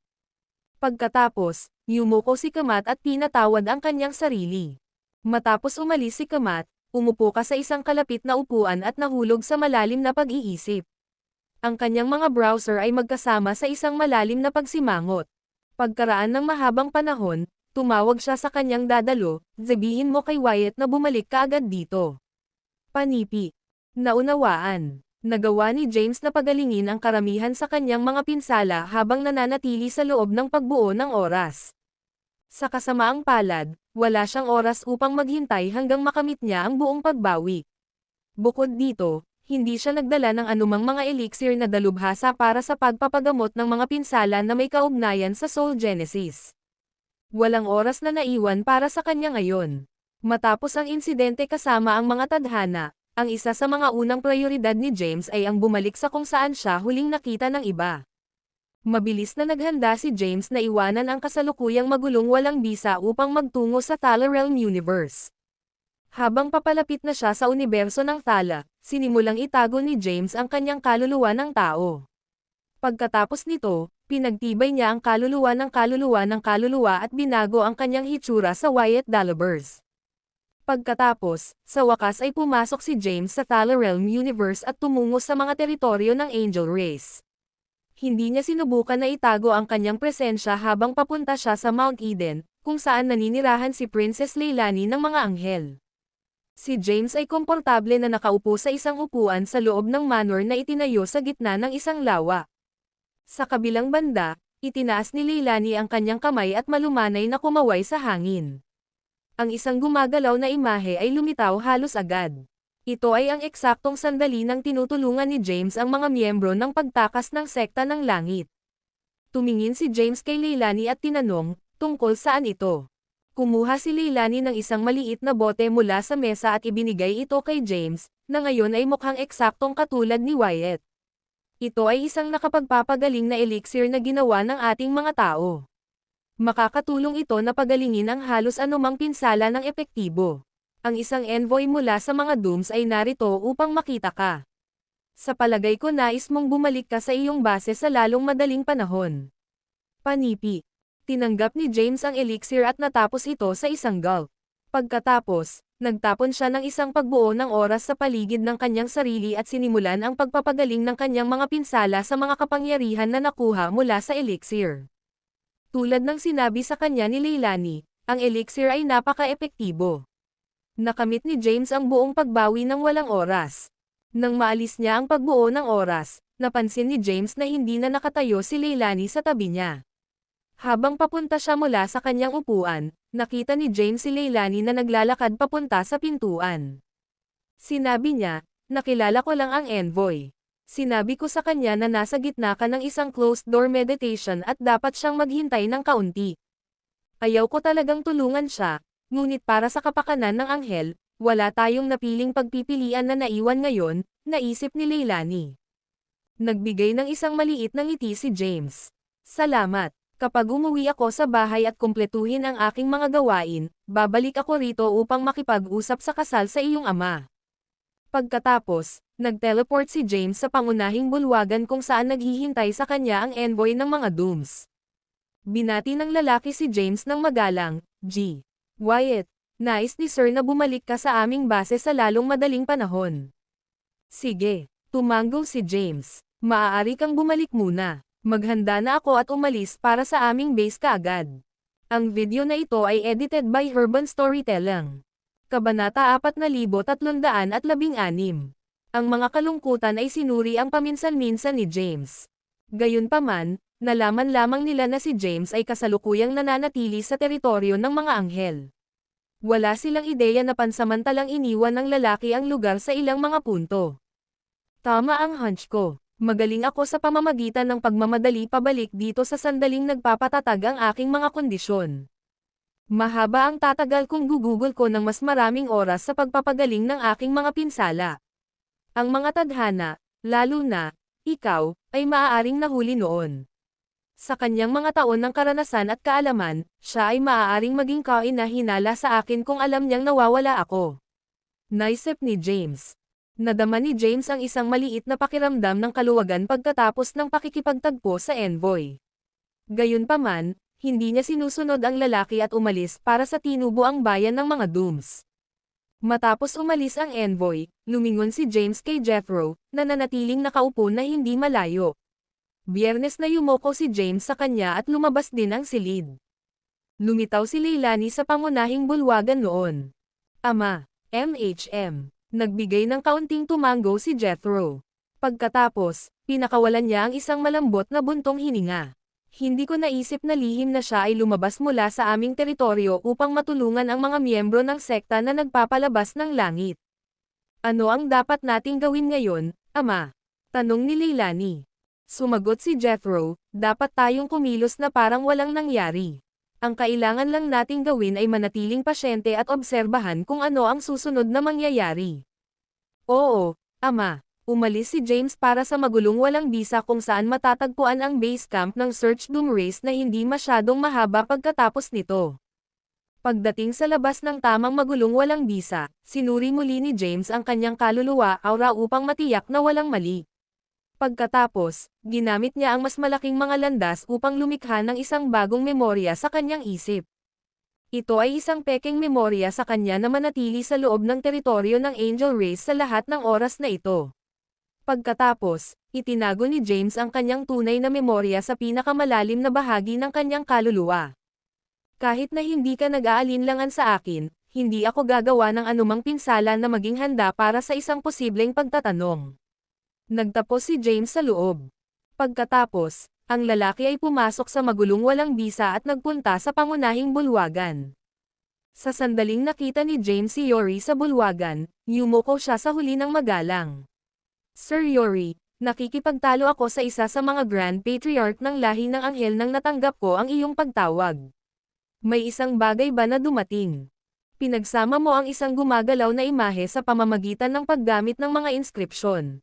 Speaker 2: Pagkatapos, yumuko si Kamat at pinatawad ang kanyang sarili. Matapos umalis si Kamat, umupo ka sa isang kalapit na upuan at nahulog sa malalim na pag-iisip. Ang kanyang mga browser ay magkasama sa isang malalim na pagsimangot. Pagkaraan ng mahabang panahon, tumawag siya sa kanyang dadalo, sabihin mo kay Wyatt na bumalik ka agad dito. Panipi. Naunawaan. Nagawa ni James na pagalingin ang karamihan sa kanyang mga pinsala habang nananatili sa loob ng pagbuo ng oras. Sa kasamaang palad, wala siyang oras upang maghintay hanggang makamit niya ang buong pagbawi. Bukod dito, hindi siya nagdala ng anumang mga elixir na dalubhasa para sa pagpapagamot ng mga pinsala na may kaugnayan sa Soul Genesis. Walang oras na naiwan para sa kanya ngayon. Matapos ang insidente kasama ang mga tadhana, ang isa sa mga unang prioridad ni James ay ang bumalik sa kung saan siya huling nakita ng iba. Mabilis na naghanda si James na iwanan ang kasalukuyang magulong walang bisa upang magtungo sa Thala Realm Universe. Habang papalapit na siya sa universo ng Thala, sinimulang itago ni James ang kanyang kaluluwa ng tao. Pagkatapos nito, pinagtibay niya ang kaluluwa ng kaluluwa at binago ang kanyang hitsura sa Wyatt Dalibers. Pagkatapos, sa wakas ay pumasok si James sa Thala Realm Universe at tumungo sa mga teritoryo ng Angel Race. Hindi niya sinubukan na itago ang kanyang presensya habang papunta siya sa Mount Eden, kung saan naninirahan si Princess Leilani ng mga anghel. Si James ay komportable na nakaupo sa isang upuan sa loob ng manor na itinayo sa gitna ng isang lawa. Sa kabilang banda, itinaas ni Leilani ang kanyang kamay at malumanay na kumaway sa hangin. Ang isang gumagalaw na imahe ay lumitaw halos agad. Ito ay ang eksaktong sandali nang tinutulungan ni James ang mga miyembro ng pagtakas ng sekta ng langit. Tumingin si James kay Leilani at tinanong, tungkol saan ito? Kumuha si Leilani ng isang maliit na bote mula sa mesa at ibinigay ito kay James, na ngayon ay mukhang eksaktong katulad ni Wyatt. Ito ay isang nakapagpapagaling na elixir na ginawa ng ating mga tao. Makakatulong ito na pagalingin ang halos anumang pinsala ng epektibo. Ang isang envoy mula sa mga dooms ay narito upang makita ka. Sa palagay ko nais mong bumalik ka sa iyong base sa lalong madaling panahon. Panipi. Tinanggap ni James ang elixir at natapos ito sa isang gulp. Pagkatapos, nagtapon siya ng isang pagbuo ng oras sa paligid ng kanyang sarili at sinimulan ang pagpapagaling ng kanyang mga pinsala sa mga kapangyarihan na nakuha mula sa elixir. Tulad ng sinabi sa kanya ni Leilani, ang elixir ay napaka-epektibo. Nakamit ni James ang buong pagbawi ng walang oras. Nang maalis niya ang pagbuo ng oras, napansin ni James na hindi na nakatayo si Leilani sa tabi niya. Habang papunta siya mula sa kanyang upuan, nakita ni James si Leilani na naglalakad papunta sa pintuan. Sinabi niya, nakilala ko lang ang envoy. Sinabi ko sa kanya na nasa gitna ka ng isang closed-door meditation at dapat siyang maghintay ng kaunti. Ayaw ko talagang tulungan siya. Ngunit para sa kapakanan ng anghel, wala tayong napiling pagpipilian na naiwan ngayon, naisip ni Leilani. Nagbigay ng isang maliit na ngiti si James. Salamat. Kapag umuwi ako sa bahay at kumpletuhin ang aking mga gawain, babalik ako rito upang makipag-usap sa kasal sa iyong ama. Pagkatapos, nag-teleport si James sa pangunahing bulwagan kung saan naghihintay sa kanya ang envoy ng mga dooms. Binati ng lalaki si James ng magalang, G. Wyatt, nais ni Sir na bumalik ka sa aming base sa lalong madaling panahon. Sige, tumanggo si James. Maaari kang bumalik muna. Maghanda na ako at umalis para sa aming base kaagad. Ang video na ito ay edited by Urban Storytelling. Kabanata 4316. Ang mga kalungkutan ay sinuri ang paminsan-minsan ni James. Gayunpaman, nalaman lamang nila na si James ay kasalukuyang nananatili sa teritoryo ng mga anghel. Wala silang ideya na pansamantalang iniwan ng lalaki ang lugar sa ilang mga punto. Tama ang hunch ko. Magaling ako sa pamamagitan ng pagmamadali pabalik dito sa sandaling nagpapatatag ang aking mga kondisyon. Mahaba ang tatagal kung gugugol ko ng mas maraming oras sa pagpapagaling ng aking mga pinsala. Ang mga tadhana, lalo na, ikaw, ay maaaring nahuli noon. Sa kanyang mga taon ng karanasan at kaalaman, siya ay maaaring maging kaina-hinala sa akin kung alam niyang nawawala ako. Naisip ni James. Nadama ni James ang isang maliit na pakiramdam ng kaluwagan pagkatapos ng pakikipagtagpo sa envoy. Gayunpaman, hindi niya sinusunod ang lalaki at umalis para sa tinubo ang bayan ng mga dooms. Matapos umalis ang envoy, lumingon si James kay Jethro, na nanatiling nakaupo na hindi malayo. Biyernes na yumoko si James sa kanya at lumabas din ang silid. Lumitaw si Leilani sa pangunahing bulwagan noon. Ama, MHM. Nagbigay ng kaunting tumanggo si Jethro. Pagkatapos, pinakawalan niya ang isang malambot na buntong hininga. Hindi ko naisip na lihim na siya ay lumabas mula sa aming teritoryo upang matulungan ang mga miyembro ng sekta na nagpapalabas ng langit. Ano ang dapat nating gawin ngayon, Ama? Tanong ni Leilani. Sumagot si Jethro, dapat tayong kumilos na parang walang nangyari. Ang kailangan lang nating gawin ay manatiling pasyente at obserbahan kung ano ang susunod na mangyayari. Oo, Ama. Umalis si James para sa magulong walang bisa kung saan matatagpuan ang base camp ng Search Doom Race na hindi masyadong mahaba pagkatapos nito. Pagdating sa labas ng tamang magulong walang bisa, sinuri muli ni James ang kanyang kaluluwa aura upang matiyak na walang mali. Pagkatapos, ginamit niya ang mas malaking mga landas upang lumikha ng isang bagong memorya sa kanyang isip. Ito ay isang pekeng memorya sa kanya na manatili sa loob ng teritoryo ng Angel Race sa lahat ng oras na ito. Pagkatapos, itinago ni James ang kanyang tunay na memorya sa pinakamalalim na bahagi ng kanyang kaluluwa. Kahit na hindi ka nag-aalinlangan sa akin, hindi ako gagawa ng anumang pinsala na maging handa para sa isang posibleng pagtatanong. Nagtapos si James sa loob. Pagkatapos, ang lalaki ay pumasok sa magulong walang bisa at nagpunta sa pangunahing bulwagan. Sa sandaling nakita ni James si Yori sa bulwagan, yumuko siya sa huli ng magalang. Sir Yori, nakikipagtalo ako sa isa sa mga Grand Patriarch ng lahi ng anghel nang natanggap ko ang iyong pagtawag. May isang bagay ba na dumating? Pinagsama mo ang isang gumagalaw na imahe sa pamamagitan ng paggamit ng mga inskripsyon.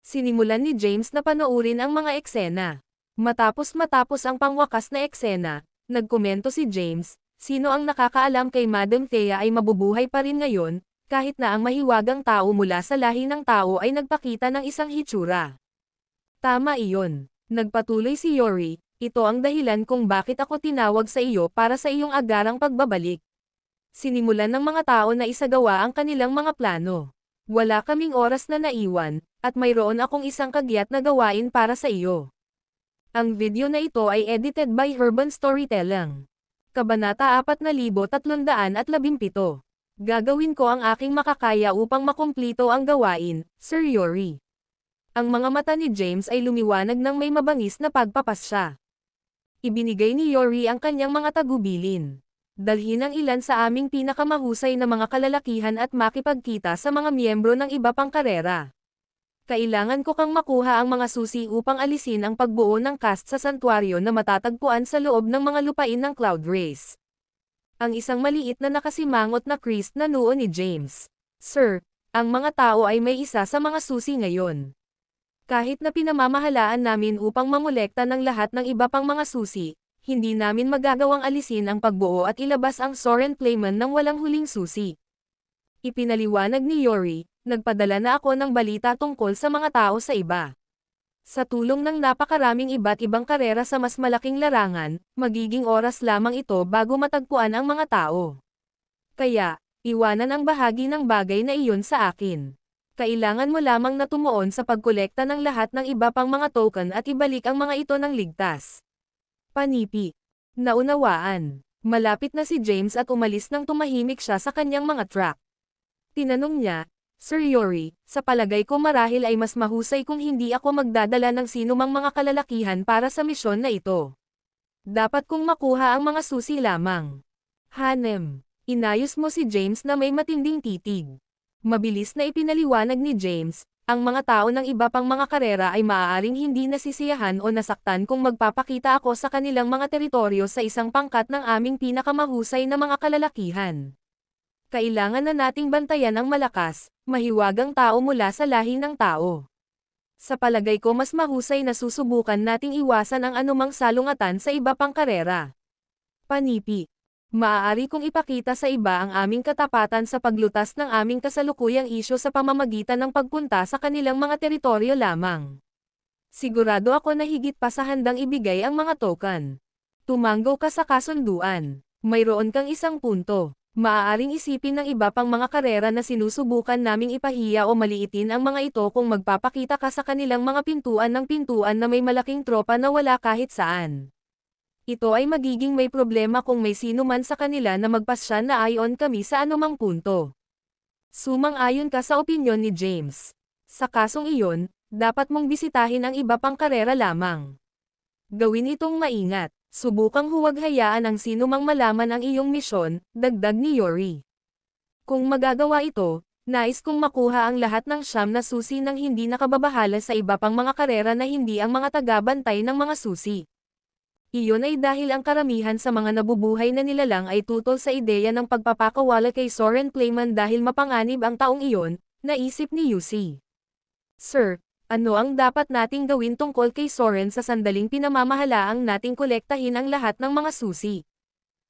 Speaker 2: Sinimulan ni James na panoorin ang mga eksena. Matapos ang pangwakas na eksena, nagkomento si James, sino ang nakakaalam kay Madam Thea ay mabubuhay pa rin ngayon, kahit na ang mahiwagang tao mula sa lahi ng tao ay nagpakita ng isang hitsura. Tama iyon. Nagpatuloy si Yori, ito ang dahilan kung bakit ako tinawag sa iyo para sa iyong agarang pagbabalik. Sinimulan ng mga tao na isagawa ang kanilang mga plano. Wala kaming oras na naiwan, at mayroon akong isang kagyat na gawain para sa iyo. Ang video na ito ay edited by Herban Storytelling. Kabanata 4317. Gagawin ko ang aking makakaya upang makumplito ang gawain, Sir Yori. Ang mga mata ni James ay lumiwanag ng may mabangis na pagpapasya. Ibinigay ni Yori ang kanyang mga tagubilin. Dalhin ang ilan sa aming pinakamahusay na mga kalalakihan at makipagkita sa mga miyembro ng iba pang karera. Kailangan ko kang makuha ang mga susi upang alisin ang pagbuo ng cast sa santuaryo na matatagpuan sa loob ng mga lupain ng Cloud Race. Ang isang maliit na nakasimangot na Christ na noo ni James. Sir, ang mga tao ay may isa sa mga susi ngayon. Kahit na pinamamahalaan namin upang mamolekta ng lahat ng iba pang mga susi, hindi namin magagawang alisin ang pagbuo at ilabas ang Soren Playman ng walang huling susi. Ipinaliwanag ni Yori, nagpadala na ako ng balita tungkol sa mga tao sa iba. Sa tulong ng napakaraming iba't ibang karera sa mas malaking larangan, magiging oras lamang ito bago matagpuan ang mga tao. Kaya, iwanan ang bahagi ng bagay na iyon sa akin. Kailangan mo lamang na tumuon sa pagkolekta ng lahat ng iba pang mga token at ibalik ang mga ito ng ligtas. Panipi. Naunawaan. Malapit na si James at umalis nang tumahimik siya sa kanyang mga track. Tinanong niya, Sir Yori, sa palagay ko marahil ay mas mahusay kung hindi ako magdadala ng sinumang mga kalalakihan para sa misyon na ito. Dapat kong makuha ang mga susi lamang. Hanem, inayos mo si James na may matinding titig. Mabilis na ipinaliwanag ni James, ang mga tao ng iba pang mga karera ay maaaring hindi nasisiyahan o nasaktan kung magpapakita ako sa kanilang mga teritoryo sa isang pangkat ng aming pinakamahusay na mga kalalakihan. Kailangan na nating bantayan ang malakas, mahiwagang tao mula sa lahi ng tao. Sa palagay ko mas mahusay na susubukan nating iwasan ang anumang salungatan sa iba pang karera. Panipi. Maaari kong ipakita sa iba ang aming katapatan sa paglutas ng aming kasalukuyang isyu sa pamamagitan ng pagpunta sa kanilang mga teritoryo lamang. Sigurado ako na higit pa sa handang ibigay ang mga token. Tumanggo ka sa kasunduan. Mayroon kang isang punto. Maaaring isipin ng iba pang mga karera na sinusubukan naming ipahiya o maliitin ang mga ito kung magpapakita ka sa kanilang mga pintuan ng pintuan na may malaking tropa na wala kahit saan. Ito ay magiging may problema kung may sino man sa kanila na magpasya na ayon kami sa anumang punto. Sumang-ayon ka sa opinyon ni James. Sa kasong iyon, dapat mong bisitahin ang iba pang karera lamang. Gawin itong maingat. Subukang huwag hayaan ang sinumang malaman ang iyong misyon, dagdag ni Yori. Kung magagawa ito, nais kong makuha ang lahat ng siyam na susi nang hindi nakababahala sa iba pang mga karera na hindi ang mga taga-bantay ng mga susi. Iyon ay dahil ang karamihan sa mga nabubuhay na nilalang ay tutol sa ideya ng pagpapakawala kay Soren Clayman dahil mapanganib ang taong iyon, naisip ni Yusi. Sir, ano ang dapat nating gawin tungkol kay Soren sa sandaling pinamamahalaang nating kolektahin ang lahat ng mga susi?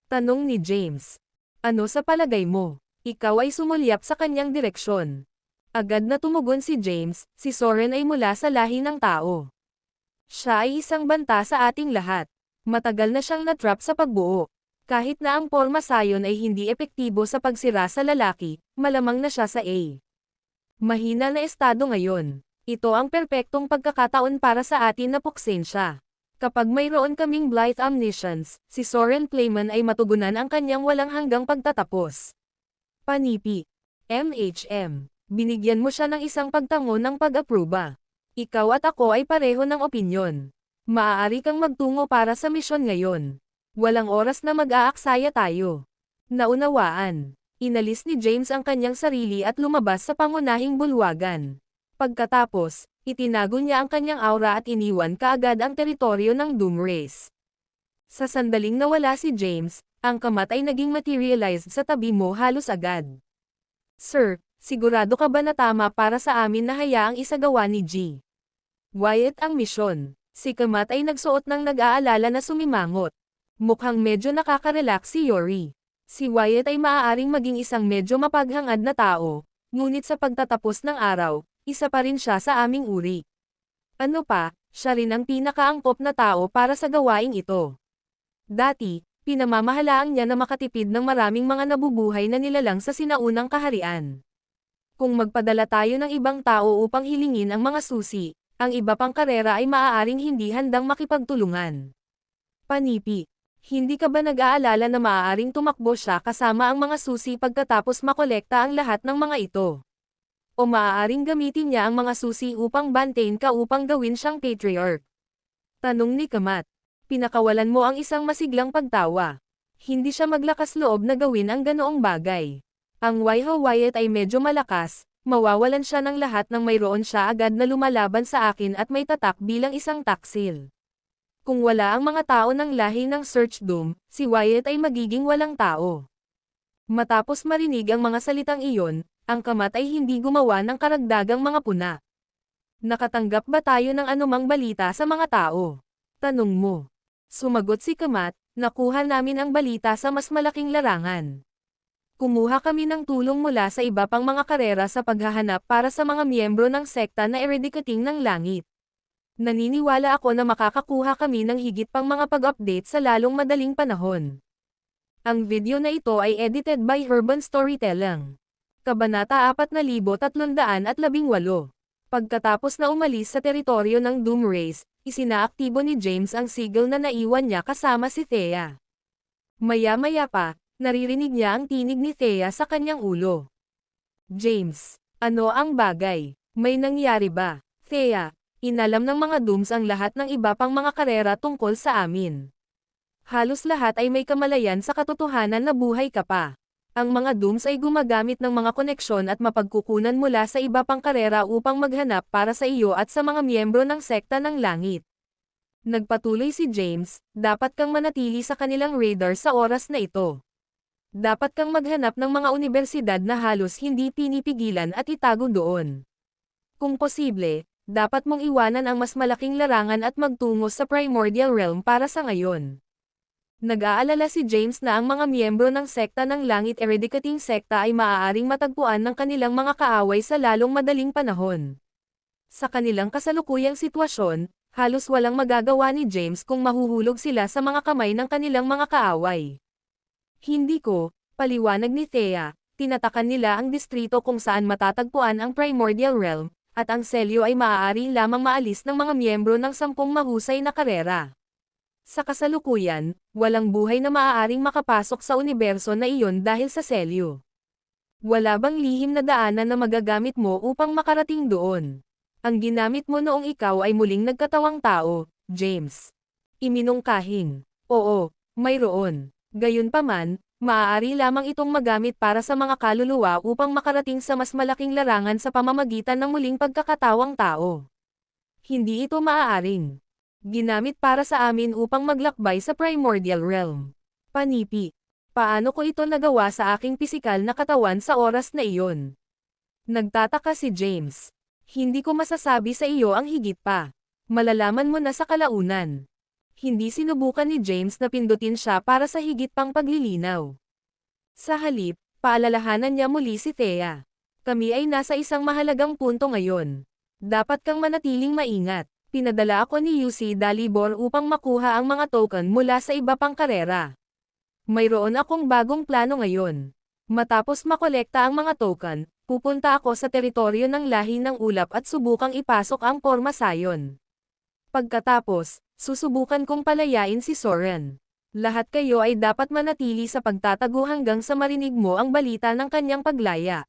Speaker 2: Tanong ni James. Ano sa palagay mo? Ikaw ay sumulyap sa kanyang direksyon. Agad na tumugon si James, si Soren ay mula sa lahi ng tao. Siya ay isang banta sa ating lahat. Matagal na siyang natrap sa pagbuo. Kahit na ang porma sayon ay hindi epektibo sa pagsira sa lalaki, malamang na siya sa A. Mahina na estado ngayon. Ito ang perpektong pagkakataon para sa atin na puksin siya. Kapag mayroon kaming Blythe Omniscience, si Soren Clayman ay matugunan ang kanyang walang hanggang pagtatapos. Panipi. MHM. Binigyan mo siya ng isang pagtango ng pag-aproba. Ikaw at ako ay pareho ng opinyon. Maaari kang magtungo para sa misyon ngayon. Walang oras na mag-aaksaya tayo. Naunawaan. Inalis ni James ang kanyang sarili at lumabas sa pangunahing bulwagan. Pagkatapos, itinago niya ang kanyang aura at iniwan kaagad ang teritoryo ng Doom Race. Sa sandaling nawala si James, ang kamat ay naging materialized sa tabi mo halos agad. Sir, sigurado ka ba na tama para sa amin na hayaang isagawa ni G? Wyatt ang misyon. Si kamat ay nagsuot ng nag-aalala na sumimangot. Mukhang medyo nakaka-relax si Yori. Si Wyatt ay maaaring maging isang medyo mapaghangad na tao, ngunit sa pagtatapos ng araw, isa pa rin siya sa aming uri. Ano pa, siya rin ang pinakaangkop na tao para sa gawaing ito. Dati, pinamamahalaang niya na makatipid ng maraming mga nabubuhay na nilalang sa sinaunang kaharian. Kung magpadala tayo ng ibang tao upang hilingin ang mga susi, ang iba pang karera ay maaaring hindi handang makipagtulungan. Panipi. Hindi ka ba nag-aalala na maaaring tumakbo siya kasama ang mga susi pagkatapos makolekta ang lahat ng mga ito? O maaaring gamitin niya ang mga susi upang bantayin ka upang gawin siyang patriarch? Tanong ni Kamat. Pinakawalan mo ang isang masiglang pagtawa. Hindi siya maglakas loob na gawin ang ganoong bagay. Ang Wyatt ay medyo malakas, mawawalan siya ng lahat nang mayroon siya agad na lumalaban sa akin at may tatak bilang isang taksil. Kung wala ang mga tao ng lahi ng Search Doom, si Wyatt ay magiging walang tao. Matapos marinig ang mga salitang iyon, ang kamat ay hindi gumawa ng karagdagang mga puna. Nakatanggap ba tayo ng anumang balita sa mga tao? Tanong mo. Sumagot si kamat, nakuha namin ang balita sa mas malaking larangan. Kumuha kami ng tulong mula sa iba pang mga karera sa paghahanap para sa mga miyembro ng sekta na Eradicating ng Langit. Naniniwala ako na makakakuha kami ng higit pang mga pag-update sa lalong madaling panahon. Ang video na ito ay edited by Urban Storytelling. Kabanata 4318. Pagkatapos na umalis sa teritoryo ng Doom Race, isinaaktibo ni James ang sigil na naiwan niya kasama si Thea. Maya-maya pa, naririnig niya ang tinig ni Thea sa kanyang ulo. James, ano ang bagay? May nangyari ba? Thea, inalam ng mga Dooms ang lahat ng iba pang mga karera tungkol sa amin. Halos lahat ay may kamalayan sa katotohanan na buhay ka pa. Ang mga Dooms ay gumagamit ng mga koneksyon at mapagkukunan mula sa iba pang karera upang maghanap para sa iyo at sa mga miyembro ng sekta ng langit. Nagpatuloy si James, dapat kang manatili sa kanilang radar sa oras na ito. Dapat kang maghanap ng mga unibersidad na halos hindi pinipigilan at itago doon. Kung posible, dapat mong iwanan ang mas malaking larangan at magtungo sa Primordial Realm para sa ngayon. Nag-aalala si James na ang mga miyembro ng sekta ng langit Eradicating sekta ay maaaring matagpuan ng kanilang mga kaaway sa lalong madaling panahon. Sa kanilang kasalukuyang sitwasyon, halos walang magagawa ni James kung mahuhulog sila sa mga kamay ng kanilang mga kaaway. Hindi ko, paliwanag ni Thea, tinatakan nila ang distrito kung saan matatagpuan ang Primordial Realm, at ang selyo ay maaari lamang maalis ng mga miyembro ng 10 mahusay na karera. Sa kasalukuyan, walang buhay na maaaring makapasok sa universo na iyon dahil sa selyo. Wala bang lihim na daanan na magagamit mo upang makarating doon? Ang ginamit mo noong ikaw ay muling nagkatawang tao, James. Iminungkahin. Oo, mayroon. Gayunpaman, maaari lamang itong magamit para sa mga kaluluwa upang makarating sa mas malaking larangan sa pamamagitan ng muling pagkakatawang tao. Hindi ito maaaring ginamit para sa amin upang maglakbay sa primordial realm. Panipi. Paano ko ito nagawa sa aking pisikal na katawan sa oras na iyon? Nagtataka si James. Hindi ko masasabi sa iyo ang higit pa. Malalaman mo na sa kalaunan. Hindi sinubukan ni James na pindutin siya para sa higit pang paglilinaw. Sa halip, paalalahanan niya muli si Thea. Kami ay nasa isang mahalagang punto ngayon. Dapat kang manatiling maingat. Pinadala ako ni UC Dalibor upang makuha ang mga token mula sa iba pang karera. Mayroon akong bagong plano ngayon. Matapos makolekta ang mga token, pupunta ako sa teritoryo ng lahi ng ulap at subukang ipasok ang porma sayon. Pagkatapos, susubukan kong palayain si Soren. Lahat kayo ay dapat manatili sa pagtatago hanggang sa marinig mo ang balita ng kanyang paglaya.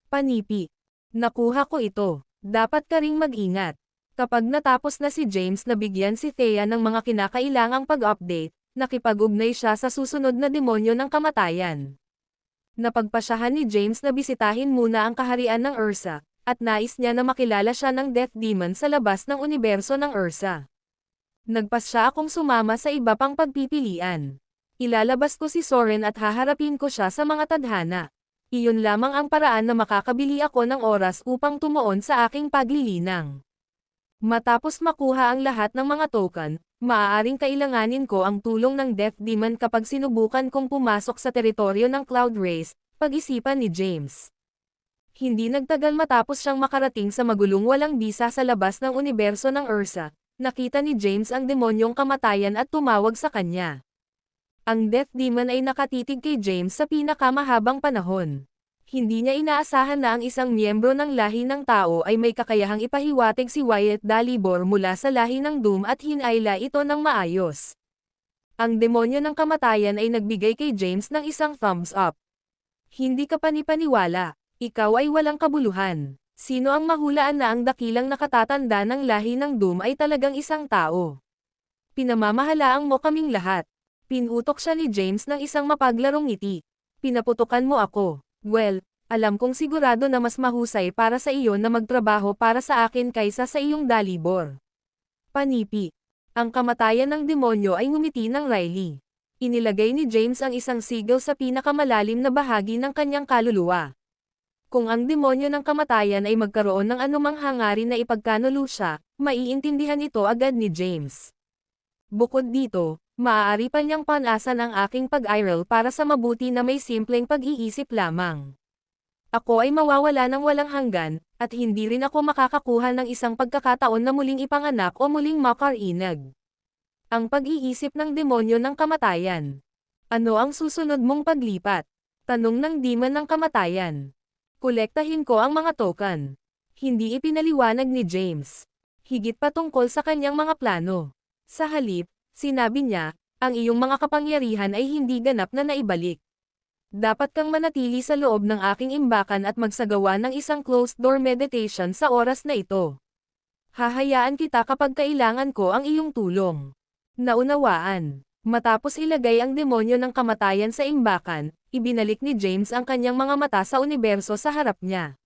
Speaker 2: Panipi. Nakuha ko ito. Dapat ka ring mag-ingat. Kapag natapos na si James na bigyan si Thea ng mga kinakailangang pag-update, nakipag-ugnay siya sa susunod na demonyo ng kamatayan. Napagpasyahan ni James na bisitahin muna ang kaharian ng Ursa, at nais niya na makilala siya ng Death Demon sa labas ng universo ng Ursa. Nagpasya akong sumama sa iba pang pagpipilian. Ilalabas ko si Soren at haharapin ko siya sa mga tadhana. Iyon lamang ang paraan na makakabili ako ng oras upang tumuon sa aking paglilinang. Matapos makuha ang lahat ng mga token, maaaring kailanganin ko ang tulong ng Death Demon kapag sinubukan kong pumasok sa teritoryo ng Cloud Race, pag-isipan ni James. Hindi nagtagal matapos siyang makarating sa magulong walang bisa sa labas ng universo ng Ursa, nakita ni James ang demonyong kamatayan at tumawag sa kanya. Ang Death Demon ay nakatitig kay James sa pinakamahabang panahon. Hindi niya inaasahan na ang isang miyembro ng lahi ng tao ay may kakayahang ipahiwatig si Wyatt Dalibor mula sa lahi ng Doom at hinayla ito ng maayos. Ang demonyo ng kamatayan ay nagbigay kay James ng isang thumbs up. Hindi ka panipaniwala. Ikaw ay walang kabuluhan. Sino ang mahulaan na ang dakilang nakatatanda ng lahi ng Doom ay talagang isang tao? Pinamamahalaang mo kaming lahat. Pinutok siya ni James ng isang mapaglarong ngiti. Pinaputukan mo ako. Well, alam kong sigurado na mas mahusay para sa iyo na magtrabaho para sa akin kaysa sa iyong Dalibor. Panipi. Ang kamatayan ng demonyo ay ngumiti ng Riley. Inilagay ni James ang isang sigil sa pinakamalalim na bahagi ng kanyang kaluluwa. Kung ang demonyo ng kamatayan ay magkaroon ng anumang hangarin na ipagkanulo siya, maiintindihan ito agad ni James. Bukod dito, maaari pa niyang panasan ang aking pag-iral para sa mabuti na may simpleng pag-iisip lamang. Ako ay mawawala ng walang hanggan, at hindi rin ako makakakuha ng isang pagkakataon na muling ipanganak o muling makarinag. Ang pag-iisip ng demonyo ng kamatayan. Ano ang susunod mong paglipat? Tanong ng demon ng kamatayan. Kolektahin ko ang mga token. Hindi ipinaliwanag ni James. Higit pa tungkol sa kanyang mga plano. Sa halip, sinabi niya, ang iyong mga kapangyarihan ay hindi ganap na naibalik. Dapat kang manatili sa loob ng aking imbakan at magsagawa ng isang closed-door meditation sa oras na ito. Hahayaan kita kapag kailangan ko ang iyong tulong. Naunawaan. Matapos ilagay ang demonyo ng kamatayan sa imbakan, ibinalik ni James ang kanyang mga mata sa universo sa harap niya.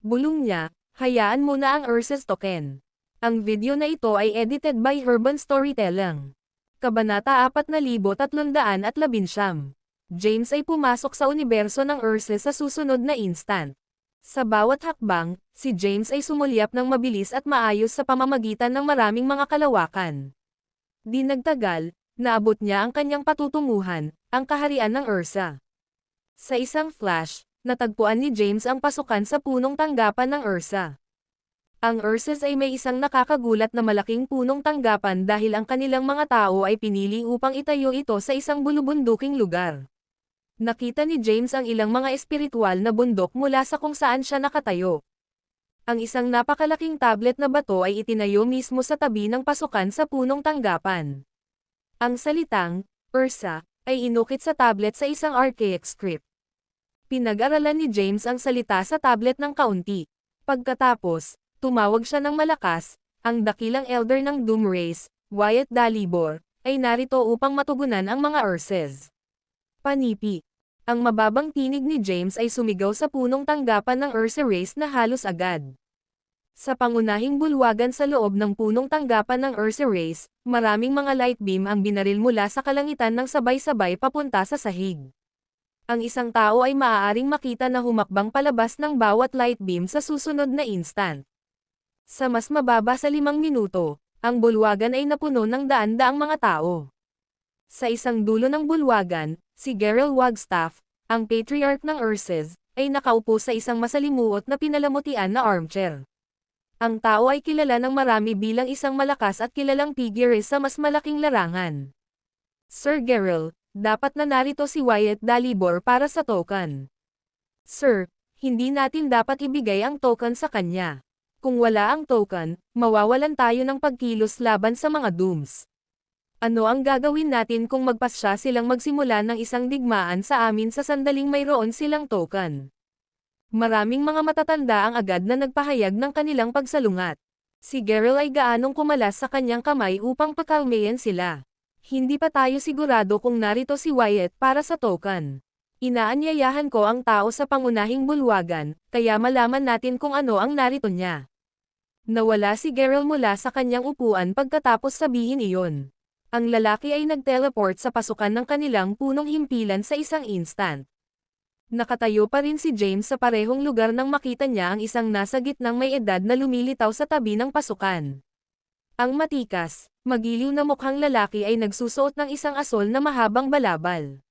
Speaker 2: Bulong niya, hayaan mo na ang Ursa's token. Ang video na ito ay edited by Urban Storytelling. Kabanata 4319. James ay pumasok sa universo ng Ursa sa susunod na instant. Sa bawat hakbang, si James ay sumulyap ng mabilis at maayos sa pamamagitan ng maraming mga kalawakan. Di nagtagal, naabot niya ang kanyang patutunguhan, ang kaharian ng Ursa. Sa isang flash, natagpuan ni James ang pasukan sa punong tanggapan ng Ursa. Ang Ursas ay may isang nakakagulat na malaking punong tanggapan dahil ang kanilang mga tao ay pinili upang itayo ito sa isang bulubunduking lugar. Nakita ni James ang ilang mga espiritual na bundok mula sa kung saan siya nakatayo. Ang isang napakalaking tablet na bato ay itinayo mismo sa tabi ng pasukan sa punong tanggapan. Ang salitang, Ursa, ay inukit sa tablet sa isang archaic script. Pinag-aralan ni James ang salita sa tablet ng kaunti. Pagkatapos, tumawag siya ng malakas, ang dakilang elder ng Doom Race, Wyatt Dalibor, ay narito upang matugunan ang mga Urses. Panipi. Ang mababang tinig ni James ay sumigaw sa punong tanggapan ng Ursa race na halos agad. Sa pangunahing bulwagan sa loob ng punong tanggapan ng Ursa race, maraming mga light beam ang binaril mula sa kalangitan ng sabay-sabay papunta sa sahig. Ang isang tao ay maaaring makita na humakbang palabas ng bawat light beam sa susunod na instant. Sa mas mababa sa 5 minuto, ang bulwagan ay napuno ng daan-daang mga tao. Sa isang dulo ng bulwagan, si Geralt Wagstaff, ang patriarch ng Urses, ay nakaupo sa isang masalimuot na pinalamutian na armchair. Ang tao ay kilala ng marami bilang isang malakas at kilalang figure sa mas malaking larangan. Sir Geralt, dapat na narito si Wyatt Dalibor para sa token. Sir, hindi natin dapat ibigay ang token sa kanya. Kung wala ang token, mawawalan tayo ng pagkilos laban sa mga dooms. Ano ang gagawin natin kung magpasya silang magsimula ng isang digmaan sa amin sa sandaling mayroon silang token? Maraming mga matatanda ang agad na nagpahayag ng kanilang pagsalungat. Si Geralt ay gaanong kumalas sa kanyang kamay upang pakalmayan sila. Hindi pa tayo sigurado kung narito si Wyatt para sa token. Inaanyayahan ko ang tao sa pangunahing bulwagan, kaya malaman natin kung ano ang narito niya. Nawala si Geralt mula sa kanyang upuan pagkatapos sabihin iyon. Ang lalaki ay nag-teleport sa pasukan ng kanilang punong himpilan sa isang instant. Nakatayo pa rin si James sa parehong lugar nang makita niya ang isang nasa gitnang may edad na lumilitaw sa tabi ng pasukan. Ang matikas, magiliw na mukhang lalaki ay nagsusuot ng isang asol na mahabang balabal.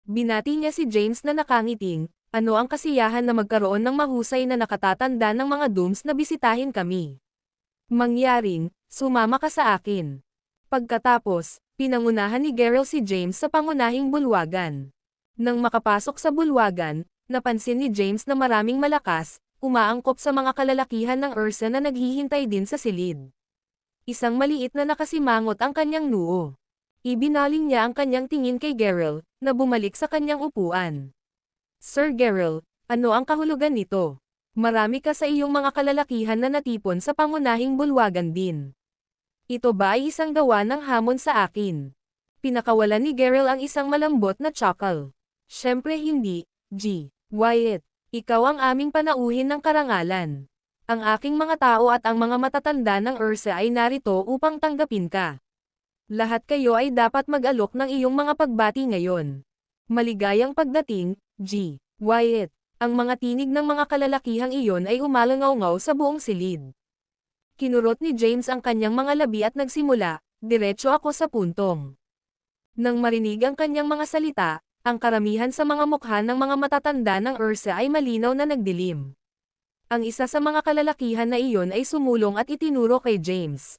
Speaker 2: Binati niya si James na nakangiting, ano ang kasiyahan na magkaroon ng mahusay na nakatatanda ng mga dooms na bisitahin kami. Mangyaring, sumama ka sa akin. Pagkatapos, pinangunahan ni Geralt si James sa pangunahing bulwagan. Nang makapasok sa bulwagan, napansin ni James na maraming malakas, umaangkop sa mga kalalakihan ng Ursa na naghihintay din sa silid. Isang maliit na nakasimangot ang kanyang noo. Ibinaling niya ang kanyang tingin kay Geralt, na bumalik sa kanyang upuan. Sir Geralt, ano ang kahulugan nito? Marami ka sa iyong mga kalalakihan na natipon sa pangunahing bulwagan din. Ito ba ay isang gawa ng hamon sa akin? Pinakawalan ni Geralt ang isang malambot na chuckle. Siyempre hindi, G. Wyatt. Ikaw ang aming panauhin ng karangalan. Ang aking mga tao at ang mga matatanda ng Ursa ay narito upang tanggapin ka. Lahat kayo ay dapat mag-alok ng iyong mga pagbati ngayon. Maligayang pagdating, G. Wyatt. Ang mga tinig ng mga kalalakihang iyon ay umalangaw-ngaw sa buong silid. Kinurot ni James ang kanyang mga labi at nagsimula, diretso ako sa puntong. Nang marinig ang kanyang mga salita, ang karamihan sa mga mukha ng mga matatanda ng Ursa ay malinaw na nagdilim. Ang isa sa mga kalalakihan na iyon ay sumulong at itinuro kay James.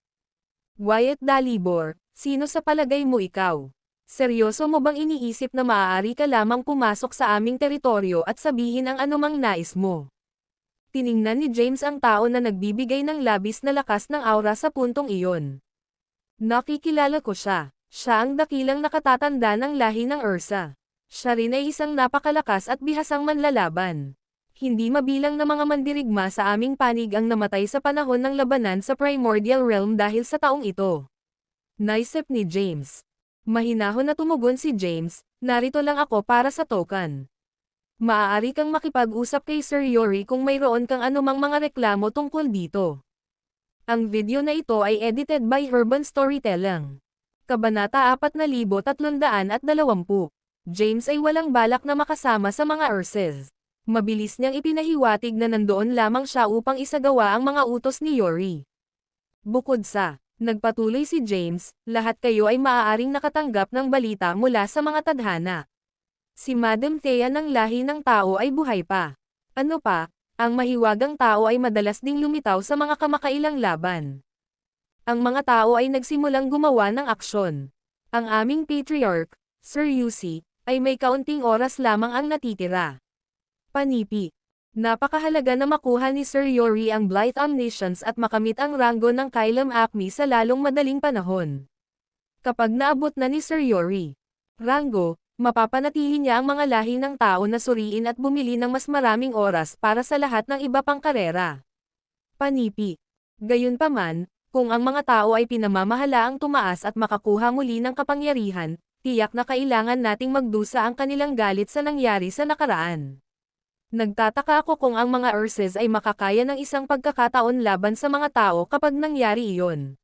Speaker 2: Wyatt Dalibor, sino sa palagay mo ikaw? Seryoso mo bang iniisip na maaari ka lamang pumasok sa aming teritoryo at sabihin ang anumang nais mo? Tiningnan ni James ang tao na nagbibigay ng labis na lakas ng aura sa puntong iyon. Nakikilala ko siya. Siya ang dakilang nakatatanda ng lahi ng Ursa. Siya rin ay isang napakalakas at bihasang manlalaban. Hindi mabilang na mga mandirigma sa aming panig ang namatay sa panahon ng labanan sa Primordial Realm dahil sa taong ito. Naisip ni James. Mahinahon na tumugon si James, narito lang ako para sa token. Maaari kang makipag-usap kay Sir Yori kung mayroon kang anumang mga reklamo tungkol dito. Ang video na ito ay edited by Urban Storytelling. Kabanata 4320. James ay walang balak na makasama sa mga Urses. Mabilis niyang ipinahiwatig na nandoon lamang siya upang isagawa ang mga utos ni Yori. Bukod sa, nagpatuloy si James, lahat kayo ay maaaring nakatanggap ng balita mula sa mga tadhana. Si Madam Thea ng lahi ng tao ay buhay pa. Ano pa, ang mahiwagang tao ay madalas ding lumitaw sa mga kamakailang laban. Ang mga tao ay nagsimulang gumawa ng aksyon. Ang aming patriarch, Sir Yusi, ay may kaunting oras lamang ang natitira. Panipi. Napakahalaga na makuha ni Sir Yori ang Blight Omniscience at makamit ang ranggo ng Kailam Acme sa lalong madaling panahon. Kapag naabot na ni Sir Yori ranggo, mapapanatili niya ang mga lahi ng tao na suriin at bumili ng mas maraming oras para sa lahat ng iba pang karera. Panipi. Gayunpaman, Kung ang mga tao ay pinamamahalaang tumaas at makakuha muli ng kapangyarihan, tiyak na kailangan nating magdusa ang kanilang galit sa nangyari sa nakaraan. Nagtataka ako kung ang mga Urses ay makakaya ng isang pagkakataon laban sa mga tao kapag nangyari iyon.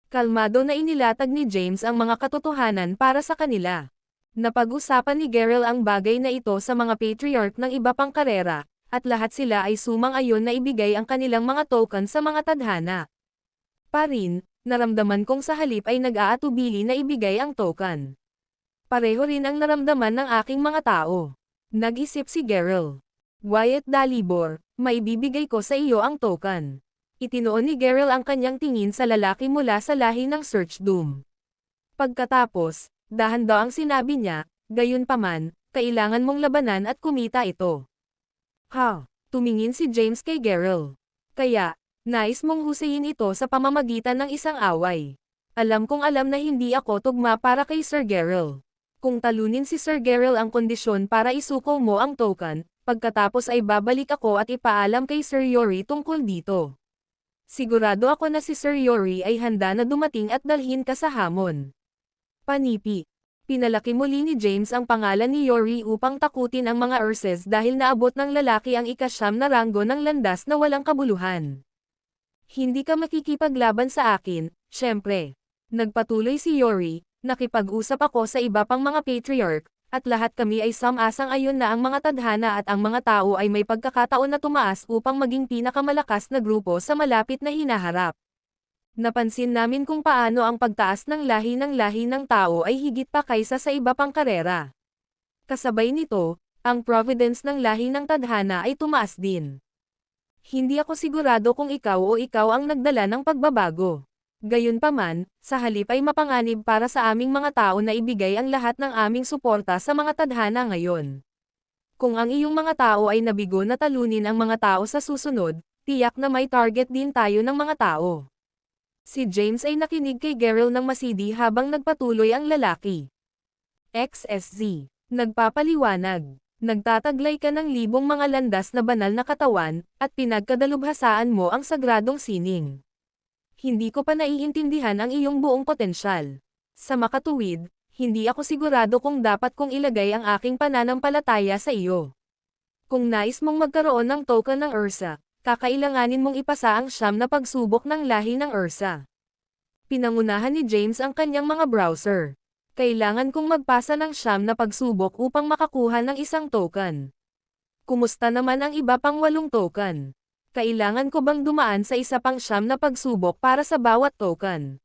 Speaker 2: Kalmado na inilatag ni James ang mga katotohanan para sa kanila. Napag-usapan ni Geralt ang bagay na ito sa mga patriarch ng iba pang karera, at lahat sila ay sumang-ayon na ibigay ang kanilang mga token sa mga tadhana. Parin, naramdaman kong sa halip ay nag-aatubili na ibigay ang token. Pareho rin ang naramdaman ng aking mga tao. Nag-isip si Geralt. Wyatt Dalibor, maibibigay ko sa iyo ang token. Itinoon ni Geralt ang kanyang tingin sa lalaki mula sa lahi ng Search Doom. Pagkatapos, dahan-daang sinabi niya, gayunpaman, kailangan mong labanan at kumita ito. Ha? Tumingin si James kay Geralt. Kaya, nais mong husayin ito sa pamamagitan ng isang away. Alam kong alam na hindi ako tugma para kay Sir Geralt. Kung talunin si Sir Geralt ang kondisyon para isuko mo ang token, pagkatapos ay babalik ako at ipaalam kay Sir Yori tungkol dito. Sigurado ako na si Sir Yori ay handa na dumating at dalhin ka sa hamon. Panipi. Pinalaki muli ni James ang pangalan ni Yori upang takutin ang mga Urses dahil naabot ng lalaki ang ika-9 na ranggo ng landas na walang kabuluhan. Hindi ka makikipaglaban sa akin, syempre. Nagpatuloy si Yori, nakipag-usap ako sa iba pang mga patriarch, at lahat kami ay sam-asang-ayon na ang mga tadhana at ang mga tao ay may pagkakataon na tumaas upang maging pinakamalakas na grupo sa malapit na hinaharap. Napansin namin kung paano ang pagtaas ng lahi ng tao ay higit pa kaysa sa iba pang karera. Kasabay nito, ang providence ng lahi ng tadhana ay tumaas din. Hindi ako sigurado kung ikaw o ikaw ang nagdala ng pagbabago. Gayunpaman, sa halip ay mapanganib para sa aming mga tao na ibigay ang lahat ng aming suporta sa mga tadhana ngayon. Kung ang iyong mga tao ay nabigo na talunin ang mga tao sa susunod, tiyak na may target din tayo ng mga tao. Si James ay nakinig kay Geralt ng masidi habang nagpatuloy ang lalaki. XSZ. Nagpapaliwanag. Nagtataglay ka ng libong mga landas na banal na katawan, at pinagkadalubhasaan mo ang sagradong sining. Hindi ko pa naiintindihan ang iyong buong potensyal. Sa makatuwid, hindi ako sigurado kung dapat kong ilagay ang aking pananampalataya sa iyo. Kung nais mong magkaroon ng token ng Ursa, kakailanganin mong ipasa ang 9 na pagsubok ng lahi ng Ursa. Pinangunahan ni James ang kanyang mga browser. Kailangan kong magpasa ng 9 na pagsubok upang makakuha ng isang token. Kumusta naman ang iba pang 8 token? Kailangan ko bang dumaan sa isa pang 9 na pagsubok para sa bawat token?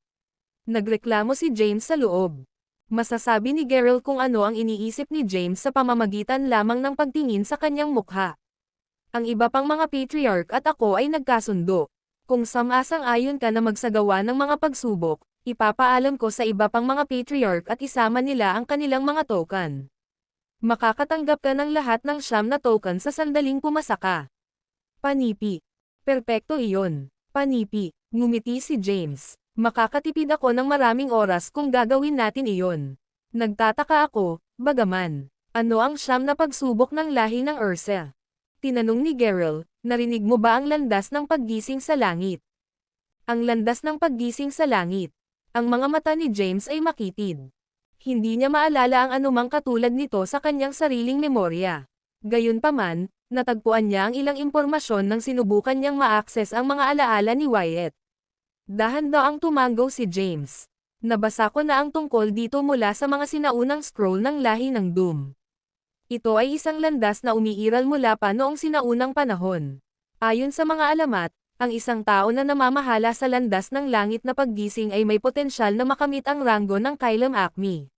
Speaker 2: Nagreklamo si James sa loob. Masasabi ni Geralt kung ano ang iniisip ni James sa pamamagitan lamang ng pagtingin sa kanyang mukha. Ang iba pang mga patriarch at ako ay nagkasundo. Kung sam-asang-ayon ka na magsagawa ng mga pagsubok, ipapaalam ko sa iba pang mga patriarch at isama nila ang kanilang mga token. Makakatanggap ka ng lahat ng 9 na token sa sandaling pumasa ka. Panipi. Perpekto iyon. Panipi. Ngumiti si James. Makakatipid ako ng maraming oras kung gagawin natin iyon. Nagtataka ako, bagaman. Ano ang 9 na pagsubok ng lahi ng Ursa? Tinanong ni Geralt, narinig mo ba ang landas ng paggising sa langit? Ang landas ng paggising sa langit. Ang mga mata ni James ay makitid. Hindi niya maalala ang anumang katulad nito sa kanyang sariling memorya. Gayunpaman, natagpuan niya ang ilang impormasyon nang sinubukan niyang ma-access ang mga alaala ni Wyatt. Dahan-daang tumango si James. Nabasa ko na ang tungkol dito mula sa mga sinaunang scroll ng lahi ng Doom. Ito ay isang landas na umiiral mula pa noong sinaunang panahon. Ayon sa mga alamat, ang isang tao na namamahala sa landas ng langit na paggising ay may potensyal na makamit ang ranggo ng Kailam Acme.